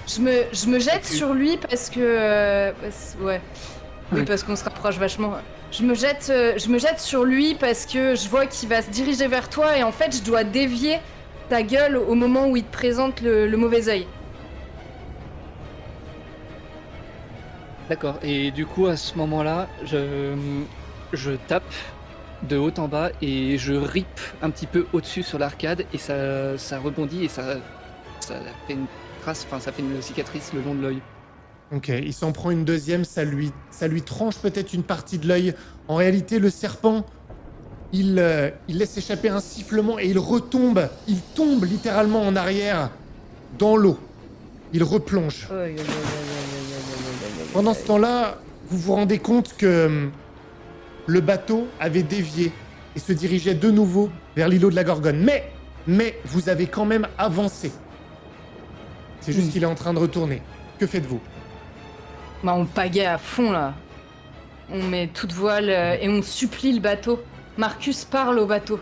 Speaker 2: Je me jette sur lui parce que... ouais. Oui, parce qu'on se rapproche vachement. Je me jette sur lui parce que je vois qu'il va se diriger vers toi et en fait, je dois dévier ta gueule au moment où il te présente le mauvais œil.
Speaker 3: D'accord, et du coup à ce moment-là, je tape de haut en bas et je rip un petit peu au-dessus sur l'arcade et ça rebondit et ça fait une trace, enfin ça fait une cicatrice le long de l'œil.
Speaker 1: Ok, il s'en prend une deuxième, ça lui tranche peut-être une partie de l'œil. En réalité, le serpent, il laisse échapper un sifflement et il retombe. Il tombe littéralement en arrière dans l'eau. Il replonge. Pendant ce temps-là, vous vous rendez compte que le bateau avait dévié et se dirigeait de nouveau vers l'îlot de la Gorgone. Mais vous avez quand même avancé. C'est juste qu'il est en train de retourner. Que faites-vous ?
Speaker 2: Bah, on pagaie à fond là. On met toute voile et on supplie le bateau. Marcus parle au bateau.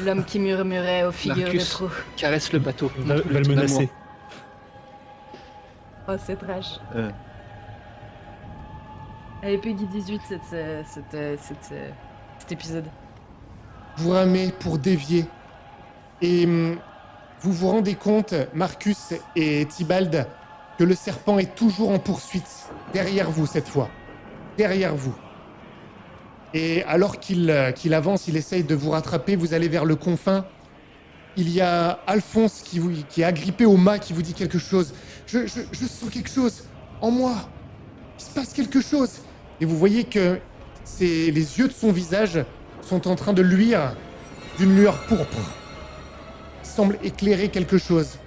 Speaker 2: L'homme qui murmurait aux figures de
Speaker 3: Marcus.
Speaker 2: trop.
Speaker 3: Caresse le bateau.
Speaker 5: Va
Speaker 3: montre-lui
Speaker 5: le
Speaker 3: ton
Speaker 5: menacer.
Speaker 3: amour.
Speaker 2: Oh, c'est trash. Elle est Peggy 18 cet épisode.
Speaker 1: Vous ramez pour dévier. Et vous vous rendez compte, Marcus et Tibald, que le serpent est toujours en poursuite, derrière vous cette fois. Derrière vous. Et alors qu'il avance, il essaye de vous rattraper, vous allez vers le confin. Il y a Alphonse qui est agrippé au mât, qui vous dit quelque chose. Je sens quelque chose en moi. Il se passe quelque chose. Et vous voyez que les yeux de son visage sont en train de luire d'une lueur pourpre. Il semble éclairer quelque chose.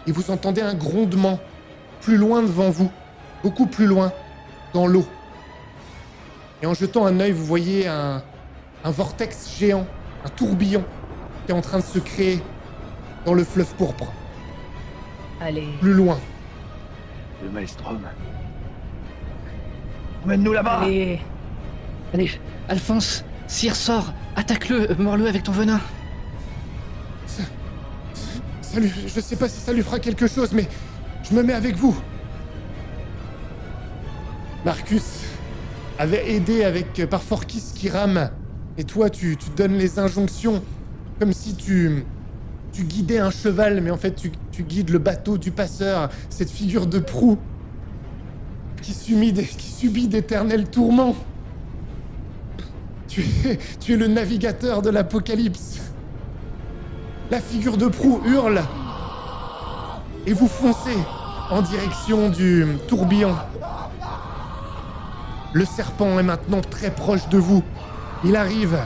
Speaker 1: Et vous entendez un grondement plus loin devant vous, beaucoup plus loin, dans l'eau. Et en jetant un œil, vous voyez un vortex géant, un tourbillon qui est en train de se créer dans le fleuve pourpre.
Speaker 2: Allez.
Speaker 1: Plus loin.
Speaker 4: Le maelstrom. Emmène-nous là-bas.
Speaker 2: Allez.
Speaker 3: Allez, Alphonse, s'il ressort, attaque-le, mords-le avec ton venin.
Speaker 1: Je sais pas si ça lui fera quelque chose, mais je me mets avec vous. Marcus avait aidé par Forkis qui rame. Et toi, tu donnes les injonctions comme si tu guidais un cheval, mais en fait, tu guides le bateau du passeur, cette figure de proue qui subit d'éternels tourments. Tu es le navigateur de l'apocalypse. La figure de proue hurle et vous foncez en direction du tourbillon. Le serpent est maintenant très proche de vous. Il arrive.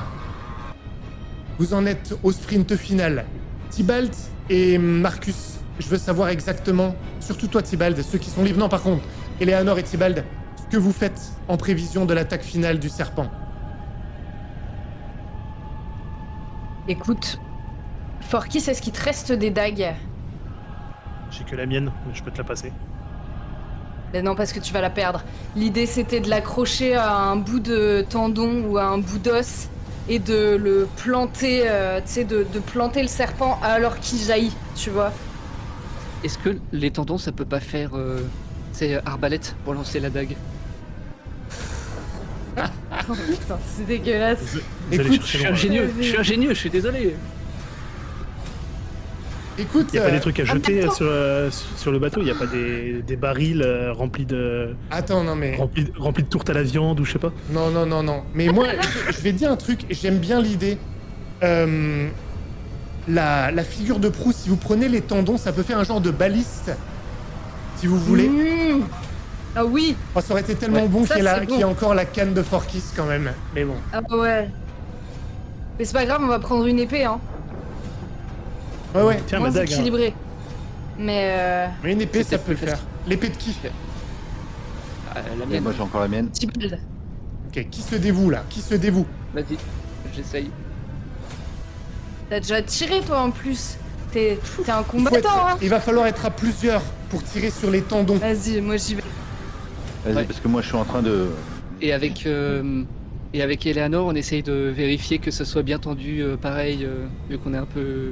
Speaker 1: Vous en êtes au sprint final. Tybalt et Marcus, je veux savoir exactement, surtout toi Tybalt, ceux qui sont libres. Non, par contre, Eleanor et Tybalt, ce que vous faites en prévision de l'attaque finale du serpent.
Speaker 2: Écoute, Forkis, est-ce qu'il te reste des dagues?
Speaker 5: J'ai que la mienne, mais je peux te la passer.
Speaker 2: Ben non, parce que tu vas la perdre. L'idée, c'était de l'accrocher à un bout de tendon ou à un bout d'os et de le planter, tu sais, de planter le serpent alors qu'il jaillit, tu vois.
Speaker 3: Est-ce que les tendons, ça peut pas faire, c'est arbalète pour lancer la dague?
Speaker 2: Oh putain, c'est dégueulasse.
Speaker 5: Vous allez
Speaker 1: Écoute,
Speaker 5: chercher loin.
Speaker 3: Je suis ingénieux, je suis désolé.
Speaker 1: Écoute,
Speaker 5: Il n'y a pas des trucs à jeter
Speaker 2: attends.
Speaker 5: sur le bateau, il n'y a pas des barils remplis de
Speaker 1: attends, non mais...
Speaker 5: remplis de tourtes à la viande ou je sais pas.
Speaker 1: Non. Mais moi, je vais dire un truc, j'aime bien l'idée. La figure de proue, si vous prenez les tendons, ça peut faire un genre de baliste, si vous voulez.
Speaker 2: Mmh. Ah oui.
Speaker 1: Oh, ça aurait été tellement
Speaker 3: Ouais,
Speaker 1: bon
Speaker 2: ça,
Speaker 1: qu'il y
Speaker 2: c'est bon.
Speaker 1: ait encore la canne de Forkis quand même. Mais bon.
Speaker 2: Ah ouais. Mais c'est pas grave, on va prendre une épée, hein.
Speaker 1: Ouais.
Speaker 5: Tiens,
Speaker 2: Moins
Speaker 5: ma dague. Hein.
Speaker 2: équilibré. Mais
Speaker 1: Mais une épée,
Speaker 3: C'était
Speaker 1: ça peut le
Speaker 3: plus
Speaker 1: faire.
Speaker 3: facile.
Speaker 1: L'épée de qui?
Speaker 3: La
Speaker 4: Et
Speaker 3: mienne.
Speaker 4: moi j'ai encore la mienne.
Speaker 2: Tybalt.
Speaker 1: Ok, qui se dévoue là? Qui se dévoue?
Speaker 3: Vas-y, j'essaye.
Speaker 2: T'as déjà tiré, toi, en plus. T'es un
Speaker 1: Il faut être-
Speaker 2: combattant, hein.
Speaker 1: Il va falloir être à plusieurs pour tirer sur les tendons.
Speaker 2: Vas-y, moi j'y vais.
Speaker 4: Vas-y,
Speaker 3: Ouais.
Speaker 4: parce que moi je suis en train de.
Speaker 3: Et avec Eleanor, on essaye de vérifier que ce soit bien tendu, pareil, vu qu'on est un peu...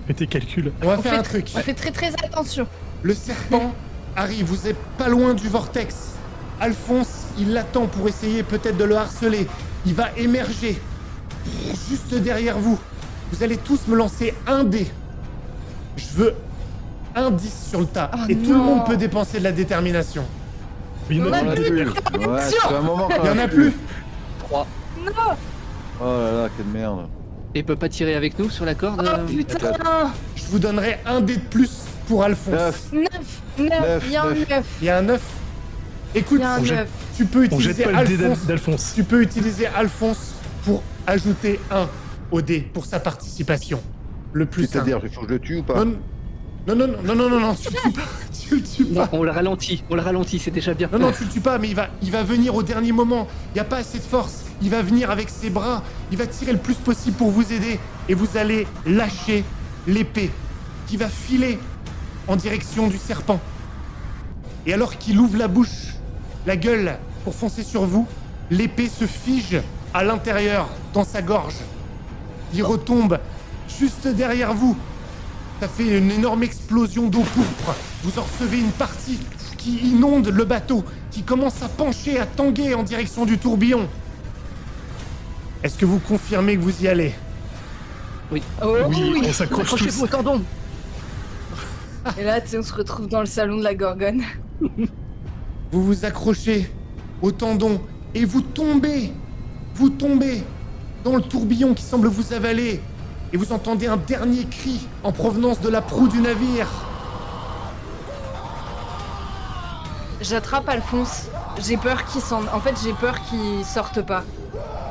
Speaker 5: Fais tes calculs.
Speaker 1: On va
Speaker 2: On
Speaker 1: faire
Speaker 2: fait
Speaker 1: un truc.
Speaker 2: On fait très très attention.
Speaker 1: Le serpent arrive, vous êtes pas loin du vortex. Alphonse, il l'attend pour essayer peut-être de le harceler. Il va émerger juste derrière vous. Vous allez tous me lancer un dé. Je veux un 10 sur le tas.
Speaker 2: Oh
Speaker 1: et tout le
Speaker 2: non.
Speaker 1: monde peut dépenser de la détermination.
Speaker 5: Oui,
Speaker 2: On
Speaker 5: non,
Speaker 2: a
Speaker 4: On a
Speaker 2: plus
Speaker 4: plus.
Speaker 2: de
Speaker 4: Ouais,
Speaker 2: préparation.
Speaker 4: c'est un moment quand
Speaker 1: Il y en
Speaker 4: même
Speaker 1: a plus.
Speaker 3: 3.
Speaker 2: Non.
Speaker 4: Oh là là, quelle merde.
Speaker 3: Et peut pas tirer avec nous sur la corde
Speaker 2: Oh putain.
Speaker 1: Je vous donnerai un dé de plus pour Alphonse.
Speaker 4: 9.
Speaker 2: 9.
Speaker 4: Neuf,
Speaker 2: Il y a un
Speaker 4: neuf.
Speaker 2: 9.
Speaker 1: Il y a un 9. Écoute,
Speaker 2: Il y a un
Speaker 5: on jette-
Speaker 2: 9.
Speaker 1: tu peux
Speaker 5: On jette
Speaker 1: utiliser
Speaker 5: pas le dé
Speaker 1: Alphonse.
Speaker 5: d'Alphonse.
Speaker 1: Tu peux utiliser Alphonse pour ajouter 1 au dé pour sa participation. Le plus simple.
Speaker 4: C'est-à-dire, il faut que je le tue ou pas?
Speaker 1: Non, tu le tues pas. Tu le tues
Speaker 3: Non,
Speaker 1: pas.
Speaker 3: on le ralentit, c'est déjà bien.
Speaker 1: Non, tu le tues pas, mais il va venir au dernier moment. Il n'y a pas assez de force. Il va venir avec ses bras. Il va tirer le plus possible pour vous aider. Et vous allez lâcher l'épée qui va filer en direction du serpent. Et alors qu'il ouvre la bouche, la gueule, pour foncer sur vous, l'épée se fige à l'intérieur, dans sa gorge. Il retombe juste derrière vous. Ça fait une énorme explosion d'eau pourpre. Vous en recevez une partie qui inonde le bateau, qui commence à pencher, à tanguer en direction du tourbillon. Est-ce que vous confirmez que vous y allez?
Speaker 3: Oui.
Speaker 2: Oh
Speaker 5: Oui,
Speaker 2: oui.
Speaker 5: on s'accroche
Speaker 3: Accrochez-vous
Speaker 5: tous.
Speaker 3: au tendon.
Speaker 2: Et là, tu sais, on se retrouve dans le salon de la Gorgone.
Speaker 1: Vous vous accrochez au tendon et vous tombez dans le tourbillon qui semble vous avaler. Et vous entendez un dernier cri en provenance de la proue du navire.
Speaker 2: J'attrape Alphonse. J'ai peur qu'il s'en... En fait, j'ai peur qu'il sorte pas.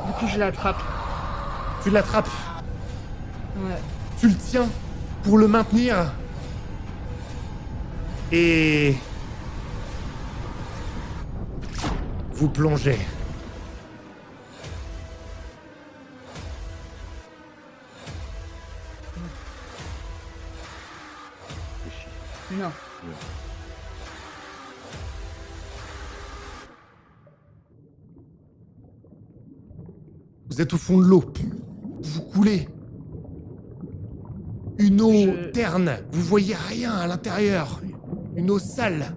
Speaker 2: Du coup, je l'attrape.
Speaker 1: Tu l'attrapes,
Speaker 2: Ouais.
Speaker 1: tu le tiens pour le maintenir. Et... vous plongez.
Speaker 2: Non.
Speaker 1: Vous êtes au fond de l'eau. Vous coulez. Une eau terne. Vous voyez rien à l'intérieur. Une eau sale.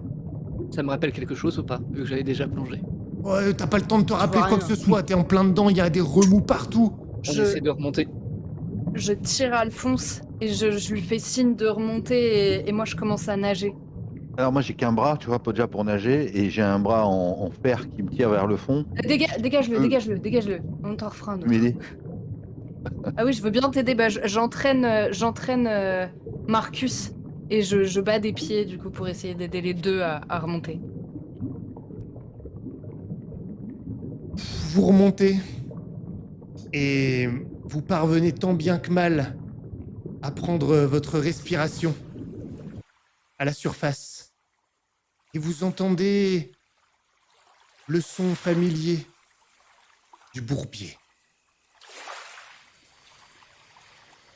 Speaker 3: Ça me rappelle quelque chose ou pas, vu que j'avais déjà plongé?
Speaker 1: Ouais, t'as pas le temps de te rappeler
Speaker 2: vois
Speaker 1: quoi que
Speaker 2: rien.
Speaker 1: ce soit. T'es en plein dedans. Il y a des remous partout.
Speaker 3: On
Speaker 2: Je-
Speaker 3: essaie de remonter.
Speaker 2: Je tire Alphonse et je lui fais signe de remonter et moi je commence à nager.
Speaker 4: Alors moi j'ai qu'un bras, tu vois, déjà pour nager, et j'ai un bras en fer qui me tire vers le fond.
Speaker 2: Dégage-le,
Speaker 4: Euh.
Speaker 2: dégage-le. On t'en refera un
Speaker 4: Tu
Speaker 2: autre.
Speaker 4: m'aider?
Speaker 2: Ah oui, je veux bien t'aider. Bah, j'entraîne Marcus et je bats des pieds du coup pour essayer d'aider les deux à remonter.
Speaker 1: Vous remontez. Et vous parvenez tant bien que mal à prendre votre respiration à la surface. Et vous entendez le son familier du bourbier.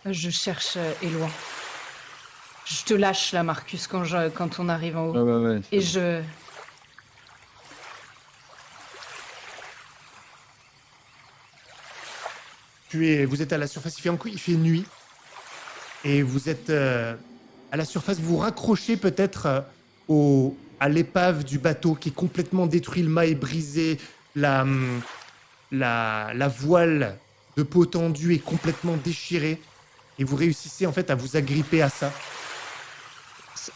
Speaker 2: Je cherche Éloi. Je te lâche là, Marcus, quand on arrive en haut.
Speaker 4: Ouais.
Speaker 2: Et je...
Speaker 1: Vous êtes à la surface, il fait nuit. Et vous êtes à la surface, vous vous raccrochez peut-être à l'épave du bateau qui est complètement détruit, le mât est brisé, la voile de peau tendue est complètement déchirée. Et vous réussissez en fait à vous agripper à ça.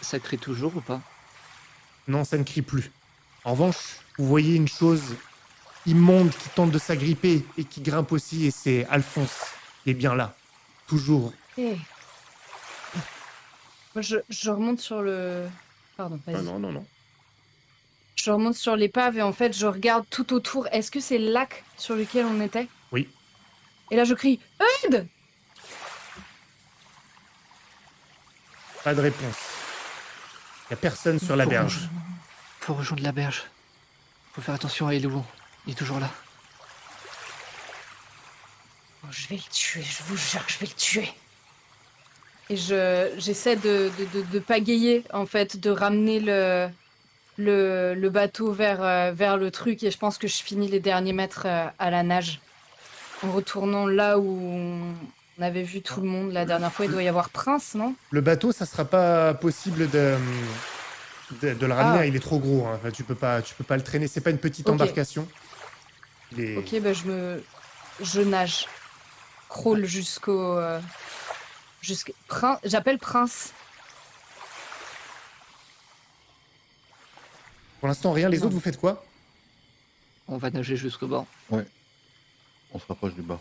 Speaker 3: Ça crie toujours ou pas?
Speaker 1: Non, ça ne crie plus. En revanche, vous voyez une chose immonde qui tente de s'agripper et qui grimpe aussi, et c'est Alphonse qui est bien là, toujours.
Speaker 2: Hey. Moi, je remonte sur le... Pardon, vas-y.
Speaker 1: Non.
Speaker 2: Je remonte sur l'épave et en fait, je regarde tout autour. Est-ce que c'est le lac sur lequel on était?
Speaker 1: Oui.
Speaker 2: Et là, je crie « Aide !»
Speaker 1: Pas de réponse. Il n'y a personne sur la berge.
Speaker 3: Faut rejoindre la berge. Faut faire attention à Elou. Il est toujours là.
Speaker 2: Oh, je vais le tuer, je vous jure, je vais le tuer. Et j'essaie de pagayer, en fait, de ramener le bateau vers le truc. Et je pense que je finis les derniers mètres à la nage. En retournant là où on avait vu tout le monde la dernière fois. Il doit y avoir Prince, non?
Speaker 1: Le bateau, ça sera pas possible de le ramener,
Speaker 2: Ah.
Speaker 1: il est trop gros. Hein. Enfin, tu peux pas le traîner. C'est pas une petite
Speaker 2: Ok.
Speaker 1: embarcation. Il est-
Speaker 2: Ok, bah je nage. Crawl jusqu'au... J'appelle Prince.
Speaker 1: Pour l'instant, rien. Les
Speaker 2: Non.
Speaker 1: autres, vous faites quoi?
Speaker 3: On va nager jusqu'au bord.
Speaker 4: On se rapproche du bas.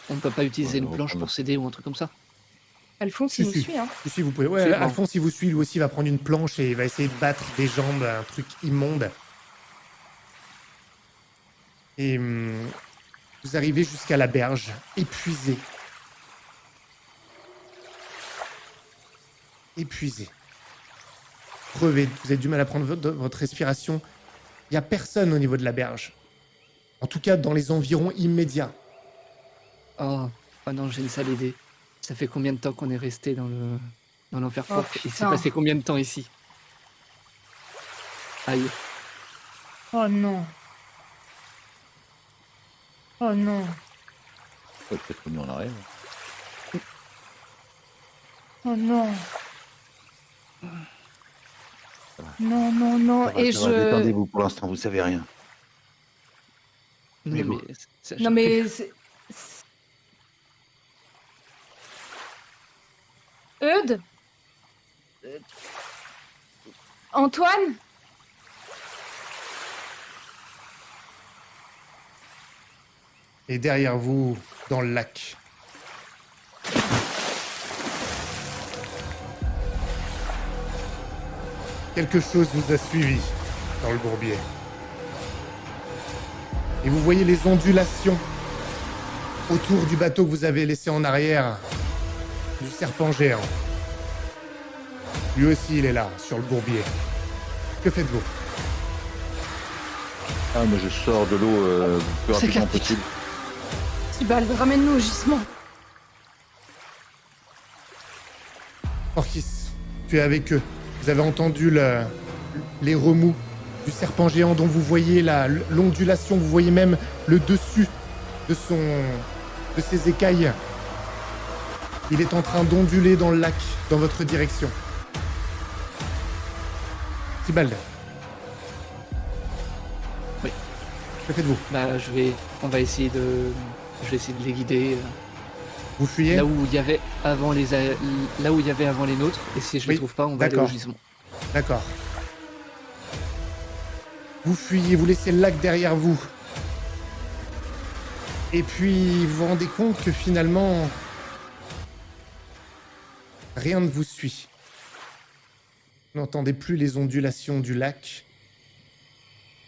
Speaker 3: On ne peut pas utiliser
Speaker 4: Ouais,
Speaker 3: une
Speaker 4: on
Speaker 3: planche
Speaker 4: reprend
Speaker 3: pour s'aider ou un truc comme ça?
Speaker 2: Alphonse,
Speaker 1: Si,
Speaker 2: il nous
Speaker 1: si.
Speaker 2: suit, hein.
Speaker 1: Si, vous pouvez. Ouais,
Speaker 3: C'est bon.
Speaker 1: Alphonse, il vous suit. Lui aussi, il va prendre une planche et il va essayer de battre des jambes, un truc immonde. Et vous arrivez jusqu'à la berge, épuisé. Épuisé. Crevé. Vous avez du mal à prendre votre respiration. Il n'y a personne au niveau de la berge. En tout cas, dans les environs immédiats.
Speaker 3: Oh non, j'ai une sale idée. Ça fait combien de temps qu'on est resté dans l'enfer
Speaker 2: Oh,
Speaker 3: pourpre? Il s'est
Speaker 2: putain.
Speaker 3: passé combien de temps ici? Aïe.
Speaker 2: Oh non. Oh non.
Speaker 4: Ouais, peut-être que nous on arrive.
Speaker 2: Oh non. Non. Et
Speaker 4: Ça va,
Speaker 2: je...
Speaker 4: détendez-vous, pour l'instant, vous savez rien.
Speaker 3: Non,
Speaker 1: Mais
Speaker 3: mais,
Speaker 1: bon.
Speaker 2: Non mais... Eudes Antoine?
Speaker 1: Et derrière vous, dans le lac, quelque chose vous a suivi dans le bourbier. Et vous voyez les ondulations autour du bateau que vous avez laissé en arrière du serpent géant. Lui aussi, il est là, sur le bourbier. Que faites-vous?
Speaker 4: Ah, mais je sors de l'eau le plus
Speaker 2: C'est
Speaker 4: rapidement
Speaker 2: capital.
Speaker 4: possible.
Speaker 2: Tibalt, ramène-nous au gisement.
Speaker 1: Orkis, tu es avec eux. Vous avez entendu les remous du serpent géant dont vous voyez l'ondulation, vous voyez même le dessus de ses écailles. Il est en train d'onduler dans le lac, dans votre direction. Tibalt.
Speaker 3: Oui.
Speaker 1: Que faites-vous?
Speaker 3: Bah, je vais essayer de les guider
Speaker 1: Vous fuyez?
Speaker 3: là où il y avait avant les nôtres. Et si je les
Speaker 1: Oui,
Speaker 3: trouve pas, on va aller au
Speaker 1: d'accord.
Speaker 3: gisement.
Speaker 1: D'accord. Vous fuyez, vous laissez le lac derrière vous. Et puis, vous vous rendez compte que finalement, rien ne vous suit. Vous n'entendez plus les ondulations du lac.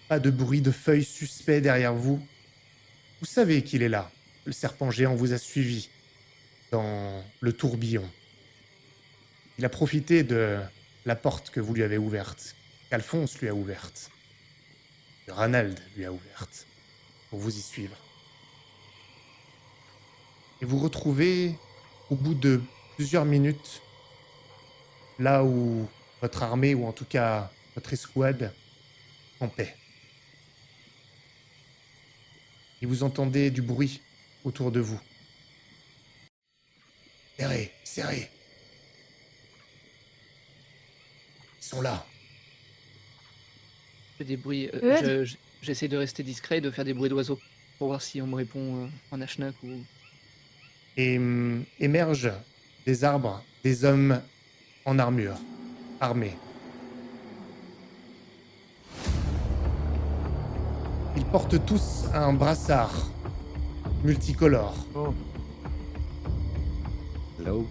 Speaker 1: Pas de bruit de feuilles suspect derrière vous. Vous savez qu'il est là. Le serpent géant vous a suivi dans le tourbillon. Il a profité de la porte que vous lui avez ouverte, qu'Alphonse lui a ouverte, que Ranald lui a ouverte, pour vous y suivre. Et vous retrouvez, au bout de plusieurs minutes, là où votre armée, ou en tout cas votre escouade, en paix. Et vous entendez du bruit autour de vous. Serrez, serrez. Ils sont là.
Speaker 3: Je fais des bruits.
Speaker 2: Ouais.
Speaker 3: J'essaie de rester discret et de faire des bruits d'oiseaux pour voir si on me répond en Ashnak ou.
Speaker 1: Et émergent des arbres des hommes en armure, armés. Ils portent tous un brassard multicolore.
Speaker 4: Là-haut.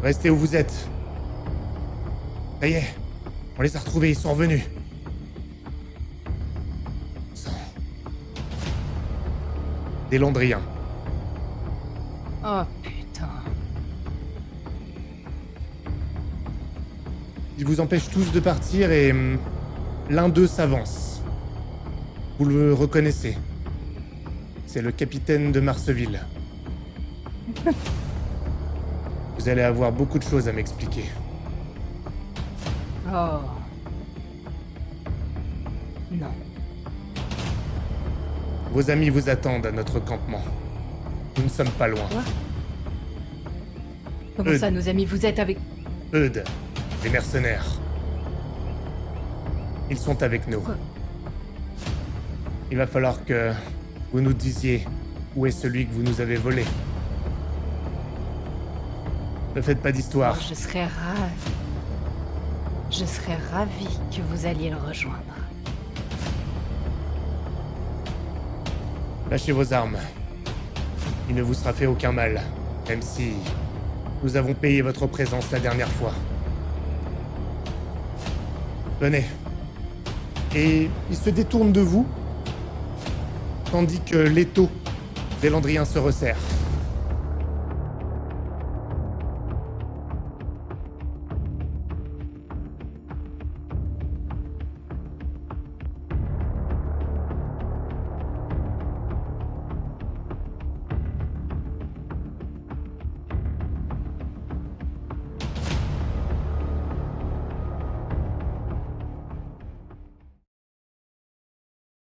Speaker 1: Restez où vous êtes. Ça y est, on les a retrouvés, ils sont revenus. Sang. Des Londriens.
Speaker 2: Oh putain.
Speaker 1: Ils vous empêchent tous de partir et l'un d'eux s'avance. Vous le reconnaissez. C'est le capitaine de Marseville. Vous allez avoir beaucoup de choses à m'expliquer.
Speaker 2: Oh. Non.
Speaker 1: Vos amis vous attendent à notre campement. Nous ne sommes pas loin.
Speaker 2: Comment ça, nos amis, vous êtes avec...
Speaker 1: Eudes, les mercenaires. Ils sont avec nous.
Speaker 2: Quoi?
Speaker 1: Il va falloir que vous nous disiez où est celui que vous nous avez volé. Ne faites pas d'histoire.
Speaker 2: Je serais ravie que vous alliez le rejoindre.
Speaker 1: Lâchez vos armes. Il ne vous sera fait aucun mal, même si nous avons payé votre présence la dernière fois. Venez. Et il se détourne de vous, tandis que l'étau des Landriens se resserre.